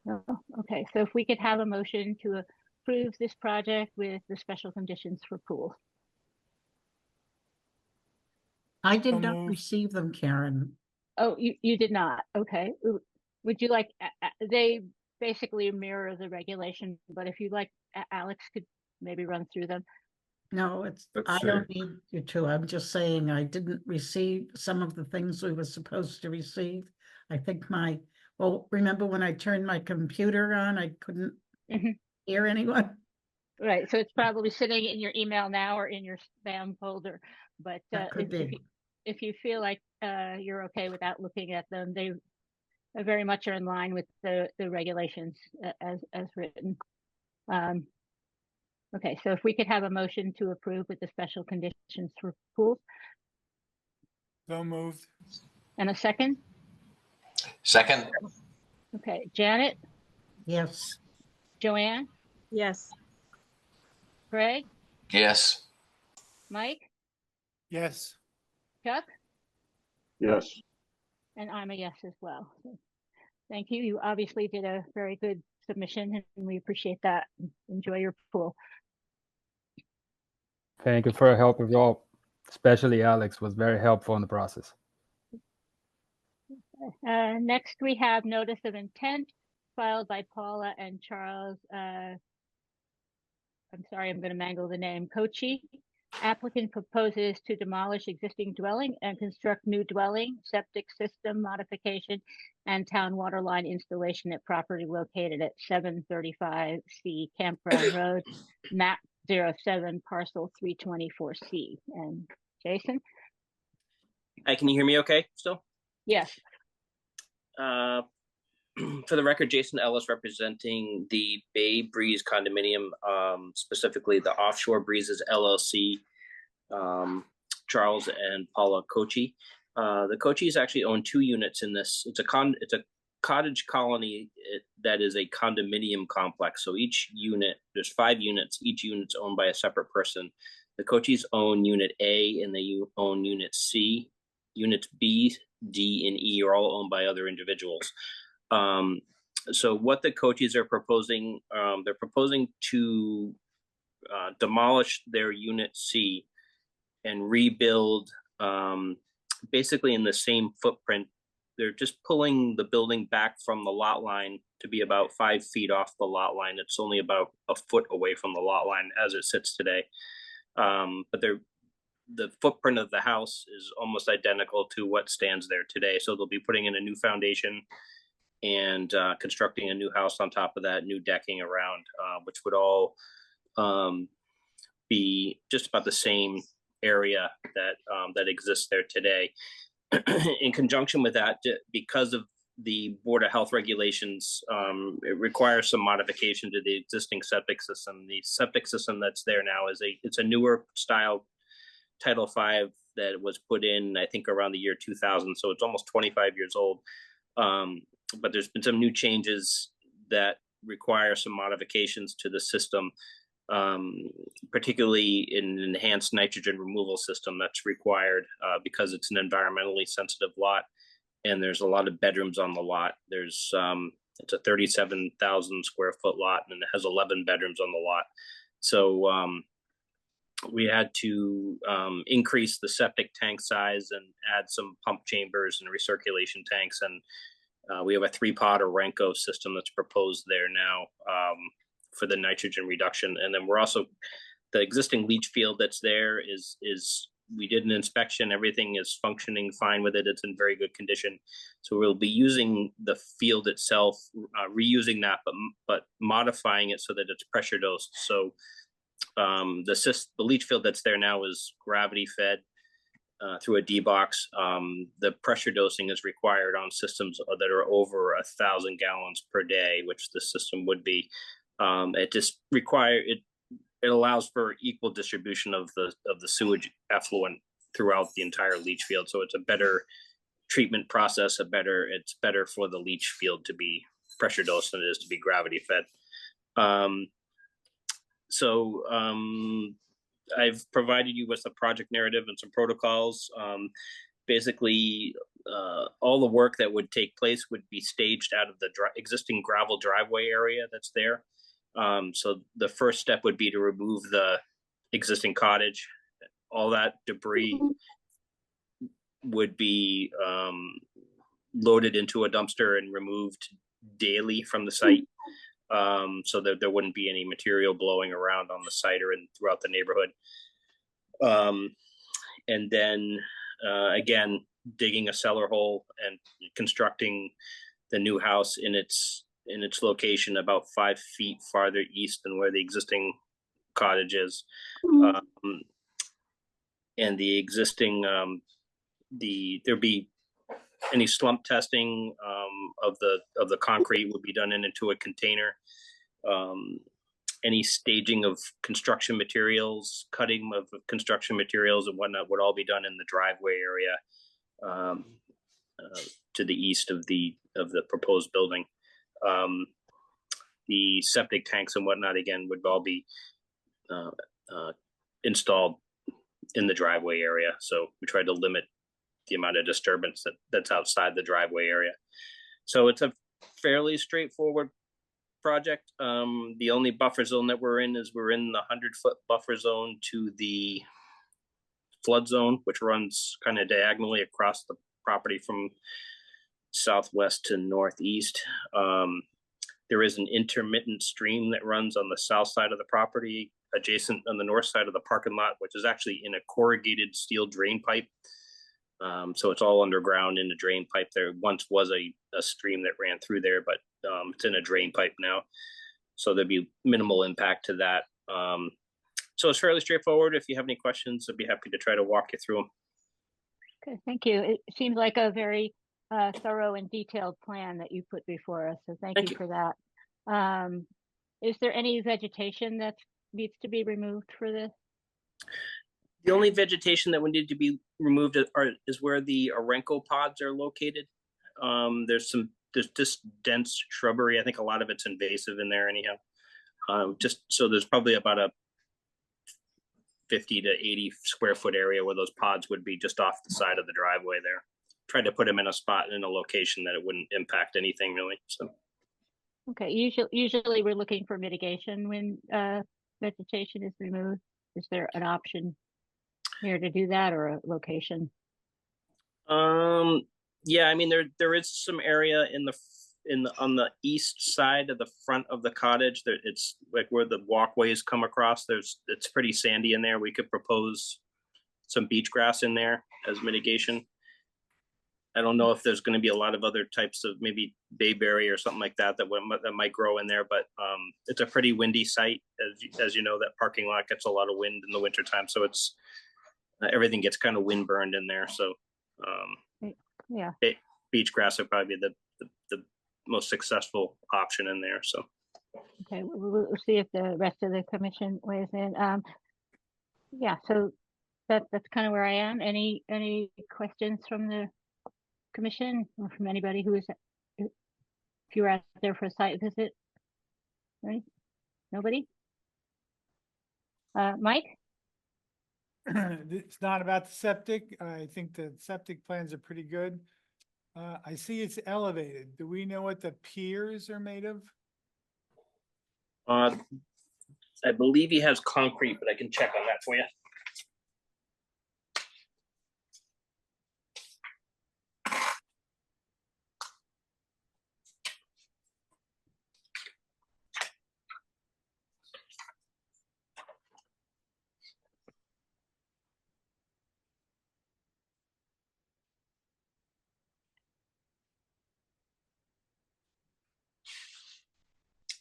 No. Okay, so if we could have a motion to approve this project with the special conditions for pools. I did not receive them, Karen. Oh, you did not. Okay. Would you like, they basically mirror the regulation, but if you'd like, Alex could maybe run through them. No, I don't need you to. I'm just saying I didn't receive some of the things we were supposed to receive. I think well, remember when I turned my computer on, I couldn't hear anyone? Right, so it's probably sitting in your email now or in your spam folder, but That could be. if you feel like you're okay without looking at them, they very much are in line with the regulations as written. Okay, so if we could have a motion to approve with the special conditions for pools. So moved. And a second? Second. Okay, Janet, Yes. Joanne, Yes. Craig, Yes. Mike, Yes. Chuck, Yes. and I'm a yes as well. So thank you. You obviously did a very good submission and we appreciate that. Enjoy your pool. Thank you for your help with all, especially Alex was very helpful in the process. Next, we have notice of intent filed by Paula and Charles. I'm sorry, I'm going to mangle the name. Kochi. Applicant proposes to demolish existing dwelling and construct new dwelling, septic system modification, and town water line installation at property located at 735C Campground Road, map 07, parcel 324C. And Jason? Hi, can you hear me okay still? Yes. For the record, Jason Ellis representing the Bay Breeze condominium, specifically the Offshore Breezes LLC, Charles and Paula Kochi. The Kochis actually own 2 units in this. It's a cottage colony that is a condominium complex. So each unit, there's 5 units. Each unit's owned by a separate person. The Kochis own Unit A and they own Unit C. Units B, D, and E are all owned by other individuals. So what the Kochis are proposing, they're proposing to demolish their Unit C and rebuild basically in the same footprint. They're just pulling the building back from the lot line to be about 5 feet off the lot line. It's only about a foot away from the lot line as it sits today. But the footprint of the house is almost identical to what stands there today. So they'll be putting in a new foundation and constructing a new house on top of that, new decking around, which would all be just about the same area that exists there today. In conjunction with that, because of the Board of Health regulations, it requires some modification to the existing septic system. The septic system that's there now it's a newer style Title V that was put in, I think, around the year 2000. So it's almost 25 years old. But there's been some new changes that require some modifications to the system, particularly in an enhanced nitrogen removal system that's required because it's an environmentally sensitive lot. And there's a lot of bedrooms on the lot. It's a 37,000 square foot lot and it has 11 bedrooms on the lot. So we had to increase the septic tank size and add some pump chambers and recirculation tanks. And we have a 3-pot Orenco system that's proposed there now for the nitrogen reduction. And then we're also, the existing leach field that's there is we did an inspection, everything is functioning fine with it. It's in very good condition. So we'll be using the field itself, reusing that, but modifying it so that it's pressure dosed. So the leach field that's there now is gravity fed through a D-box. The pressure dosing is required on systems that are over 1,000 gallons per day, which the system would be. It allows for equal distribution of the sewage effluent throughout the entire leach field. So it's a better treatment process. It's better for the leach field to be pressure dosed than it is to be gravity fed. I've provided you with a project narrative and some protocols. Basically, all the work that would take place would be staged out of the existing gravel driveway area that's there. So the first step would be to remove the existing cottage. All that debris would be loaded into a dumpster and removed daily from the site. So that there wouldn't be any material blowing around on the site or throughout the neighborhood. And then again, digging a cellar hole and constructing the new house in its location about 5 feet farther east than where the existing cottage is. And the existing there'd be any slump testing of the concrete would be done into a container. Any staging of construction materials, cutting of construction materials and whatnot would all be done in the driveway area to the east of the proposed building. The septic tanks and whatnot, again, would all be installed in the driveway area. So we tried to limit the amount of disturbance that's outside the driveway area. So it's a fairly straightforward project. The only buffer zone that we're in is we're in the 100-foot buffer zone to the flood zone, which runs kind of diagonally across the property from southwest to northeast. There is an intermittent stream that runs on the south side of the property, adjacent on the north side of the parking lot, which is actually in a corrugated steel drain pipe. So it's all underground in a drain pipe. There once was a stream that ran through there, but it's in a drain pipe now. So there'd be minimal impact to that. So it's fairly straightforward. If you have any questions, I'd be happy to try to walk you through them. Okay, thank you. It seems like a very thorough and detailed plan that you put before us. So thank you for that. Is there any vegetation that needs to be removed for this? The only vegetation that would need to be removed is where the Arenco pods are located. There's just dense shrubbery. I think a lot of it's invasive in there anyhow. Just so there's probably about a 50 to 80 square foot area where those pods would be just off the side of the driveway there. Tried to put them in a spot in a location that it wouldn't impact anything really. So. Okay, usually we're looking for mitigation when vegetation is removed. Is there an option here to do that, or a location? Yeah, I mean there is some area on the east side of the front of the cottage. There, it's like where the walkways come across. It's pretty sandy in there. We could propose some beach grass in there as mitigation. I don't know if there's going to be a lot of other types of maybe bayberry or something like that that might grow in there, but it's a pretty windy site. As you know, that parking lot gets a lot of wind in the wintertime, so it's everything gets kind of wind burned in there. So yeah, beach grass would probably be the most successful option in there. So okay, we'll see if the rest of the commission weighs in. Yeah, so that's kind of where I am. Any questions from the commission or from anybody who is, if you were out there for a site visit? Right? Nobody? Mike? It's not about the septic. I think the septic plans are pretty good. I see it's elevated. Do we know what the piers are made of? I believe he has concrete, but I can check on that for you.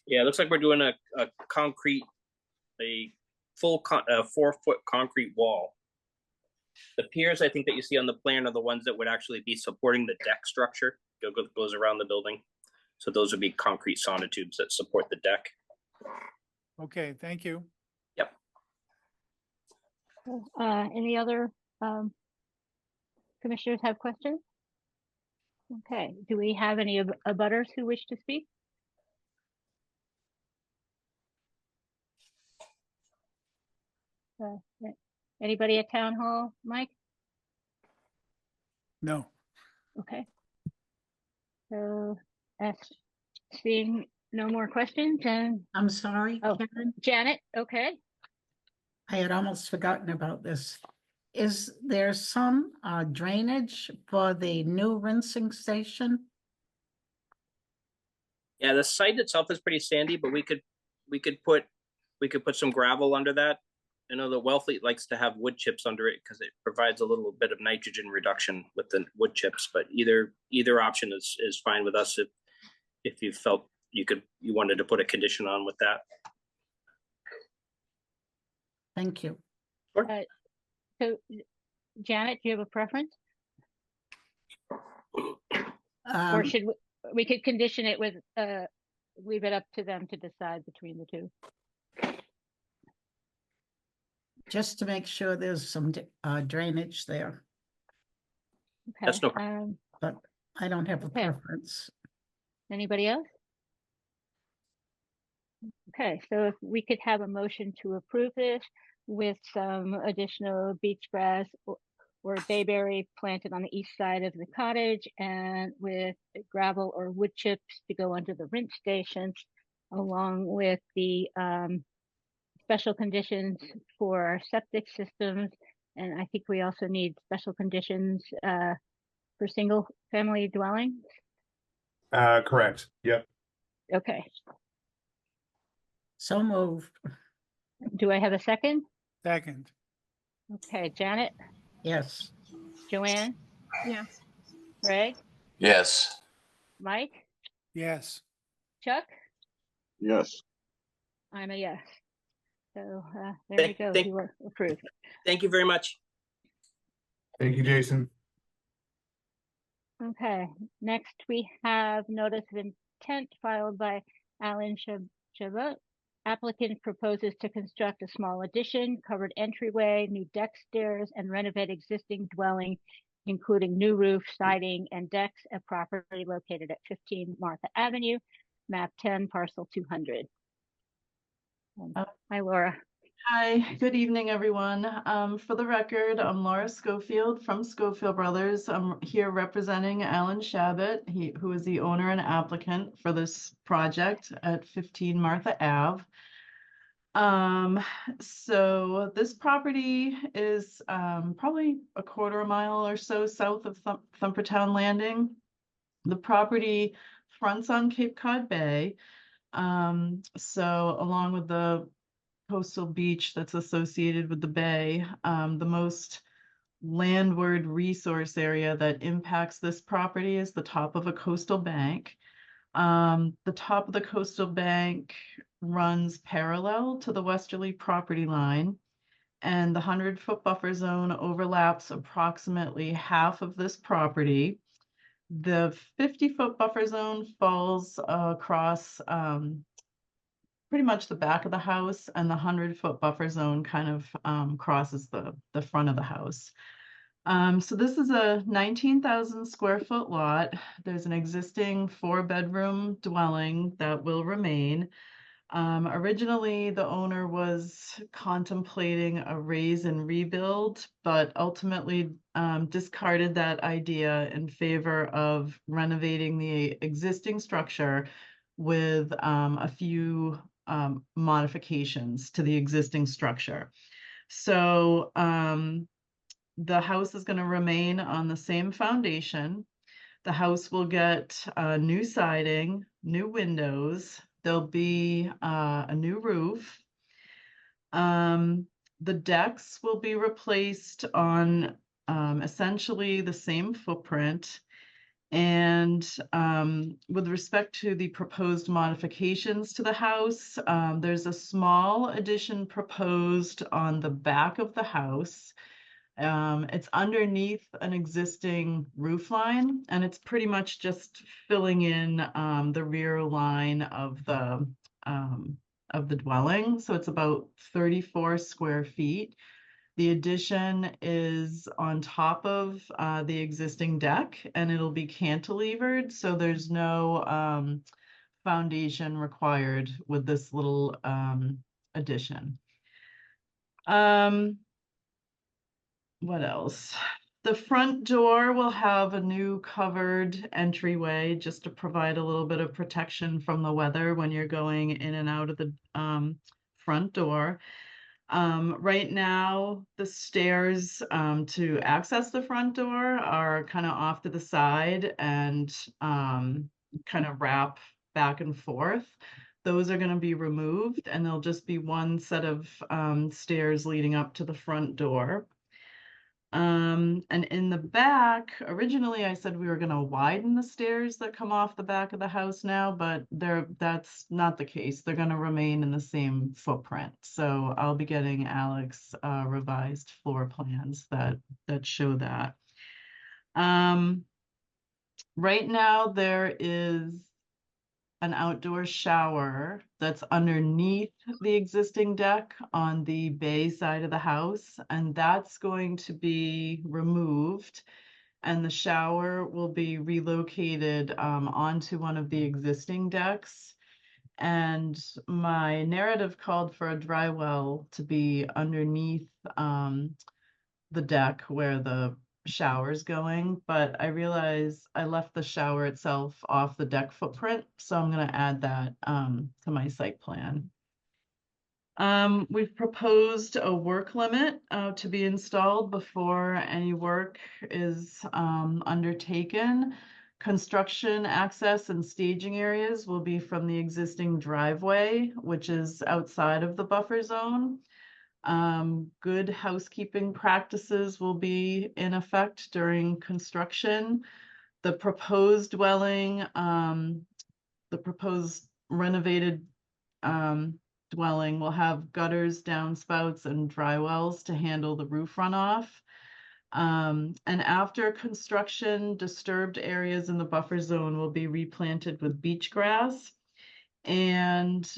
Yeah, it looks like we're doing a full 4-foot concrete wall. The piers I think that you see on the plan are the ones that would actually be supporting the deck structure that goes around the building. So those would be concrete sonotubes that support the deck. Okay, thank you. Yep. Any other commissioners have questions? Okay, do we have any abutters who wish to speak? Anybody at town hall, Mike? No. Okay. So, seeing no more questions, and I'm sorry, Karen. Janet, okay. I had almost forgotten about this. Is there some drainage for the new rinsing station? Yeah, the site itself is pretty sandy, but we could put some gravel under that. I know the Wellfleet likes to have wood chips under it because it provides a little bit of nitrogen reduction with the wood chips, but either option is fine with us if you felt you wanted to put a condition on with that. Thank you. So Janet, do you have a preference? Or should we could condition it with, leave it up to them to decide between the two. Just to make sure there's some drainage there, Okay. That's no problem. but I don't have a Okay. preference. Anybody else? Okay, so if we could have a motion to approve this with some additional beach grass or bayberry planted on the east side of the cottage, and with gravel or wood chips to go under the rinse stations, along with the special conditions for septic systems. And I think we also need special conditions for single family dwellings. Correct. Yep. Okay, So moved. do I have a second? Second. Okay, Janet, Yes. Joanne, Yes. Greg, Yes. Mike, Yes. Chuck? Yes. I'm a yes. So there we Thank- go. thank- You were approved. Thank you very much. Thank you, Jason. Okay, next we have notice of intent filed by Alan Chabot. Applicant proposes to construct a small addition, covered entryway, new deck stairs, and renovate existing dwelling, including new roof, siding, and decks at property located at 15 Martha Avenue, map 10, parcel 200. Hi, Laura. Hi, good evening, everyone. For the record, I'm Laura Schofield from Schofield Brothers. I'm here representing Alan Shabbat, who is the owner and applicant for this project at 15 Martha Ave. So this property is probably a quarter mile or so south of Thumpertown Landing. The property fronts on Cape Cod Bay. So along with the coastal beach that's associated with the bay, the most landward resource area that impacts this property is the top of a coastal bank. The top of the coastal bank runs parallel to the westerly property line, and the 100-foot buffer zone overlaps approximately half of this property. The 50-foot buffer zone falls across pretty much the back of the house, and the 100-foot buffer zone kind of crosses the front of the house. So this is a 19,000 square foot lot. There's an existing 4-bedroom dwelling that will remain. Originally, the owner was contemplating a raise and rebuild, but ultimately discarded that idea in favor of renovating the existing structure with a few modifications to the existing structure. So the house is going to remain on the same foundation. The house will get new siding, new windows. There'll be a new roof. The decks will be replaced on essentially the same footprint. And with respect to the proposed modifications to the house, there's a small addition proposed on the back of the house. It's underneath an existing roof line, and it's pretty much just filling in the rear line of the dwelling. So it's about 34 square feet. The addition is on top of the existing deck, and it'll be cantilevered, so there's no foundation required with this little addition. What else? The front door will have a new covered entryway just to provide a little bit of protection from the weather when you're going in and out of the front door. Right now, the stairs to access the front door are kind of off to the side and kind of wrap back and forth. Those are going to be removed, and there'll just be one set of stairs leading up to the front door. And in the back, originally I said we were going to widen the stairs that come off the back of the house now, but that's not the case. They're going to remain in the same footprint. So I'll be getting Alex revised floor plans that show that. right now there is an outdoor shower that's underneath the existing deck on the bay side of the house, and that's going to be removed. And the shower will be relocated onto one of the existing decks. And my narrative called for a dry well to be underneath the deck where the shower's going, but I realized I left the shower itself off the deck footprint, so I'm gonna add that to my site plan. We've proposed a work limit to be installed before any work is undertaken. Construction access and staging areas will be from the existing driveway, which is outside of the buffer zone. Good housekeeping practices will be in effect during construction. The proposed dwelling, the proposed renovated dwelling will have gutters, downspouts, and dry wells to handle the roof runoff. And after construction, disturbed areas in the buffer zone will be replanted with beach grass. And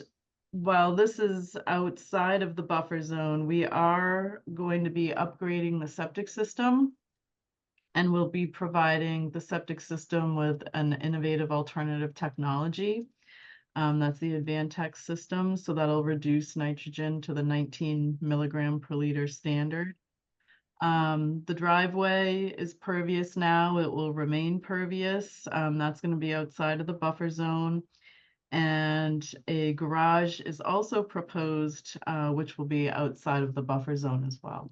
while this is outside of the buffer zone, we are going to be upgrading the septic system, and we'll be providing the septic system with an innovative alternative technology. That's the Advantex system, so that'll reduce nitrogen to the 19 milligram per liter standard. The driveway is pervious now. It will remain pervious. That's going to be outside of the buffer zone. And a garage is also proposed, which will be outside of the buffer zone as well.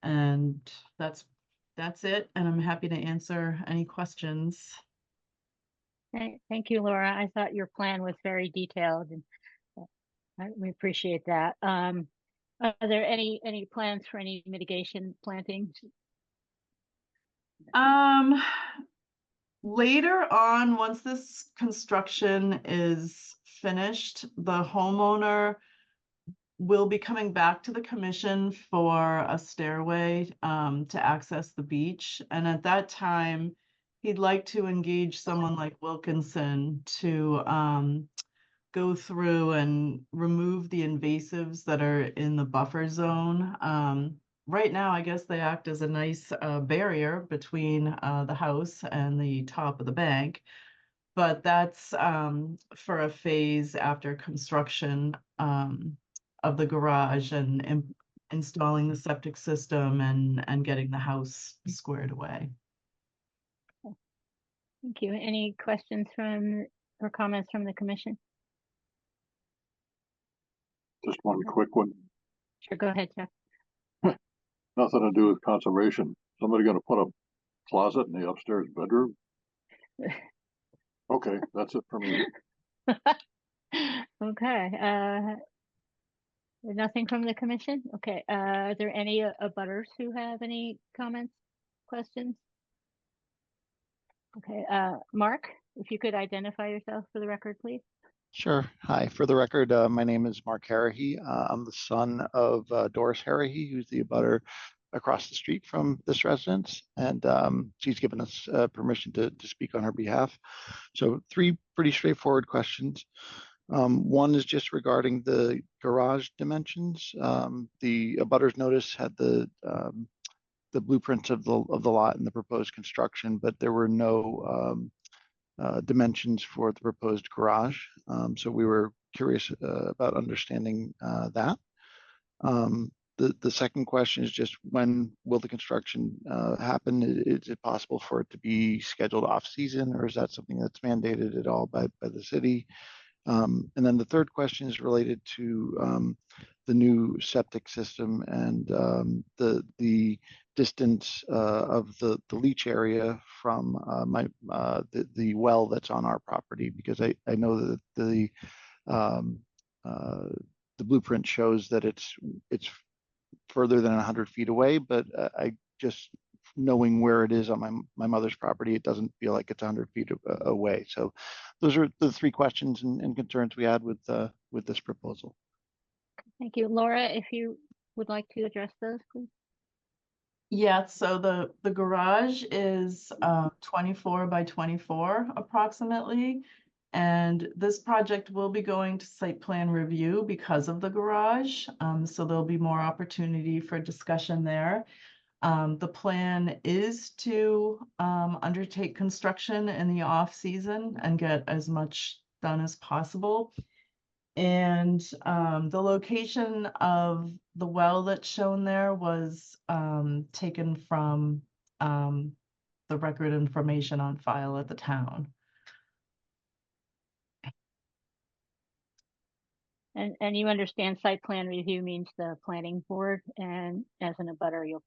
And that's it. And I'm happy to answer any questions. Thank you, Laura. I thought your plan was very detailed, and we appreciate that. Are there any plans for any mitigation plantings? Later on, once this construction is finished, the homeowner will be coming back to the commission for a stairway to access the beach. And at that time, he'd like to engage someone like Wilkinson to go through and remove the invasives that are in the buffer zone. Right now, I guess they act as a nice barrier between the house and the top of the bank. But that's for a phase after construction of the garage and installing the septic system and getting the house squared away. Thank you. Any questions or comments from the commission? Just one quick one. Sure, go ahead, Jeff. Nothing to do with conservation. Somebody gonna put a closet in the upstairs bedroom? Okay, that's it for me. Okay, nothing from the commission? Okay, are there any abutters who have any comments, questions? Okay, Mark, if you could identify yourself for the record, please. Sure. Hi, for the record, my name is Mark Harahy. I'm the son of Doris Harahy, who's the abutter across the street from this residence, and she's given us permission to speak on her behalf. So 3 pretty straightforward questions. One is just regarding the garage dimensions. The abutters notice had the blueprints of the lot and the proposed construction, but there were no dimensions for the proposed garage. So we were curious about understanding that. The second question is just, when will the construction happen? Is it possible for it to be scheduled off season, or is that something that's mandated at all by the city? And then the third question is related to the new septic system and the distance of the leach area from the well that's on our property, because I know that the blueprint shows that it's further than 100 feet away, but I just, knowing where it is on my mother's property, it doesn't feel like it's 100 feet away. So those are the 3 questions and concerns we had with this proposal. Thank you. Laura, if you would like to address those, please. Yeah, so the garage is 24 by 24 approximately. And this project will be going to site plan review because of the garage. So there'll be more opportunity for discussion there. The plan is to undertake construction in the off season and get as much done as possible. And the location of the well that's shown there was taken from the record information on file at the town. And you understand site plan review means the planning board, and as an abutter, you'll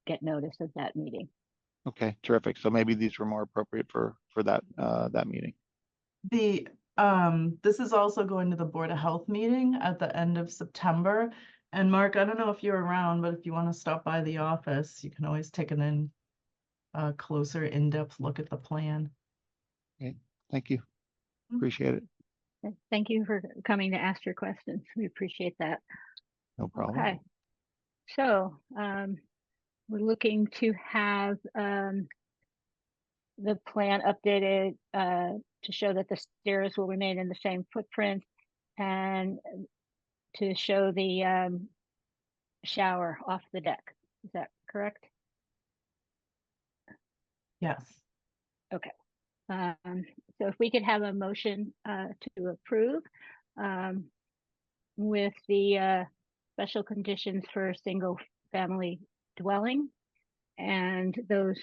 get notice of that meeting. Okay, terrific. So maybe these were more appropriate for that that meeting. This is also going to the Board of Health meeting at the end of September. And Mark, I don't know if you're around, but if you want to stop by the office, you can always take a closer in-depth look at the plan. Okay, thank you. Appreciate it. Thank you for coming to ask your questions. We appreciate that. No problem. Okay. So we're looking to have the plan updated to show that the stairs will remain in the same footprint and to show the shower off the deck. Is that correct? Yes. Okay. So if we could have a motion to approve with the special conditions for a single family dwelling and those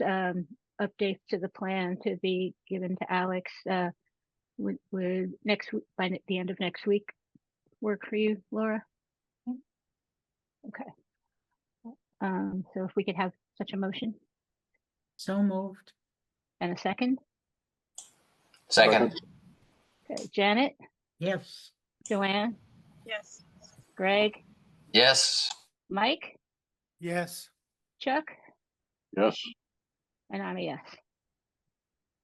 updates to the plan to be given to Alex would next week, by the end of next week, work for you, Laura? Okay. So if we could have such a motion. So moved. And a second? Second. Okay, Janet? Yes. Joanne? Yes. Greg? Yes. Mike? Yes. Chuck? Yes. And I'm a yes.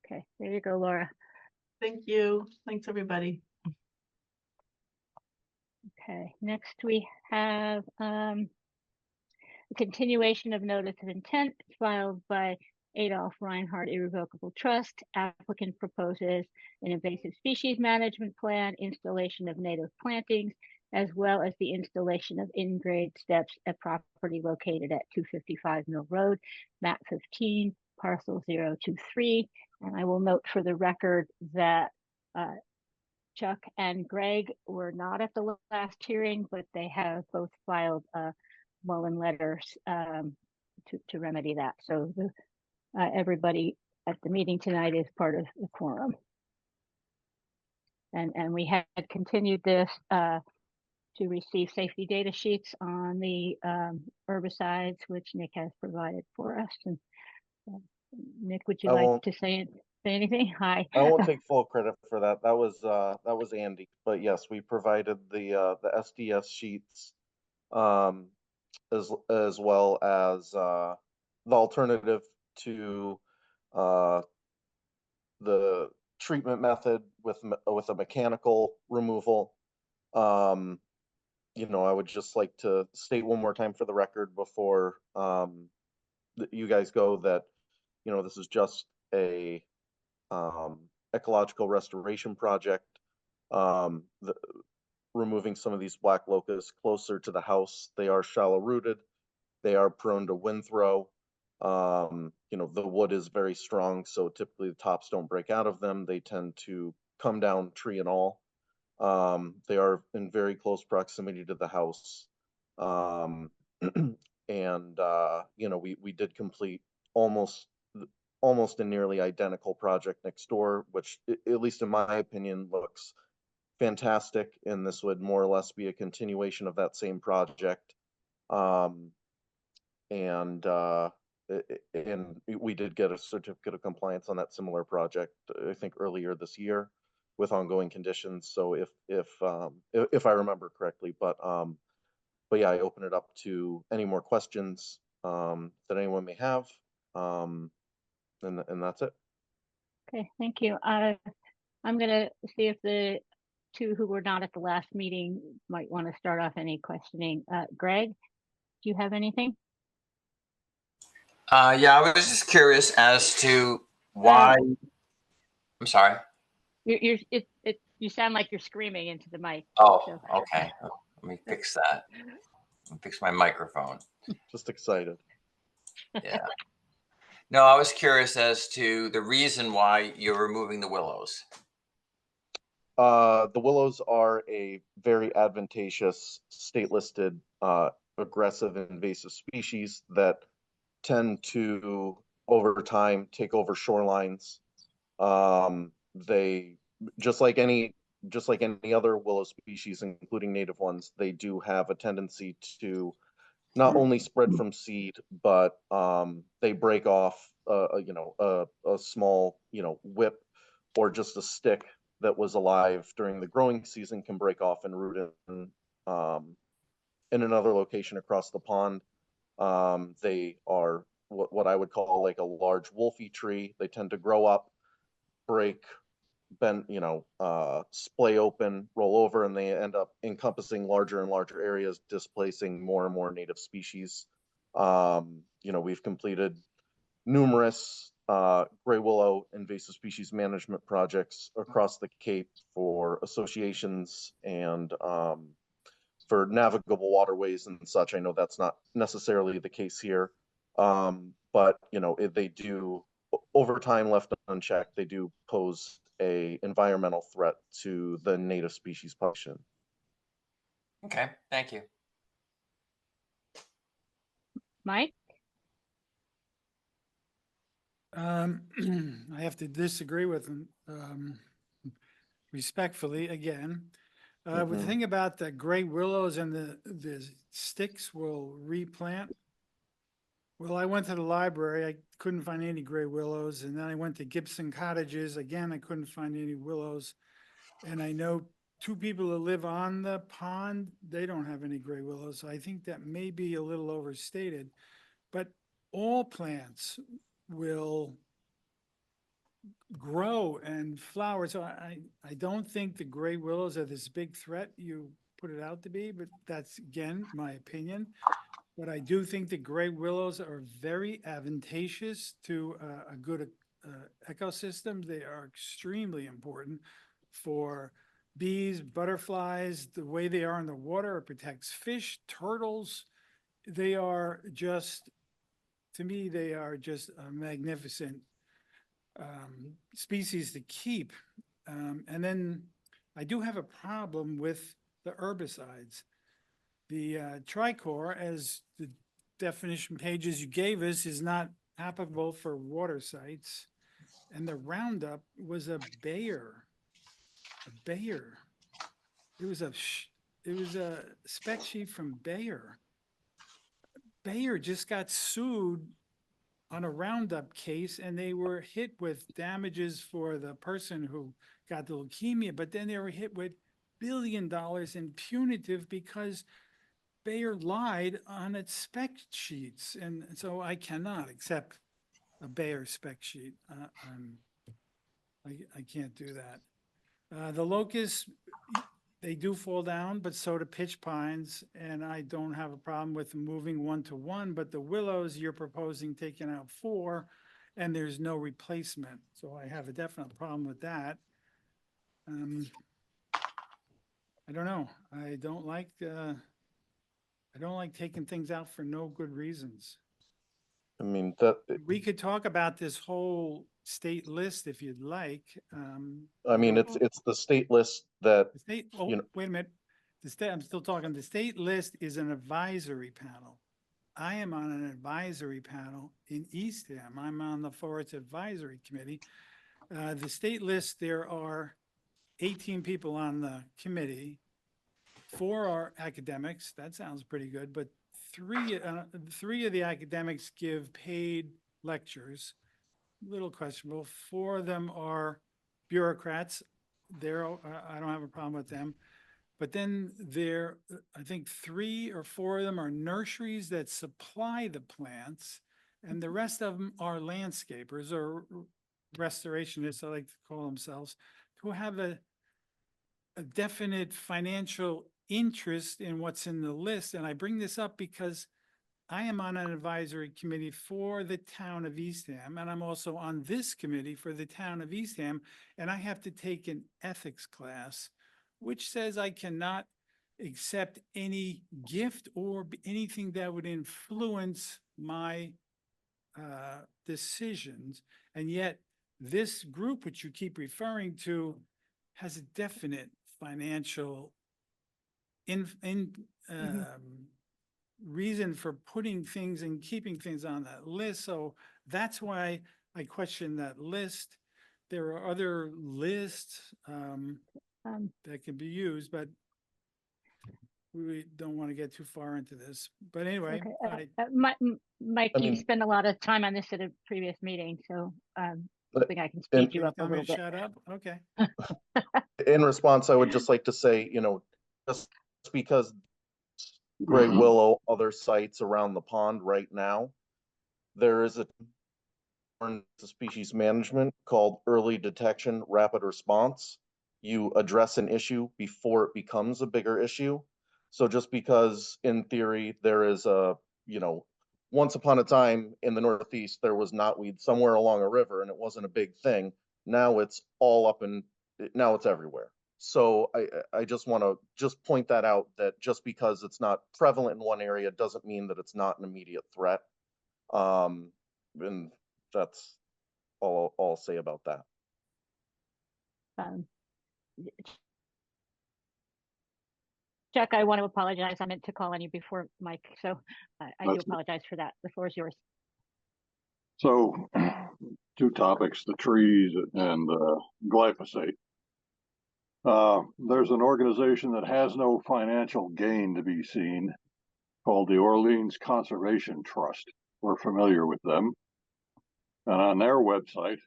Okay, there you go, Laura. Thank you. Thanks, everybody. Okay, next we have a continuation of notice of intent filed by Adolph Reinhardt Irrevocable Trust. Applicant proposes an invasive species management plan, installation of native plantings, as well as the installation of in-grade steps at property located at 255 Mill Road, map 15, parcel 023. And I will note for the record that Chuck and Greg were not at the last hearing, but they have both filed Mullen letters to remedy that. So everybody at the meeting tonight is part of the quorum. And we had continued this to receive safety data sheets on the herbicides, which Nick has provided for us. And Nick, would you like to say anything? Hi. I won't take full credit for that. That was Andy. But yes, we provided the SDS sheets as well as the alternative to the treatment method with a mechanical removal. You know, I would just like to state one more time for the record before you guys go that, you know, this is just a ecological restoration project. Removing some of these black locusts closer to the house. They are shallow rooted. They are prone to wind throw. You know, the wood is very strong, so typically the tops don't break out of them. They tend to come down tree and all. They are in very close proximity to the house. And you know, we did complete almost a nearly identical project next door, which at least in my opinion looks fantastic, and this would more or less be a continuation of that same project. And we did get a certificate of compliance on that similar project, I think earlier this year, with ongoing conditions. So if I remember correctly, but yeah, I open it up to any more questions that anyone may have, and that's it. Okay, thank you. I'm gonna see if the two who were not at the last meeting might want to start off any questioning. Greg, do you have anything? Yeah, I was just curious as to why. I'm sorry. You sound like you're screaming into the mic. Oh, so- okay. Let me fix that. Let me fix my microphone. Just excited. Yeah. No, I was curious as to the reason why you're removing the willows. The willows are a very advantageous state listed aggressive invasive species that tend to over time take over shorelines. They just like any other willow species, including native ones, they do have a tendency to not only spread from seed, but they break off a small whip or just a stick that was alive during the growing season can break off and root in another location across the pond. They are what I would call like a large wolfy tree. They tend to grow up, break, bend, splay open, roll over, and they end up encompassing larger and larger areas, displacing more and more native species. We've completed numerous gray willow invasive species management projects across the Cape for associations and for navigable waterways and such. I know that's not necessarily the case here, but they do, over time left unchecked, they do pose a environmental threat to the native species population. Okay, thank you. Mike? I have to disagree with him respectfully again. The thing about the gray willows and the sticks will replant. Well, I went to the library, I couldn't find any gray willows, and then I went to Gibson Cottages, again, I couldn't find any willows. And I know two people that live on the pond, they don't have any gray willows. So I think that may be a little overstated, but all plants will grow and flower. So I don't think the gray willows are this big threat you put it out to be, but that's, again, my opinion. But I do think the gray willows are very advantageous to a good ecosystem. They are extremely important for bees, butterflies, the way they are in the water. It protects fish, turtles. They are just, to me, they are just a magnificent species to keep. And then I do have a problem with the herbicides. The tricor, as the definition pages you gave us, is not applicable for water sites. And the Roundup was a Bayer. It was a spec sheet from Bayer. Bayer just got sued on a Roundup case, and they were hit with damages for the person who got the leukemia, but then they were hit with $1 billion in punitive because Bayer lied on its spec sheets. And so I cannot accept a Bayer spec sheet. I can't do that. The locusts, they do fall down, but so do pitch pines, and I don't have a problem with moving 1 to 1, but the willows, you're proposing taking out 4, and there's no replacement. So I have a definite problem with that. I don't know. I don't like taking things out for no good reasons. I mean, we could talk about this whole state list if you'd like. I mean, it's the state list that the state. Oh, wait a minute. The state. I'm still talking. The state list is an advisory panel. I am on an advisory panel in Eastham. I'm on the Forest Advisory Committee. The state list. There are 18 people on the committee. 4 are academics. That sounds pretty good. But three of the academics give paid lectures. Little questionable. 4 of them are bureaucrats. I don't have a problem with them. But then I think 3 or 4 of them are nurseries that supply the plants, and the rest of them are landscapers or restorationists, I like to call themselves, who have a definite financial interest in what's in the list. And I bring this up because I am on an advisory committee for the town of Eastham, and I'm also on this committee for the town of Eastham, and I have to take an ethics class, which says I cannot accept any gift or anything that would influence my decisions. And yet this group, which you keep referring to, has a definite financial reason for putting things and keeping things on that list. So that's why I question that list. There are other lists that can be used, but we don't want to get too far into this. But anyway, okay. Mike, I you mean- spent a lot of time on this at a previous meeting, so I think I can And- speed you up a tell me little to bit. shut up. Okay. In response, I would just like to say, just because gray willow, other sites around the pond right now, there is a species management called early detection, rapid response. You address an issue before it becomes a bigger issue. So just because in theory there is once upon a time in the Northeast, there was knotweed somewhere along a river and it wasn't a big thing. Now it's now it's everywhere. So I just want to just point that out, that just because it's not prevalent in one area doesn't mean that it's not an immediate threat. And that's all I'll say about that. Chuck, I want to apologize. I meant to call on you before Mike, so I do apologize for that. The floor is yours. So, two topics, the trees and glyphosate. There's an organization that has no financial gain to be seen called the Orleans Conservation Trust. We're familiar with them. And on their website,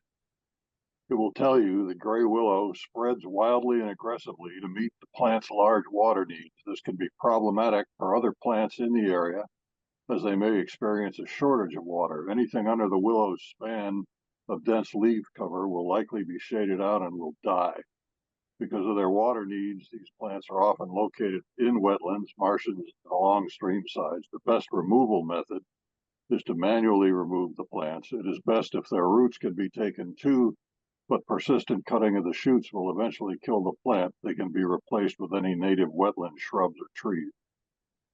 it will tell you that gray willow spreads wildly and aggressively to meet the plant's large water needs. This can be problematic for other plants in the area, as they may experience a shortage of water. Anything under the willow's span of dense leaf cover will likely be shaded out and will die. Because of their water needs, these plants are often located in wetlands, marshes, and along stream sides. The best removal method is to manually remove the plants. It is best if their roots can be taken too, but persistent cutting of the shoots will eventually kill the plant. They can be replaced with any native wetland shrubs or trees.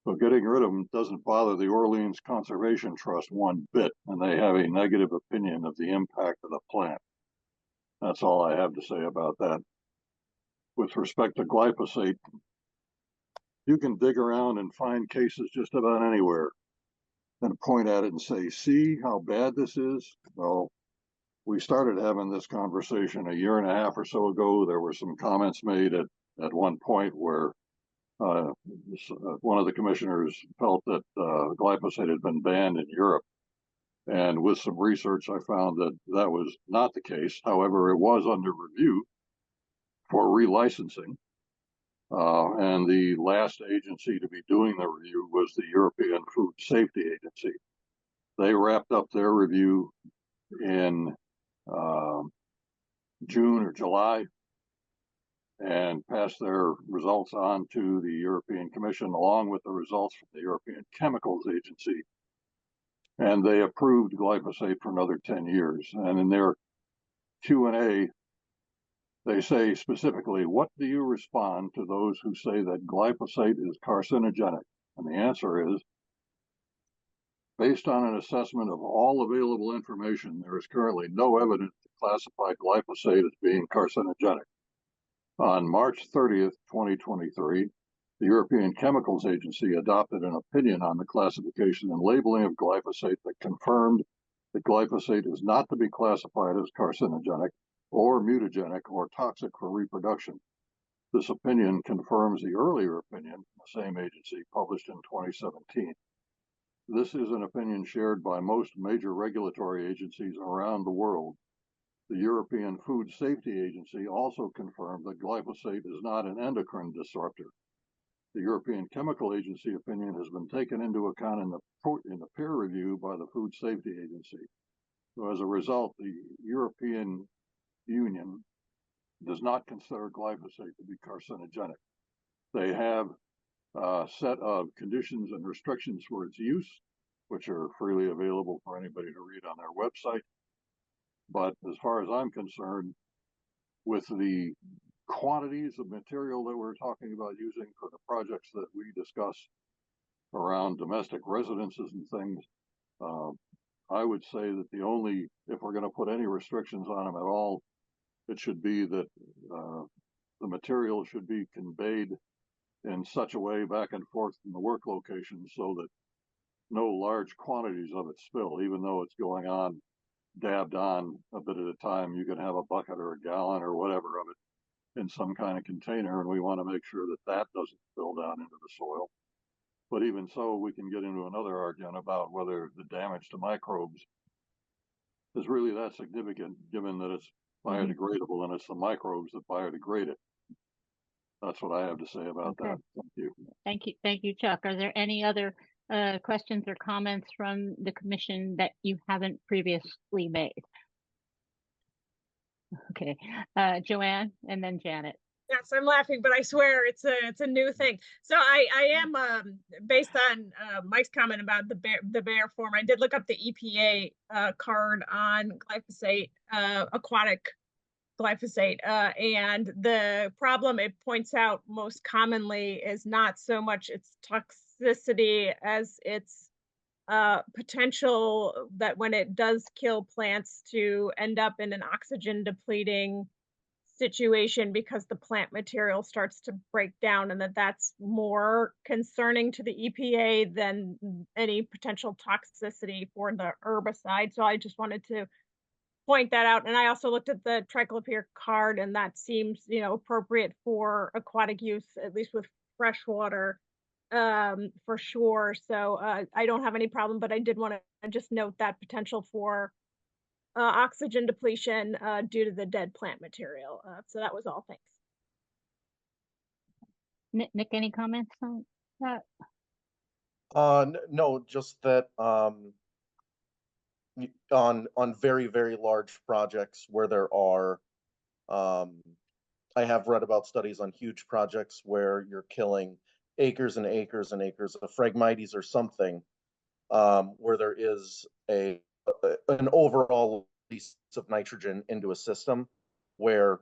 So getting rid of them doesn't bother the Orleans Conservation Trust one bit, and they have a negative opinion of the impact of the plant. That's all I have to say about that. With respect to glyphosate, you can dig around and find cases just about anywhere and point at it and say, see how bad this is? Well, we started having this conversation a year and a half or so ago. There were some comments made at one point where one of the commissioners felt that glyphosate had been banned in Europe. And with some research, I found that that was not the case. However, it was under review for relicensing. And the last agency to be doing the review was the European Food Safety Agency. They wrapped up their review in June or July and passed their results on to the European Commission along with the results from the European Chemicals Agency. And they approved glyphosate for another 10 years. And in their Q&A, they say specifically, what do you respond to those who say that glyphosate is carcinogenic? And the answer is, based on an assessment of all available information, there is currently no evidence to classify glyphosate as being carcinogenic. On March 30th, 2023, the European Chemicals Agency adopted an opinion on the classification and labeling of glyphosate that confirmed that glyphosate is not to be classified as carcinogenic or mutagenic or toxic for reproduction. This opinion confirms the earlier opinion from the same agency published in 2017. This is an opinion shared by most major regulatory agencies around the world. The European Food Safety Agency also confirmed that glyphosate is not an endocrine disruptor. The European Chemical Agency opinion has been taken into account in the peer review by the Food Safety Agency. So as a result, the European Union does not consider glyphosate to be carcinogenic. They have a set of conditions and restrictions for its use, which are freely available for anybody to read on their website. But as far as I'm concerned, with the quantities of material that we're talking about using for the projects that we discuss around domestic residences and things, I would say that if we're going to put any restrictions on them at all, it should be that the material should be conveyed in such a way back and forth from the work location so that no large quantities of it spill, even though it's going on, dabbed on a bit at a time. You can have a bucket or a gallon or whatever of it in some kind of container, and we want to make sure that that doesn't spill down into the soil. But even so, we can get into another argument about whether the damage to microbes is really that significant, given that it's biodegradable and it's the microbes that biodegrade it. That's what I have to say about that. Thank you. Thank you, Chuck. Are there any other questions or comments from the commission that you haven't previously made? Okay, Joanne and then Janet. Yes, I'm laughing, but I swear it's a new thing. So I am based on Mike's comment about the bear form. I did look up the EPA card on glyphosate, aquatic glyphosate, and the problem it points out most commonly is not so much its toxicity as its potential that when it does kill plants to end up in an oxygen depleting situation because the plant material starts to break down, and that's more concerning to the EPA than any potential toxicity for the herbicide. So I just wanted to point that out. And I also looked at the triclopyr card, and that seems, appropriate for aquatic use, at least with freshwater, for sure. So I don't have any problem, but I did want to just note that potential for oxygen depletion due to the dead plant material. So that was all. Thanks. Nick, any comments on that? No, just that on very, very large projects where there are, I have read about studies on huge projects where you're killing acres and acres and acres of Phragmites or something, where there is an overall release of nitrogen into a system where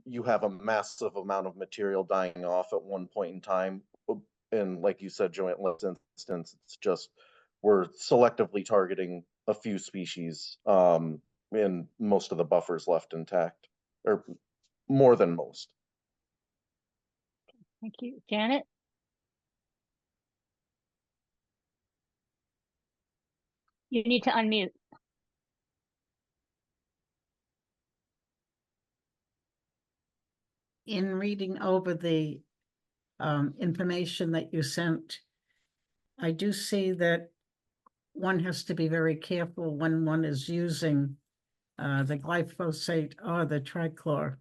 you have a massive amount of material dying off at one point in time. And like you said, Joanne, in this instance, it's just we're selectively targeting a few species, and most of the buffers left intact, or more than most. Thank you. Janet? You need to unmute. In reading over the information that you sent, I do see that one has to be very careful when one is using the glyphosate or the trichlor.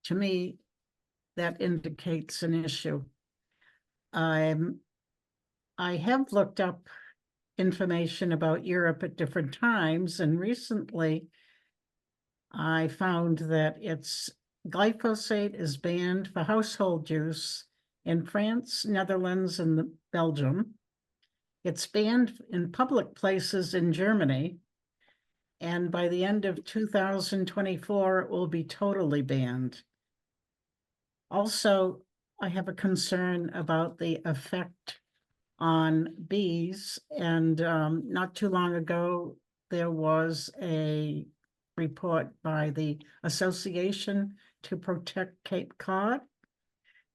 To me, that indicates an issue. I have looked up information about Europe at different times, and recently I found that glyphosate is banned for household use in France, Netherlands, and Belgium. It's banned in public places in Germany, and by the end of 2024, it will be totally banned. Also, I have a concern about the effect on bees, and not too long ago, there was a report by the Association to Protect Cape Cod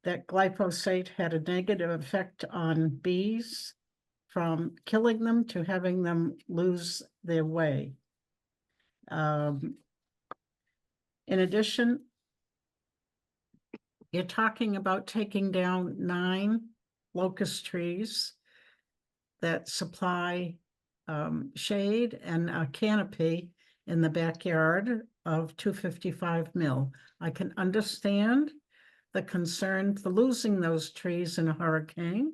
that glyphosate had a negative effect on bees, from killing them to having them lose their way. In addition, you're talking about taking down 9 locust trees that supply shade and a canopy in the backyard of 255 Mill. I can understand the concern for losing those trees in a hurricane.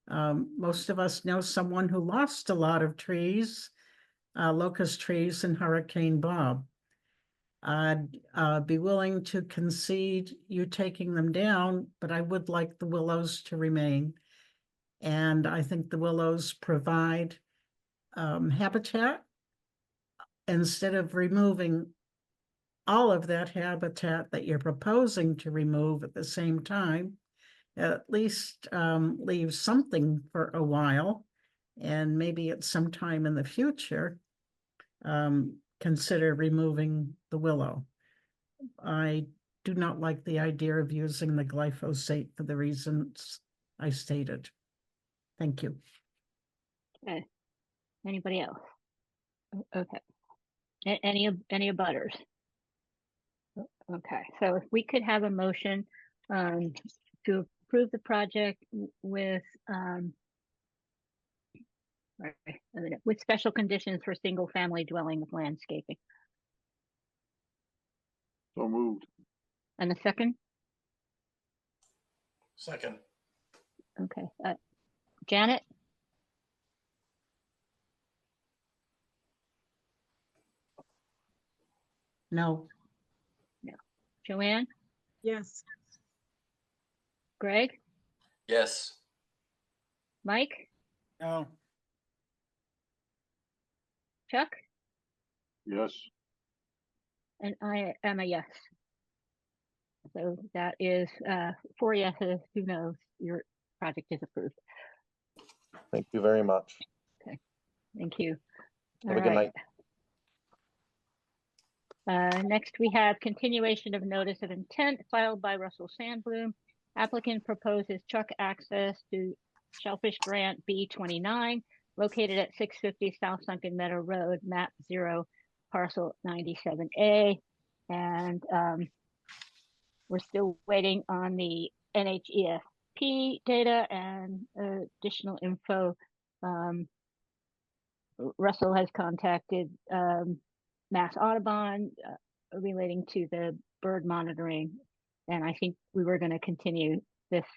Most of us know someone who lost a lot of trees, locust trees in Hurricane Bob. I'd be willing to concede you taking them down, but I would like the willows to remain. And I think the willows provide habitat. Instead of removing all of that habitat that you're proposing to remove at the same time, at least leave something for a while, and maybe at some time in the future, consider removing the willow. I do not like the idea of using the glyphosate for the reasons I stated. Thank you. Okay. Anybody else? Okay. Any abutters? Okay, so if we could have a motion to approve the project with with special conditions for single family dwelling with landscaping. So moved. And the second? Second. Okay, Janet? No. No. Joanne? Yes. Greg? Yes. Mike? No. Chuck? Yes. And I am a yes. So that is 4 yeses, 2 noes. Your project is approved. Thank you very much. Okay, thank you. Have a good night. Next, we have continuation of notice of intent filed by Russell Sandbloom. Applicant proposes truck access to Shellfish Grant B29, located at 650 South Sunken Meadow Road, map 0, parcel 97A. And we're still waiting on the NHEFP data and additional info. Russell has contacted Mass Audubon relating to the bird monitoring, and I think we were going to continue this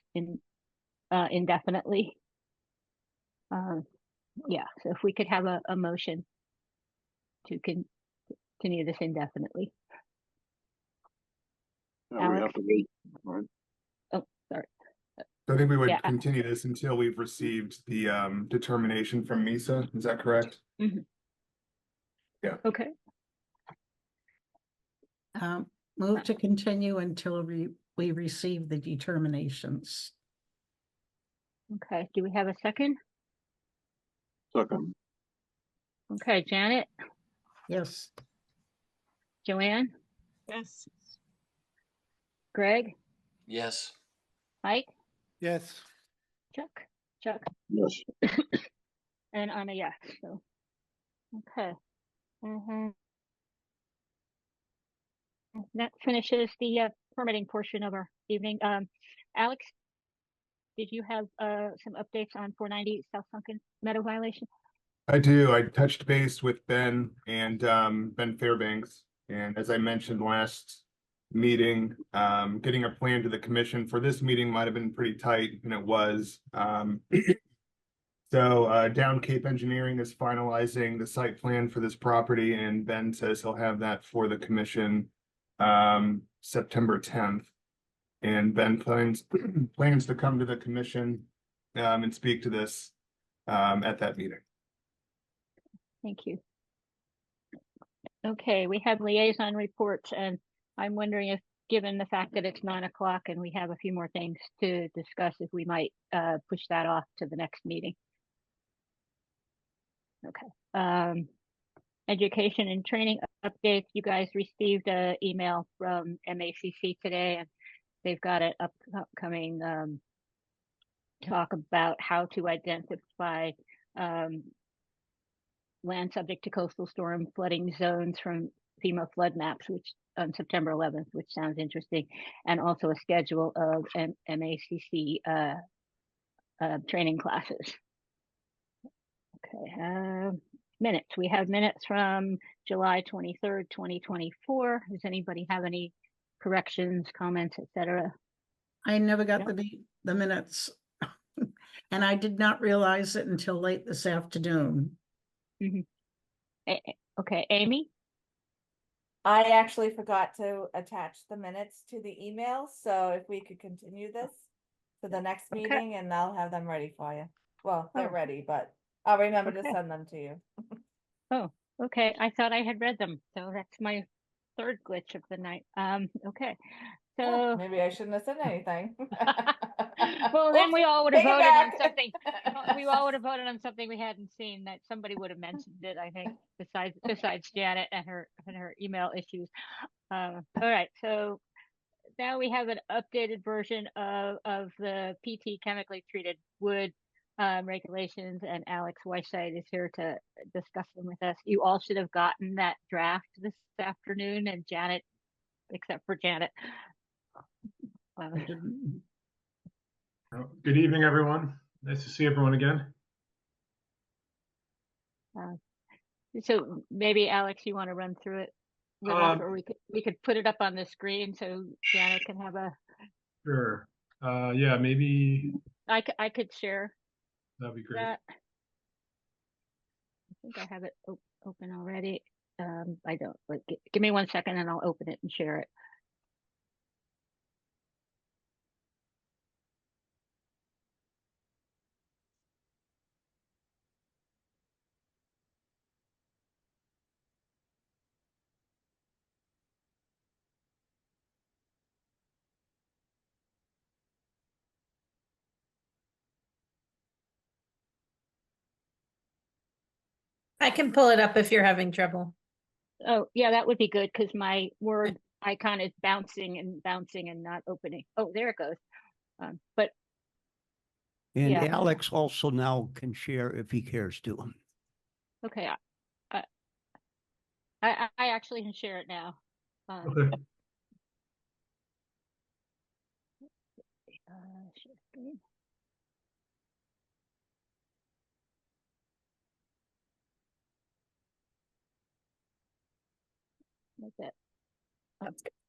indefinitely. Yeah, so if we could have a motion to continue this indefinitely. Yeah, we have to wait, right? Oh, sorry. So I think we would Yeah. continue this until we've received the determination from MISA. Is that correct? Mm-hmm. Yeah. Okay. Move to continue until we receive the determinations. Okay, do we have a second? Second. Okay, Janet? Yes. Joanne? Yes. Greg? Yes. Mike? Yes. Chuck? Yes. And I'm a yes, so, okay. That finishes the permitting portion of our evening. Alex, did you have some updates on 490 South Sunken Meadow violation? I do. I touched base with Ben and Ben Fairbanks. And as I mentioned last meeting, getting a plan to the commission for this meeting might have been pretty tight, and it was. So Down Cape Engineering is finalizing the site plan for this property, and Ben says he'll have that for the commission September 10th. And Ben plans to come to the commission and speak to this at that meeting. Thank you. Okay, we have liaison reports, and I'm wondering if, given the fact that it's 9 o'clock and we have a few more things to discuss, if we might push that off to the next meeting. Okay. Education and training updates. You guys received an email from MACC today, and they've got an upcoming talk about how to identify land subject to coastal storm flooding zones from FEMA flood maps, which on September 11th, which sounds interesting, and also a schedule of MACC training classes. Okay, minutes. We have minutes from July 23rd, 2024. Does anybody have any corrections, comments, etc.? I never got the minutes, and I did not realize it until late this afternoon. Mm-hmm. Okay, Amy? I actually forgot to attach the minutes to the email, so if we could continue this to the next Okay. meeting and I'll have them ready for you. Well, they're Oh. ready, but I'll remember to Okay. send them to you. Oh, okay. I thought I had read them, so that's my third glitch of the night. Okay. Oh, So, maybe I shouldn't have said anything. well, then we all would have take it voted on back. something. We all would have voted on something we hadn't seen, that somebody would have mentioned it, I think, besides Janet and her email issues. All right. So now we have an updated version of the PT, chemically treated wood regulations, and Alex Whiteside is here to discuss them with us. You all should have gotten that draft this afternoon, and Janet, except for Janet. Good evening, everyone. Nice to see everyone again. So maybe Alex, you want to run through it with us, or we could put it up on the screen so Janet can have a. Sure. Yeah, maybe I could share. that'd be great. That. I think I have it open already. I don't. Like, give me 1 second, and I'll open it and share it. I can pull it up if you're having trouble. Oh, yeah, that would be good, because my word icon is bouncing and not opening. Oh, there it goes. But And yeah. Alex also now can share if he cares to. Okay, I actually can share it now. Okay. Share screen. Like that.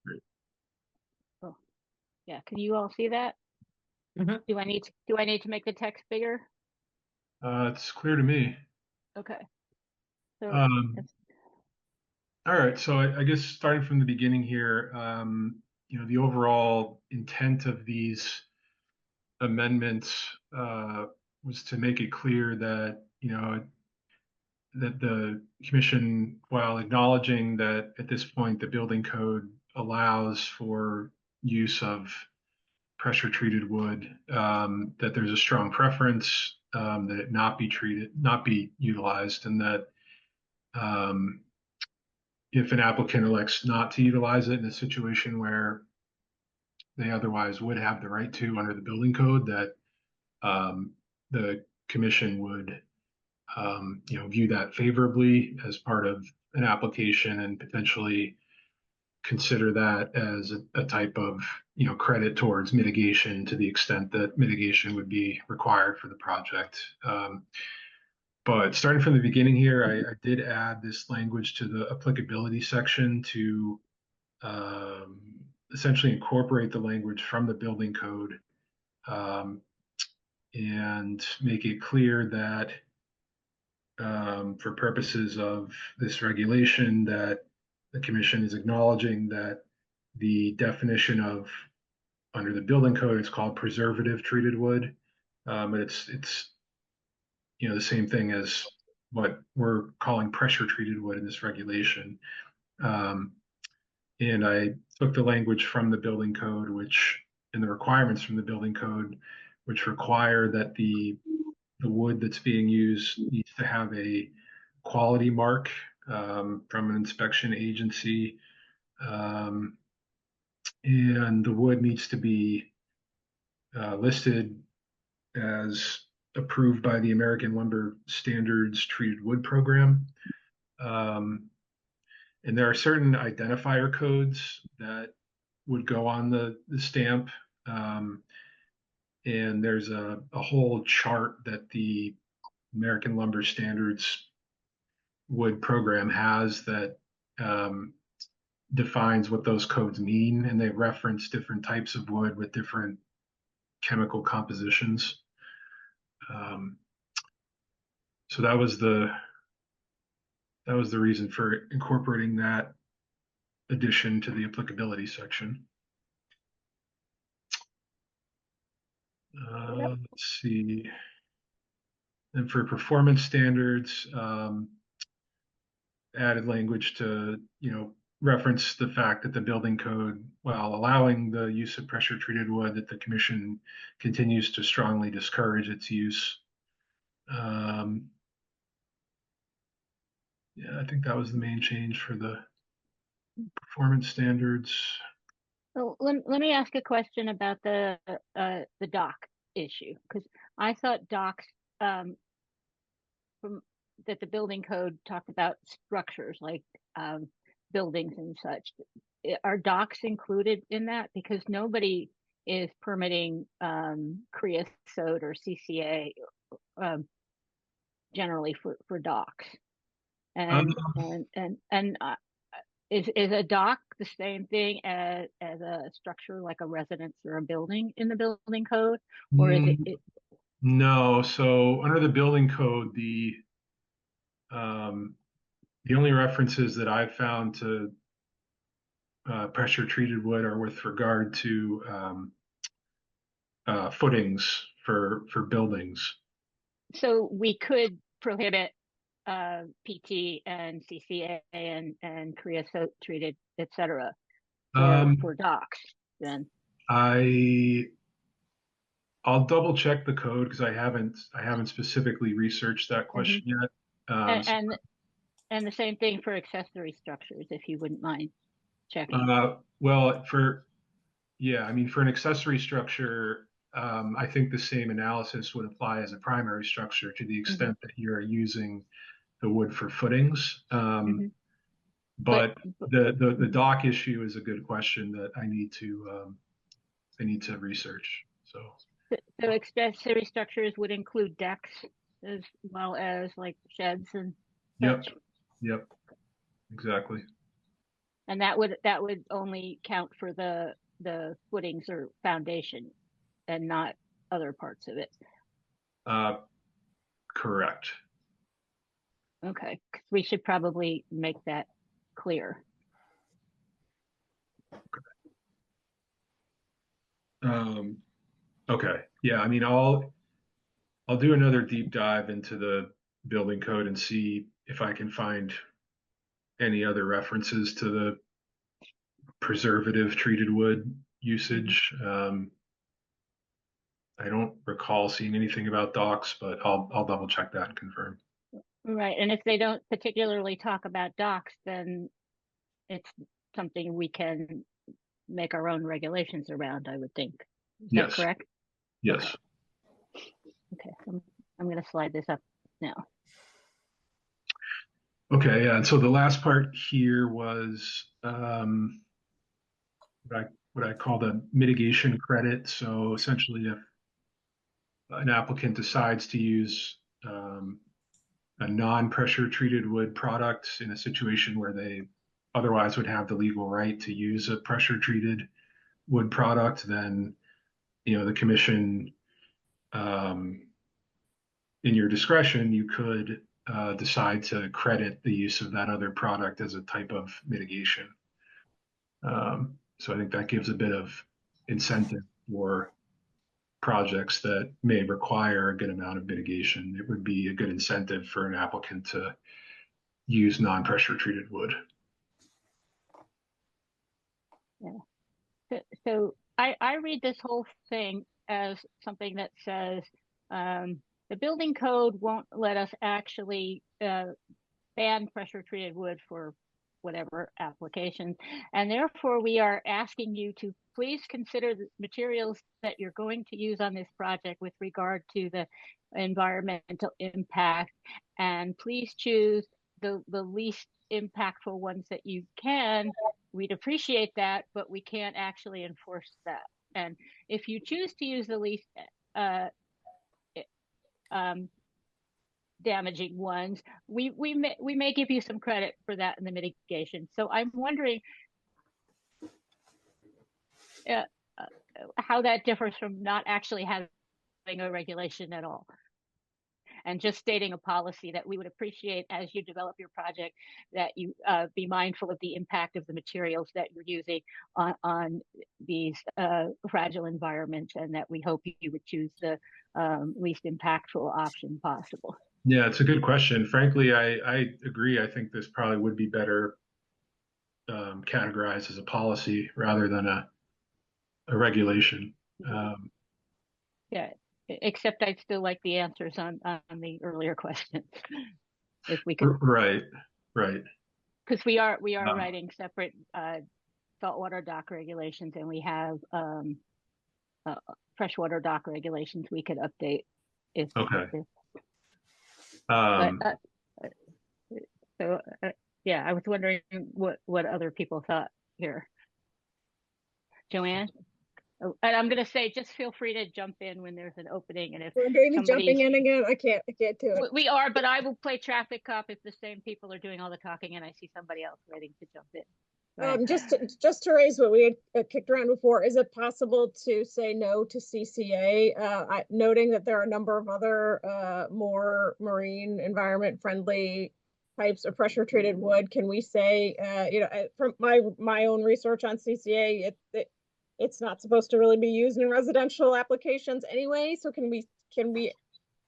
Great. Oh, yeah. Can you all see that? Mm-hmm. Do I need to make the text bigger? It's clear to me. Okay. So All right. So I guess starting from the beginning here, the overall intent of these amendments was to make it clear that, that the commission, while acknowledging that at this point the building code allows for use of pressure treated wood, that there's a strong preference that it not be utilized, and that if an applicant elects not to utilize it in a situation where they otherwise would have the right to under the building code, that the commission would view that favorably as part of an application, and potentially consider that as a type of credit towards mitigation, to the extent that mitigation would be required for the project. But starting from the beginning here, I did add this language to the applicability section to essentially incorporate the language from the building code, and make it clear that for purposes of this regulation, that the commission is acknowledging that the definition of under the building code, it's called preservative treated wood, but it's the same thing as what we're calling pressure treated wood in this regulation. And I took the language from the building code, and the requirements from the building code, which require that the wood that's being used needs to have a quality mark from an inspection agency, and the wood needs to be listed as approved by the American Lumber Standards Treated Wood Program. And there are certain identifier codes that would go on the stamp. And there's a whole chart that the American Lumber Standards Wood Program has that defines what those codes mean, and they reference different types of wood with different chemical compositions. So that was the reason for incorporating that addition to the applicability section. Let's see. And for performance standards, added language to, reference the fact that the building code, while allowing the use of pressure treated wood, that the commission continues to strongly discourage its use. Yeah, I think that was the main change for the performance standards. So let me ask a question about the dock issue, because I thought docks from that the building code talked about structures like buildings and such. Are docks included in that? Because nobody is permitting creosote or CCA generally for docks. And is a dock the same thing as a structure like a residence or a building in the building code, or is it? No. So under the building code, the only references that I've found to pressure treated wood are with regard to footings for buildings. So we could prohibit PT and CCA and creosote treated, etc. for docks then. I'll double check the code because I haven't specifically researched that question yet. And the same thing for accessory structures, if you wouldn't mind checking. Well, for an accessory structure, I think the same analysis would apply as a primary structure to the extent that you're using the wood for footings. But the dock issue is a good question that I need to research. So accessory structures would include decks as well as like sheds and such. Yep, exactly. And that would only count for the footings or foundation and not other parts of it. Correct. Okay, we should probably make that clear. Okay. Yeah, I mean, I'll do another deep dive into the building code and see if I can find any other references to the preservative treated wood usage. I don't recall seeing anything about docks, but I'll double check that and confirm. Right, and if they don't particularly talk about docks, then it's something we can make our own regulations around, I would think. Is that correct? Yes. Okay, I'm going to slide this up now. Okay, yeah, and so the last part here was what I call the mitigation credit. So essentially, if an applicant decides to use a non-pressure treated wood product in a situation where they otherwise would have the legal right to use a pressure treated wood product, then the commission, in your discretion, you could decide to credit the use of that other product as a type of mitigation. So I think that gives a bit of incentive for projects that may require a good amount of mitigation. It would be a good incentive for an applicant to use non-pressure treated wood. Yeah. So I read this whole thing as something that says the building code won't let us actually ban pressure treated wood for whatever application, and therefore we are asking you to please consider the materials that you're going to use on this project with regard to the environmental impact, and please choose the least impactful ones that you can. We'd appreciate that, but we can't actually enforce that. And if you choose to use the least damaging ones, we may give you some credit for that in the mitigation. So I'm wondering how that differs from not actually having a regulation at all. and just stating a policy that we would appreciate as you develop your project, that you be mindful of the impact of the materials that you're using on these fragile environments, and that we hope you would choose the least impactful option possible. Yeah, it's a good question. Frankly, I agree. I think this probably would be better categorized as a policy rather than a regulation. Yeah, except I'd still like the answers on the earlier questions, if we could. Right. Because we are writing separate saltwater dock regulations, and we have freshwater dock regulations we could update if. Okay. Yeah, I was wondering what other people thought here. Joanne? Oh, and I'm going to say, just feel free to jump in when there's an opening, and if We're going to be jumping in again. I can't do it. We are, but I will play traffic cop if the same people are doing all the talking and I see somebody else waiting to jump in. Just to raise what we had kicked around before, is it possible to say no to CCA? Noting that there are a number of other more marine environment friendly types of pressure treated wood. Can we say, from my own research on CCA, it's not supposed to really be used in residential applications anyway. So can we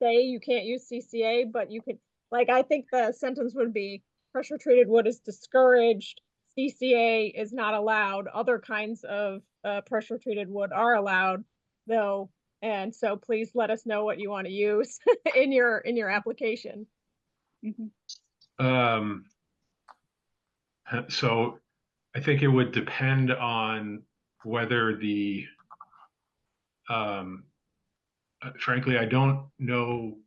say you can't use CCA, but you could, like, I think the sentence would be pressure treated wood is discouraged. CCA is not allowed. Other kinds of pressure treated wood are allowed though. And so please let us know what you want to use in your application. So I think it would depend on whether frankly, I don't know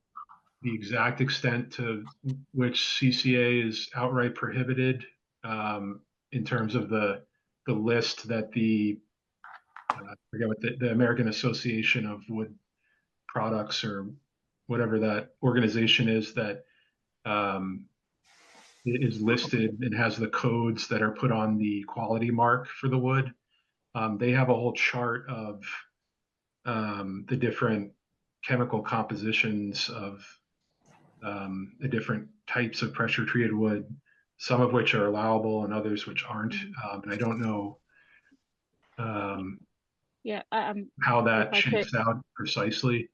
the exact extent to which CCA is outright prohibited in terms of the list that I forget what the American Association of Wood Products or whatever that organization is that is listed and has the codes that are put on the quality mark for the wood. They have a whole chart of the different chemical compositions of the different types of pressure treated wood, some of which are allowable and others which aren't. And I don't know how that shakes out precisely.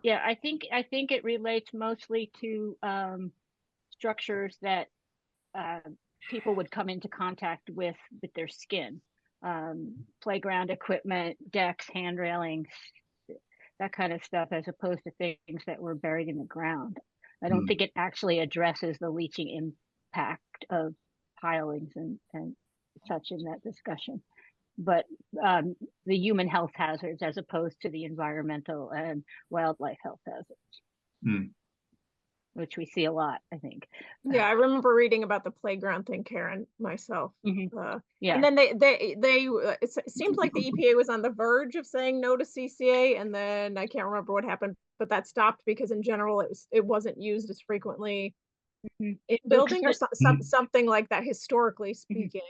Yeah, I think it relates mostly to structures that people would come into contact with their skin, playground equipment, decks, hand railings, that kind of stuff, as opposed to things that were buried in the ground. I don't think it actually addresses the leaching impact of pilings and such in that discussion, but the human health hazards as opposed to the environmental and wildlife health hazards, which we see a lot, I think. Yeah, I remember reading about the playground thing, Karen, myself. Yeah. And then it seems like the EPA was on the verge of saying no to CCA, and then I can't remember what happened, but that stopped because in general it wasn't used as frequently in building or something like that, historically speaking.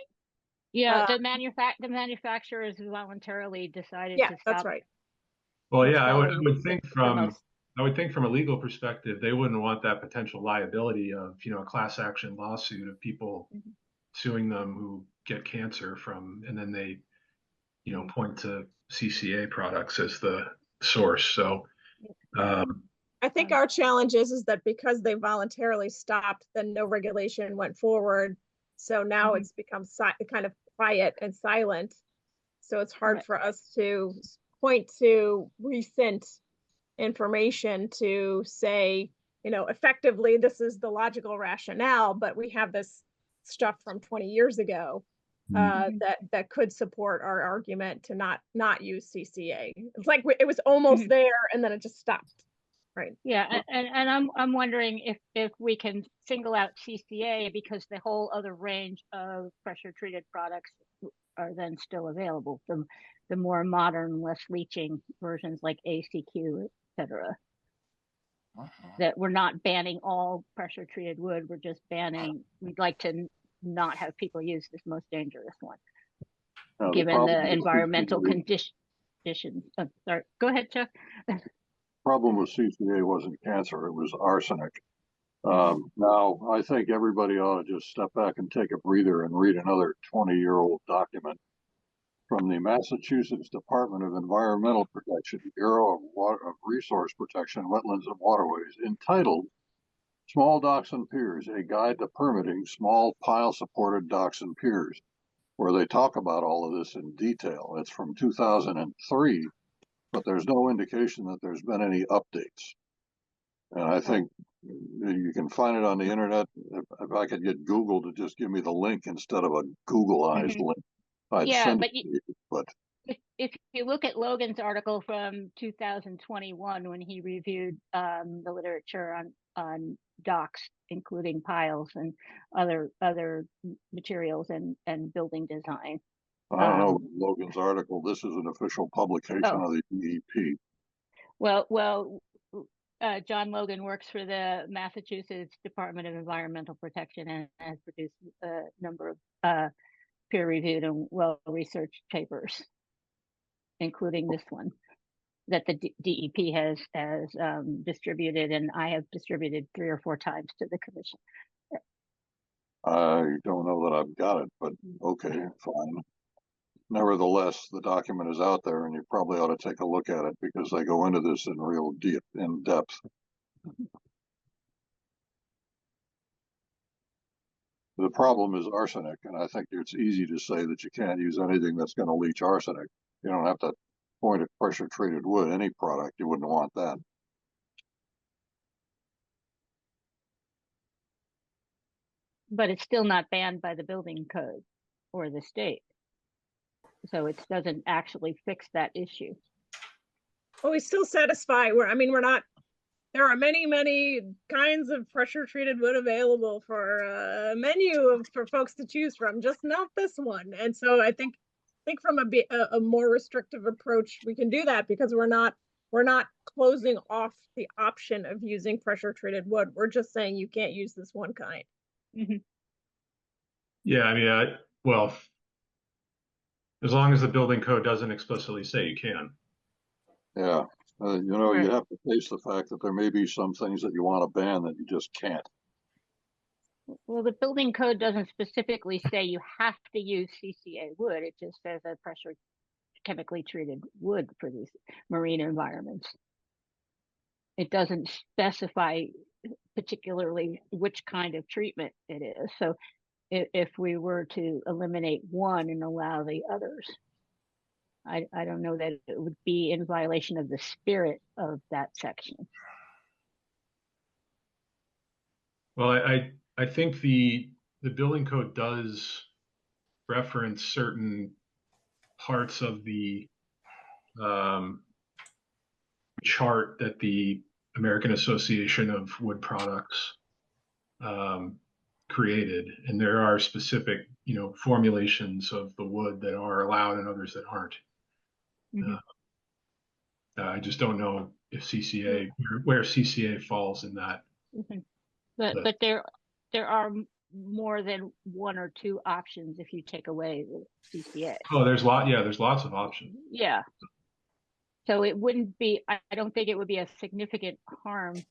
Yeah, the manufacturers voluntarily decided to stop. That's right. Well, yeah, I would think from a legal perspective, they wouldn't want that potential liability of, a class action lawsuit of people suing them who get cancer from, and then they, point to CCA products as the source. So I think our challenge is that because they voluntarily stopped, then no regulation went forward. So now it's become kind of quiet and silent. So it's hard for us to point to recent information to say, effectively, this is the logical rationale, but we have this stuff from 20 years ago that could support our argument to not use CCA. It's like it was almost there and then it just stopped. Right. Yeah, and I'm wondering if we can single out CCA because the whole other range of pressure treated products are then still available. The more modern, less leaching versions like ACQ, etc. That we're not banning all pressure treated wood. We're just banning. We'd like to not have people use this most dangerous one, given the environmental conditions. Sorry, go ahead, Chuck. problem with CCA wasn't cancer, it was arsenic. Now, I think everybody ought to just step back and take a breather and read another 20-year-old document from the Massachusetts Department of Environmental Protection, Bureau of Resource Protection, Wetlands and Waterways, entitled Small Docks and Piers, a Guide to Permitting Small Pile-Supported Docks and Piers, where they talk about all of this in detail. It's from 2003, but there's no indication that there's been any updates. And I think you can find it on the internet. If I could get Google to just give me the link instead of a Googleized link, I'd send it to you. But if you look at Logan's article from 2021, when he reviewed the literature on docks, including piles and other materials and building design. I don't know Logan's article. This is an official publication of the DEP. Well, John Logan works for the Massachusetts Department of Environmental Protection and has produced a number of peer-reviewed and well-researched papers, including this one that the DEP has distributed, and I have distributed 3 or 4 times to the Commission. I don't know that I've got it, but okay, fine. Nevertheless, the document is out there, and you probably ought to take a look at it because they go into this in real in depth. The problem is arsenic, and I think it's easy to say that you can't use anything that's going to leach arsenic. You don't have to point at pressure-treated wood. Any product, you wouldn't want that. But it's still not banned by the building code or the state. So it doesn't actually fix that issue. Well, we still satisfy we're not, there are many kinds of pressure treated wood available for a menu for folks to choose from, just not this one. And so I think from a more restrictive approach, we can do that because we're not closing off the option of using pressure treated wood. We're just saying you can't use this one kind. Yeah, I mean, well, as long as the building code doesn't explicitly say you can. Yeah, you have to face the fact that there may be some things that you want to ban that you just can't. Well, the building code doesn't specifically say you have to use CCA wood. It just says a pressure chemically treated wood for these marine environments. It doesn't specify particularly which kind of treatment it is. So if we were to eliminate one and allow the others, I don't know that it would be in violation of the spirit of that section. Well, I think the building code does reference certain parts of the chart that the American Association of Wood Products created, and there are specific, formulations of the wood that are allowed and others that aren't. I just don't know if CCA, where CCA falls in that. But there are more than 1 or 2 options if you take away the CCA. Oh, there's lots of options. Yeah. So it wouldn't be, I don't think it would be a significant harm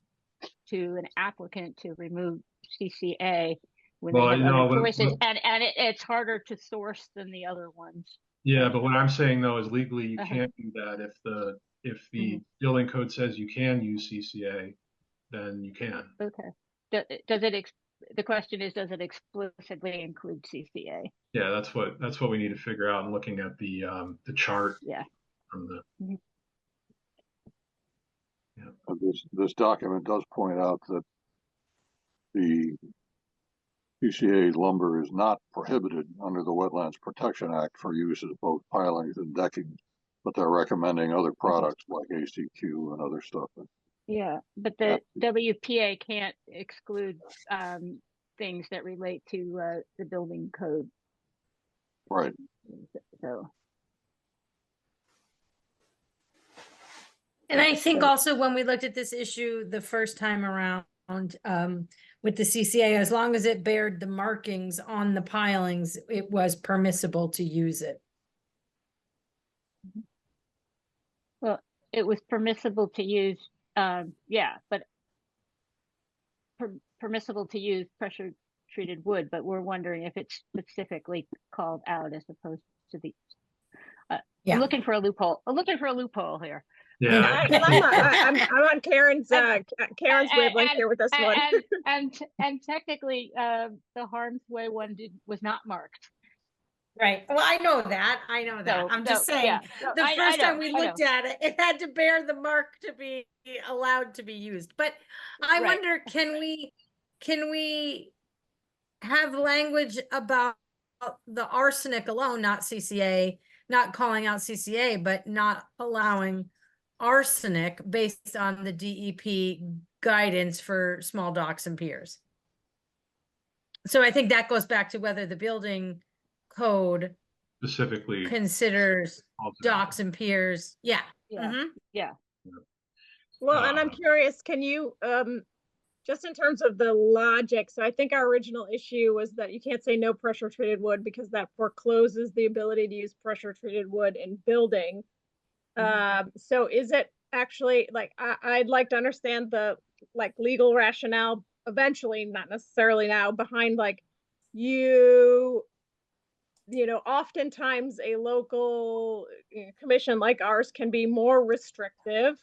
to an applicant to remove CCA when they have other choices, and it's harder to source than the other ones. Yeah, but what I'm saying though is legally you can't do that. If the building code says you can use CCA, then you can. Okay. The question is, does it explicitly include CCA? Yeah, that's what we need to figure out. And looking at the chart. Yeah. From the. This document does point out that the CCA lumber is not prohibited under the Wetlands Protection Act for use as both pilings and decking, but they're recommending other products like ACQ and other stuff. Yeah, but the WPA can't exclude things that relate to the building code. Right. So. And I think also when we looked at this issue the first time around with the CCA, as long as it bared the markings on the pilings, it was permissible to use it. Well, it was permissible to use yeah, but permissible to use pressure treated wood, but we're wondering if it's specifically called out as opposed to the. I'm looking for a loophole. I'm looking for a loophole here. Yeah. I'm on Karen's wavelength here with this one. And technically, the harm's way one was not marked. Right. Well, I know that. So- I'm just so, saying, yeah. No, the I first know, time we I looked know. at it, it had to bear the mark to be allowed to be used. But I Right. wonder, can we have language about the arsenic alone, not CCA, not calling out CCA, but not allowing arsenic based on the DEP guidance for small docks and piers? So I think that goes back to whether the building code Specifically. considers calls it out. docks and piers. Yeah. Yeah. Mhm. Yeah. Well, and I'm curious, can you, just in terms of the logic, so I think our original issue was that you can't say no pressure treated wood because that forecloses the ability to use pressure treated wood in building. So is it actually, like, I'd like to understand the, like, legal rationale eventually, not necessarily now, behind, like, you know, oftentimes a local commission like ours can be more restrictive.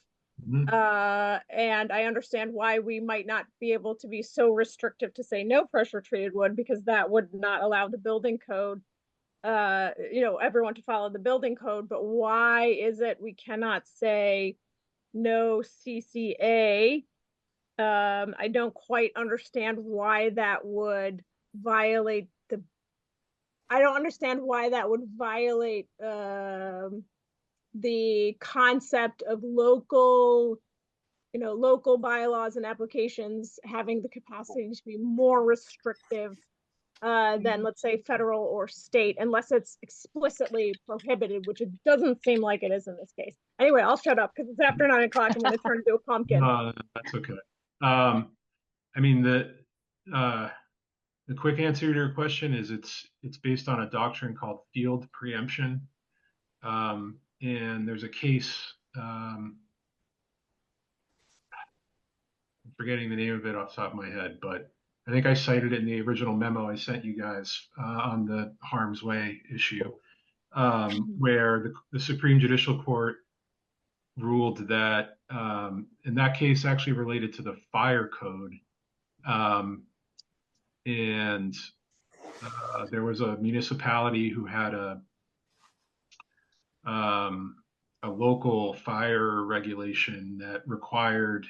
And I understand why we might not be able to be so restrictive to say no pressure treated wood, because that would not allow the building code, you know, everyone to follow the building code. But why is it we cannot say no CCA? I don't quite understand why that would violate I don't understand why that would violate the concept of local, you know, local bylaws and applications having the capacity to be more restrictive than, let's say, federal or state, unless it's explicitly prohibited, which it doesn't seem like it is in this case. Anyway, I'll shut up because it's after 9 o'clock. I'm going to turn into a pumpkin. That's okay. I mean, the quick answer to your question is it's based on a doctrine called field preemption. And there's a case, I'm forgetting the name of it off the top of my head, but I think I cited it in the original memo I sent you guys on the harm's way issue, where the Supreme Judicial Court ruled that, in that case actually related to the fire code. And there was a municipality who had a local fire regulation that required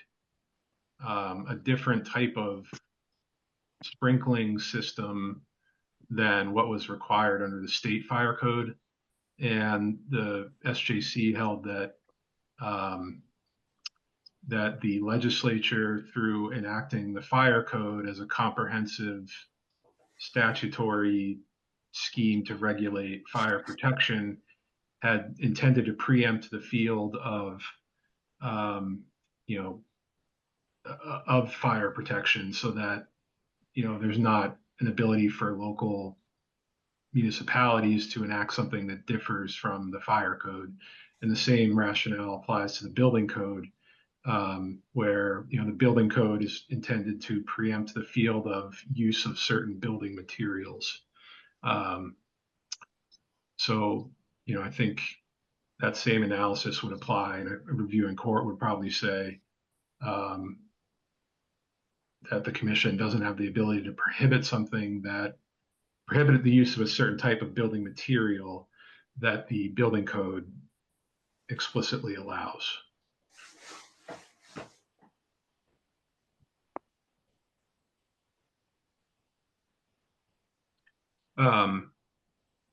a different type of sprinkling system than what was required under the state fire code. And the SJC held that that the legislature, through enacting the fire code as a comprehensive statutory scheme to regulate fire protection, had intended to preempt the field of, you know, of fire protection, so that, you know, there's not an ability for local municipalities to enact something that differs from the fire code. And the same rationale applies to the building code, where, you know, the building code is intended to preempt the field of use of certain building materials. So, you know, I think that same analysis would apply, and a reviewing court would probably say that the commission doesn't have the ability to prohibit something that prohibited the use of a certain type of building material that the building code explicitly allows.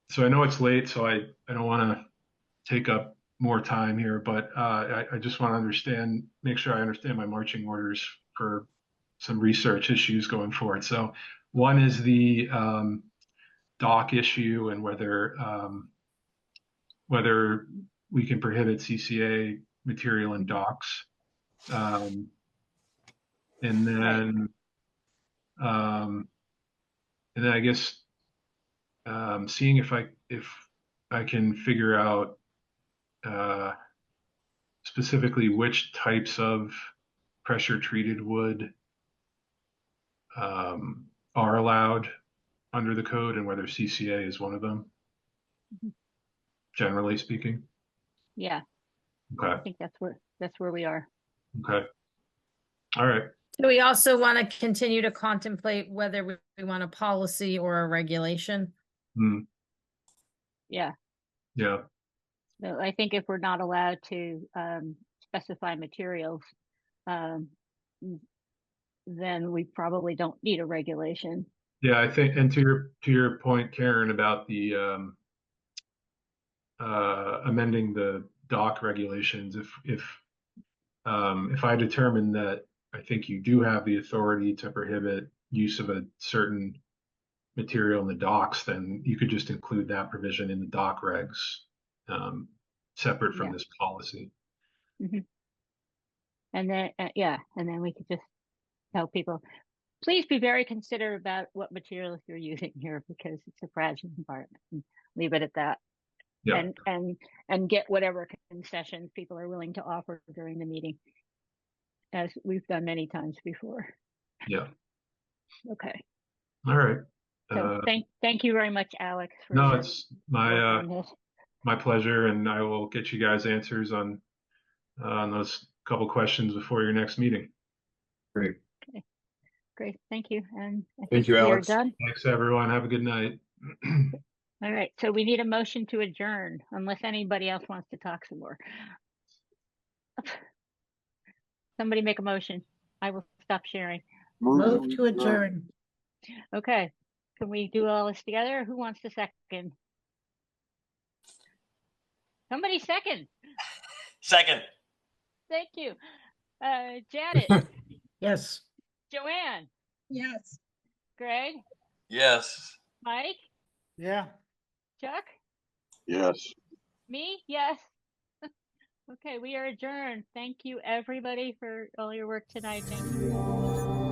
So I know it's late, so I don't want to take up more time here, but I just want to make sure I understand my marching orders for some research issues going forward. So one is the dock issue, and whether we can prohibit CCA material in docks. And then I guess seeing if I can figure out specifically which types of pressure treated wood are allowed under the code and whether CCA is one of them, generally speaking. Yeah, I Okay, think that's where we are. okay. All right. Do we also want to continue to contemplate whether we want a policy or a regulation? Yeah. Yeah. So I think if we're not allowed to specify materials, then we probably don't need a regulation. Yeah, I think, and to your point, Karen, about the amending the dock regulations, if I determine that I think you do have the authority to prohibit use of a certain material in the docks, then you could just include that provision in the dock regs, separate from this policy. And then, and then we could just tell people, please be very considerate about what materials you're using here because it's a fragile environment. And leave it at that. Yeah. And get whatever concessions people are willing to offer during the meeting, as we've done many times before. Yeah. Okay. All right. So thank you very much, Alex. For No, your it's work on this. my pleasure, and I will get you guys answers on those couple questions before your next meeting. Great. Okay. Great. Thank you. And I Thank think you, we Alex. are done. Thanks, everyone. Have a good night. All right. So we need a motion to adjourn, unless anybody else wants to talk some more. Somebody make a motion. I will stop sharing. Move to adjourn. Okay. Can we do all this together? Who wants to second? Somebody second. Second. Thank you. Janet. Yes. Joanne. Yes. Greg. Yes. Mike. Yeah. Chuck. Yes. Me. Yes. Okay, we are adjourned. Thank you, everybody, for all your work tonight. Thank you.